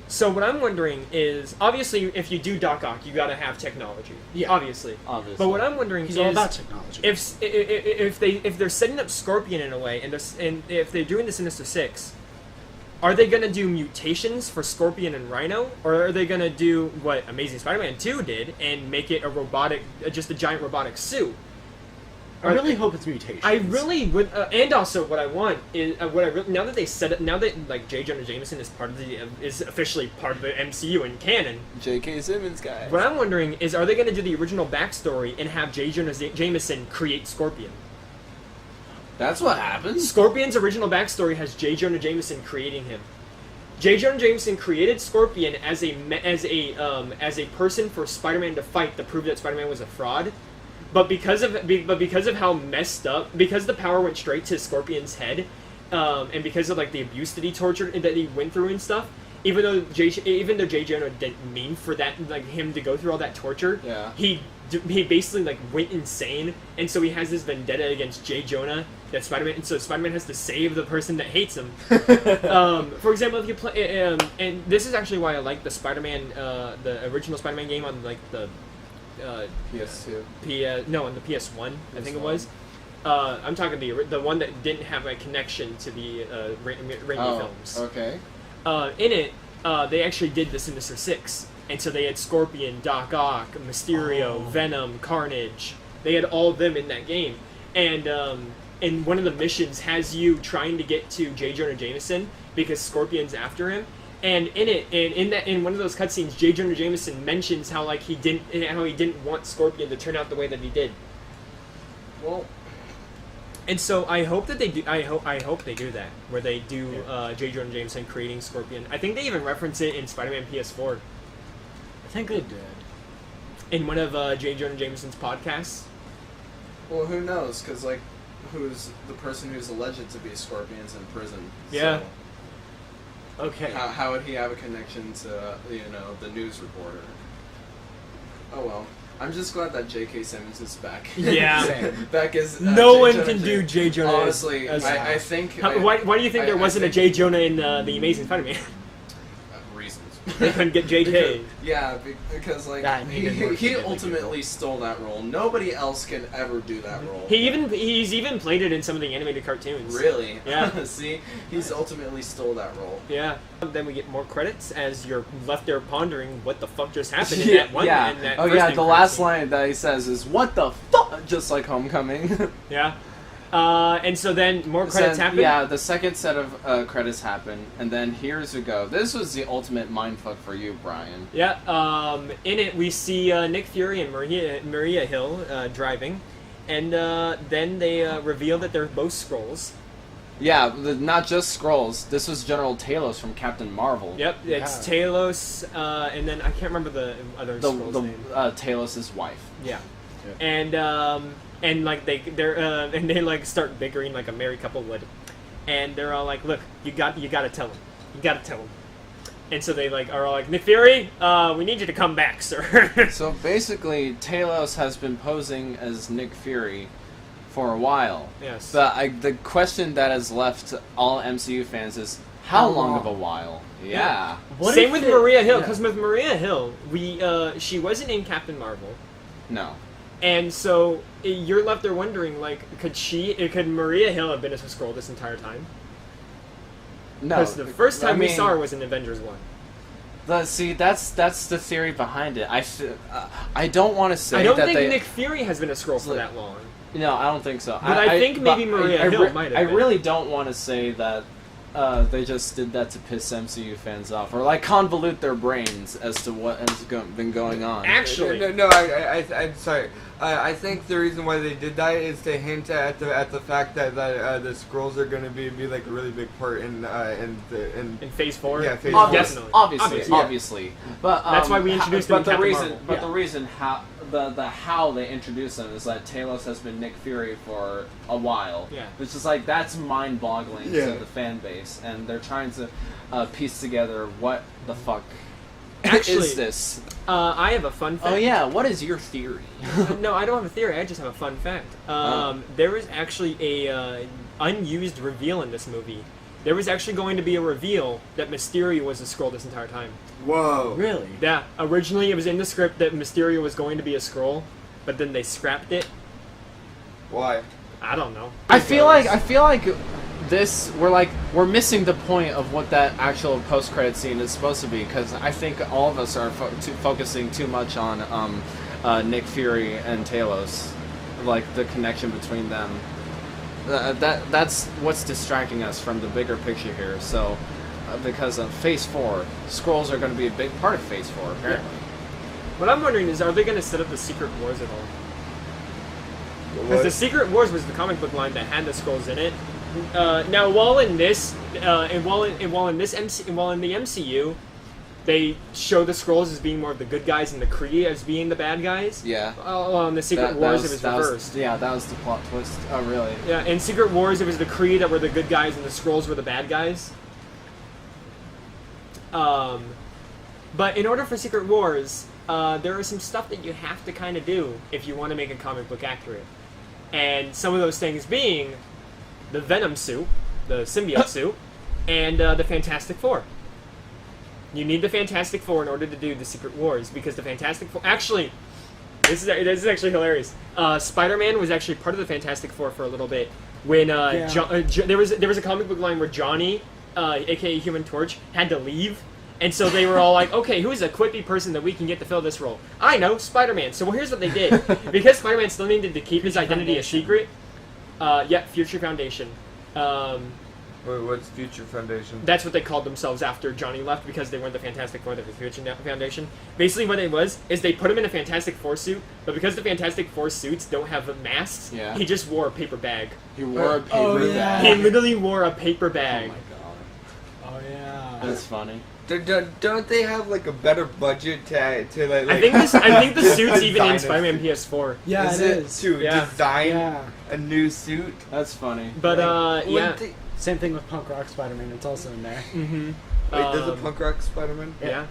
So what I'm wondering is, obviously, if you do Doc Ock, you got to have technology. Yeah, obviously. But what I'm wondering is, all about technology. If they're setting up Scorpion in a way, and if they're doing the Sinister Six, are they gonna do mutations for Scorpion and Rhino, or are they gonna do what Amazing Spider-Man 2 did and make it just a giant robotic suit? I really hope it's mutations. I really would, and also what I want is now that they set it, now that like J. Jonah Jameson is is officially part of the MCU and canon. J.K. Simmons, guys. What I'm wondering is, are they going to do the original backstory and have J. Jonah Jameson create Scorpion? That's what happens. Scorpion's original backstory has J. Jonah Jameson creating him. J. Jonah Jameson created Scorpion as a person for Spider-Man to fight to prove that Spider-Man was a fraud. But because of how messed up, because the power went straight to Scorpion's head, and because of like the abuse that he went through and stuff, even though J. Jonah didn't mean for that, like him to go through all that torture, he basically like went insane, and so he has this vendetta against J. Jonah that Spider-Man, and so Spider-Man has to save the person that hates him. For example, if you play, and this is actually why I like the Spider-Man, the original Spider-Man game on like the PS2. No, on the PS1, I think it was. I'm talking the one that didn't have a connection to the Raimi films. Okay. In it, they actually did the Sinister Six, and so they had Scorpion, Doc Ock, Mysterio, Venom, Carnage. They had all of them in that game, and one of the missions has you trying to get to J. Jonah Jameson because Scorpion's after him. And in one of those cutscenes, J. Jonah Jameson mentions how he didn't want Scorpion to turn out the way that he did. Well, and so I hope that they do. I hope they do that, where they do J. Jonah Jameson creating Scorpion. I think they even reference it in Spider-Man PS4. I think they did. In one of J. Jonah Jameson's podcasts. Well, who knows? Because who's the person who's alleged to be Scorpion's in prison? Yeah. So. Okay. How would he have a connection to, the news reporter? Oh well. I'm just glad that J.K. Simmons is back. Yeah. Back as no one can do J. Jonah. Honestly, I think. Why do you think there wasn't a J. Jonah in the Amazing Spider-Man? Reasons. They couldn't get J.K. Because he ultimately stole that role. Nobody else can ever do that role. He's even played it in some of the animated cartoons. Really? Yeah. See, he's ultimately stole that role. Yeah. Then we get more credits as you're left there pondering what the fuck just happened in that one. Yeah. In that The last line that he says is "What the fuck," just like Homecoming. Yeah. And so then more credits happen? Yeah, the second set of credits happen, and then here's we go. This was the ultimate mindfuck for you, Brian. Yeah, in it we see Nick Fury and Maria Hill driving, and then they reveal that they're both Skrulls. Yeah, not just Skrulls. This was General Talos from Captain Marvel. Yep, it's Talos, and then I can't remember the other Skrull's name. Talos' wife. Yeah. And they start bickering like a married couple would, and they're all like, "Look, you got to tell him, And so they are all like, "Nick Fury, we need you to come back, sir." So basically, Talos has been posing as Nick Fury for a while. Yes. But the question that has left all MCU fans is, how long of a while? Yeah. Same with Maria Hill, because with Maria Hill, she wasn't in Captain Marvel. No. And so you're left there wondering, could Maria Hill have been a Skrull this entire time? No. Because the first time we saw her was in Avengers 1. See, that's the theory behind it. I don't want to say I don't think Nick Fury has been a Skrull for that long. No, I don't think so. But I think maybe Maria Hill might have I been. really don't want to say that they just did that to piss MCU fans off, or like convolute their brains as to what has been going on. Actually, no, I'm sorry. I think the reason why they did that is to hint at the fact that the Skrulls are going to be like a really big part in Phase 4. Yeah, Phase 4. Definitely. Obviously. But that's why we introduced them. But in Captain Marvel. the reason how the how they introduced them is that Talos has been Nick Fury for a while. Yeah. It's just like that's mind-boggling Yeah. to the fan base, and they're trying to piece together what the fuck Actually, is this. I have a fun fact. Oh yeah, what is your theory? No, I don't have a theory. I just have a fun fact. There is actually a unused reveal in this movie. There was actually going to be a reveal that Mysterio was a Skrull this entire time. Whoa. Really? Yeah. Originally, it was in the script that Mysterio was going to be a Skrull, but then they scrapped it. Why? I don't know. I feel like this we're missing the point of what that actual post-credit scene is supposed to be, because I think all of us are focusing too much on Nick Fury and Talos, like the connection between them. That's what's distracting us from the bigger picture here. So, because of Phase 4, Skrulls are going to be a big part of Phase 4, apparently. What I'm wondering is, are they going to set up the Secret Wars at all? Because the Secret Wars was the comic book line that had the Skrulls in it. Now, while in the MCU, they show the Skrulls as being more of the good guys and the Kree as being the bad guys. Yeah. In the Secret Wars, it was reversed. That was the plot twist. Oh, really? Yeah, in Secret Wars, it was the Kree that were the good guys and the Skrulls were the bad guys. But in order for Secret Wars, there is some stuff that you have to kind of do if you want to make a comic book accurate. And some of those things being the Venom suit, the symbiote suit, and the Fantastic Four. You need the Fantastic Four in order to do the Secret Wars, because the Fantastic Four... Actually, this is actually hilarious. Spider-Man was actually part of the Fantastic Four for a little bit. When there was a comic book line where Johnny, a.k.a. Human Torch, had to leave. And so they were all like, okay, who's a quippy person that we can get to fill this role? I know, Spider-Man. So here's what they did. Because Spider-Man still needed to keep his identity a secret. Future Foundation. Wait, what's Future Foundation? That's what they called themselves after Johnny left, because they weren't the Fantastic Four, they were the Future Foundation. Basically what it was, is they put him in a Fantastic Four suit, but because the Fantastic Four suits don't have masks, he just wore a paper bag. He wore a paper bag. He literally wore a paper bag. Oh my god. Oh yeah. That's funny. Don't they have like a better budget to like? I think the suit's even in Spider-Man PS4. Yeah, it is. To design a new suit. That's funny. But yeah. Same thing with Punk Rock Spider-Man. It's also in there. Mm-hmm. Wait, there's a Punk Rock Spider-Man? Yeah.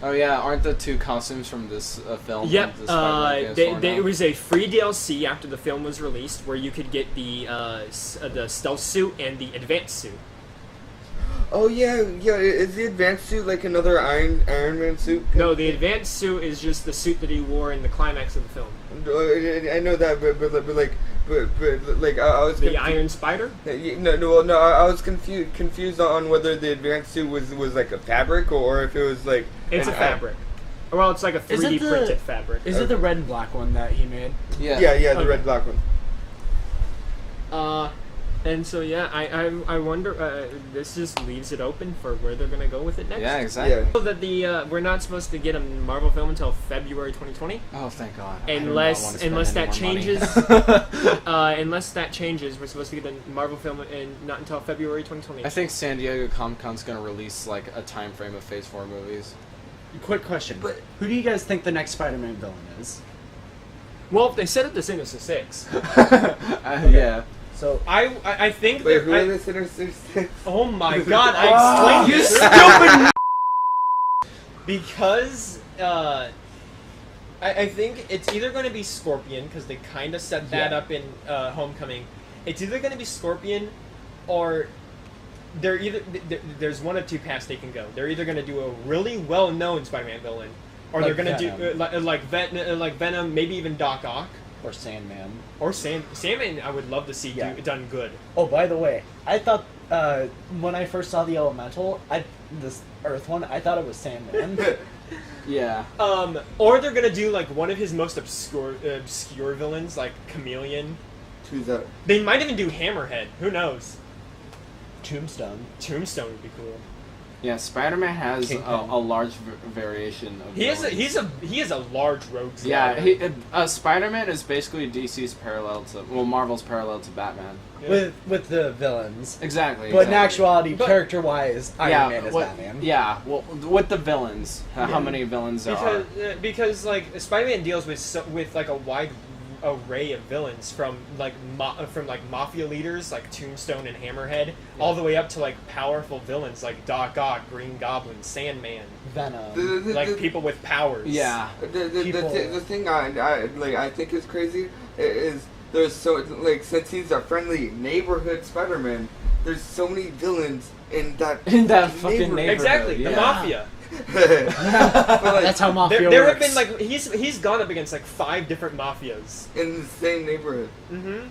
Oh yeah, aren't the two costumes from this film? Yep. The it was a free DLC after the film was released, where you could get the stealth suit and the advanced suit. Oh yeah. Is the advanced suit like another Iron Man suit? No, the advanced suit is just the suit that he wore in the climax of the film. I know that, but like I was the Iron Spider. No. I was confused on whether the advanced suit was like a fabric or if it was like. It's a fabric. Well, it's like a 3D printed fabric. Is it the red and black one that he made? Yeah, the red black one. And so yeah, I wonder. This just leaves it open for where they're gonna go with it next. Yeah, exactly. Yeah. So that we're not supposed to get a Marvel film until February 2020. Oh, thank God. Unless that changes. Unless that changes, we're supposed to get a Marvel film not until February 2020. I think San Diego Comic-Con's gonna release like a time frame of Phase 4 movies. Quick question. But who do you guys think the next Spider-Man villain is? Well, if they set up the Sinister Six. Yeah. So I think. Wait, who are the Sinister Six? Oh my God! I explained you stupid. Because I think it's either going to be Scorpion, because they kind of set that up in Homecoming. It's either going to be Scorpion, or there's one of two paths they can go. They're either going to do a really well-known Spider-Man villain, or like they're going to do like Venom, maybe even Doc Ock. Or Sandman. Or Sandman, I would love to see done good. Oh, by the way, I thought when I first saw the Elemental, this Earth one, I thought it was Sandman. Yeah. Or they're gonna do like one of his most obscure villains, like Chameleon, Who's that? They might even do Hammerhead. Who knows? Tombstone. Tombstone would be cool. Yeah, Spider-Man has Kingpin. a large variation of. He is a large rogues gallery. Yeah, Spider-Man is basically DC's parallel to Marvel's parallel to Batman. Yeah. With the villains. Exactly. But in exactly. actuality, character-wise, Iron Man is what- Batman. Yeah, well, with the villains, how many villains there are? Because like Spider-Man deals with like a wide array of villains from like mafia leaders like Tombstone and Hammerhead, all the way up to like powerful villains like Doc Ock, Green Goblin, Sandman, Venom, like people with powers. Yeah. The thing I think is crazy is there's so like since he's a friendly neighborhood Spider-Man, there's so many villains in that fucking neighborhood. Exactly, the mafia. That's how mafia there works. have been like he's gone up against like 5 different mafias in the same neighborhood. Mm-hmm.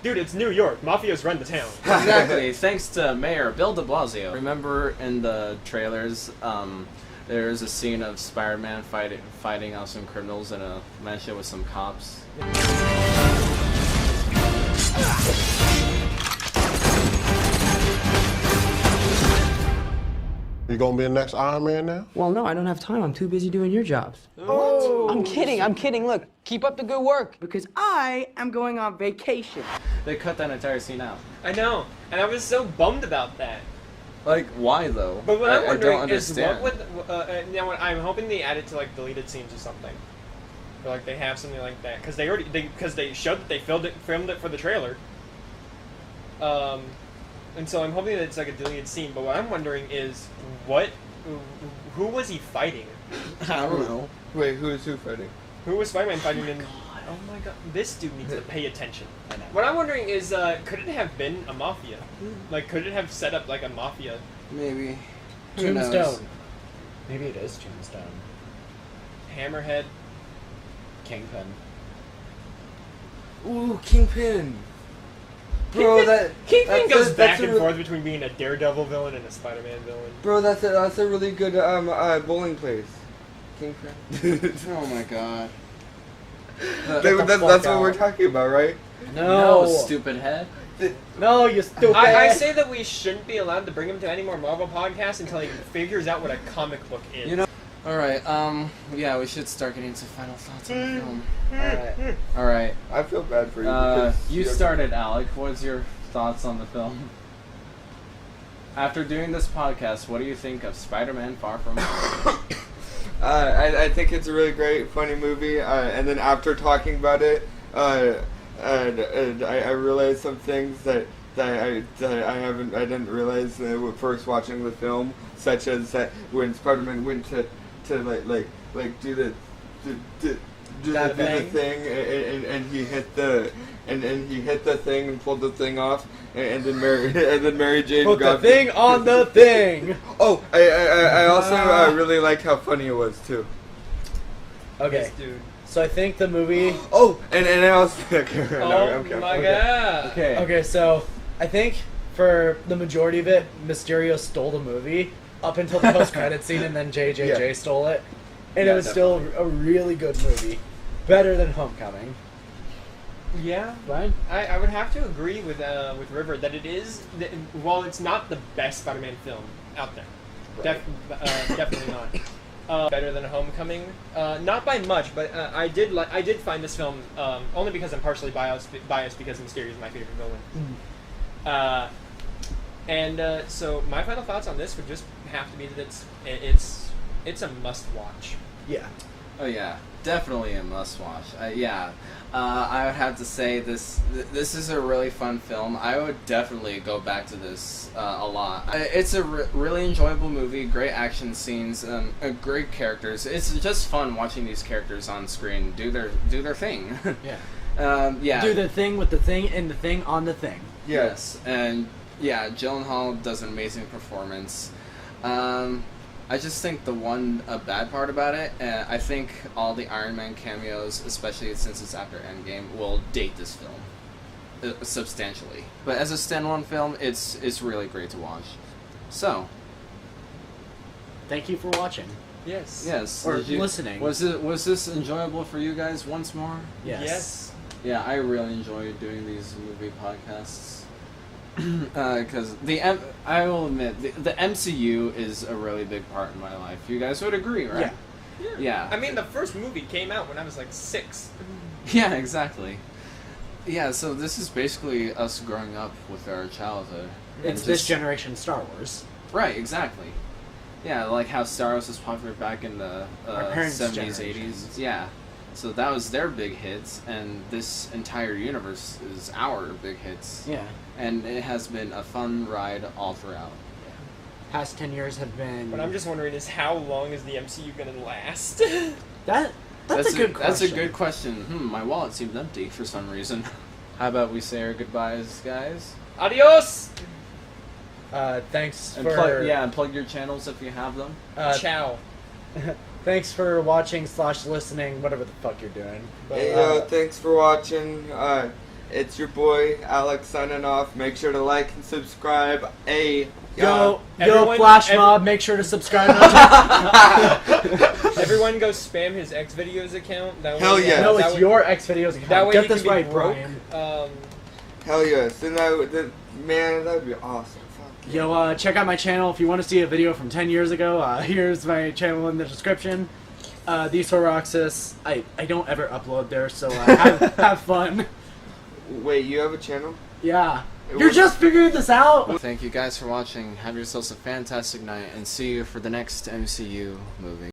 Dude, it's New York. Mafias run the town. Exactly. Thanks to Mayor Bill de Blasio. Remember in the trailers, there's a scene of Spider-Man fighting out some criminals in a mansion with some cops. You gonna be the next Iron Man now? Well, no, I don't have time. I'm too busy doing your jobs. Oh. I'm kidding. Look, keep up the good work because I am going on vacation. They cut that entire scene out. I know, and I was so bummed about that. Like, why though? But what I'm I wondering don't is understand. what would now I'm hoping they add it to like deleted scenes or something, or like they have something like that because they showed that they filmed it for the trailer. And so I'm hoping that it's like a deleted scene. But what I'm wondering is who was he fighting? I don't know. Wait, who is who fighting? Who was Spider-Man fighting in? Oh my god, this dude needs to pay attention. I know. What I'm wondering is, could it have been a mafia? Like, could it have set up like a mafia? Maybe. Who knows? Tombstone. Maybe it is Tombstone. Hammerhead. Kingpin. Ooh, Kingpin. Bro, Kingpin goes back and forth between being a Daredevil villain and a Spider-Man villain. Bro, that's a really good bowling place. Kingpin. Oh my god. That's what we're talking about, right? No, stupid head. No, you stupid. I say that we shouldn't be allowed to bring him to any more Marvel podcasts until he figures out what a comic book is. You know. All right. Yeah, we should start getting into final thoughts on the film. All right. I feel bad for you. You started, Alec. What's your thoughts on the film? After doing this podcast, what do you think of Spider-Man: Far From Home? I think it's a really great, funny movie. And then after talking about it, I realized some things that I didn't realize first watching the film, such as that when Spider-Man went to do the thing and he hit the thing and pulled the thing off and then Mary Jane put got the thing on the thing. Oh, I also really liked how funny it was too. Okay, Yes, dude. so I think the movie. Oh, and I also. God. Okay, so I think for the majority of it, Mysterio stole the movie up until the post-credit scene, and then JJJ stole it, and it was still a really good movie, better than Homecoming. Yeah, Bryan? I would have to agree with River that it is. While it's not the best Spider-Man film out there, definitely not. Better than Homecoming, not by much, but I did find this film only because I'm partially biased because Mysterio is my favorite villain. So my final thoughts on this would just have to be that it's a must watch. Yeah. Oh yeah, definitely a must watch. I would have to say this is a really fun film. I would definitely go back to this a lot. It's a really enjoyable movie, great action scenes, great characters. It's just fun watching these characters on screen do their thing. Yeah. Do the thing with the thing and the thing on the thing. Yes, and yeah, Gyllenhaal does an amazing performance. I just think the one bad part about it, I think all the Iron Man cameos, especially since it's after Endgame, will date this film substantially. But as a standalone film, it's really great to watch. So, thank you for watching. Yes. Yes. Or listening. Was this enjoyable for you guys once more? Yes. Yeah, I really enjoy doing these movie podcasts. Because I will admit, the MCU is a really big part in my life. You guys would agree, right? Yeah. I mean, the first movie came out when I was like 6. Yeah, exactly. Yeah, so this is basically us growing up with our childhood. It's this generation Star Wars. Right, exactly. Yeah, like how Star Wars was popular back in the Our parents' 70s, generations. 80s. Yeah. So that was their big hits, and this entire universe is our big hits. Yeah. And it has been a fun ride all throughout. Past 10 years have been... What I'm just wondering is how long is the MCU going to last? That's a good question. That's a good question. My wallet seems empty for some reason. How about we say our goodbyes, guys? Adios! Thanks and for... plug your channels if you have them. Ciao. Thanks for watching / listening, whatever the fuck you're doing. But, Hey, thanks for watching. It's your boy, Alec, signing off. Make sure to like and subscribe. Yo, Flash Mob, make sure to subscribe. Everyone go spam his X videos account. That Hell way, yeah. No, it's your X videos account. That way Get he this can be right, broke. Brian. Hell yes. And man, that would be awesome. Fuck. Yo, check out my channel if you want to see a video from 10 years ago. Here's my channel in the description. These Horoxis. I don't ever upload there, so have fun. Wait, you have a channel? Yeah. You're just figuring this out! Thank you guys for watching. Have yourselves a fantastic night, and see you for the next MCU movie.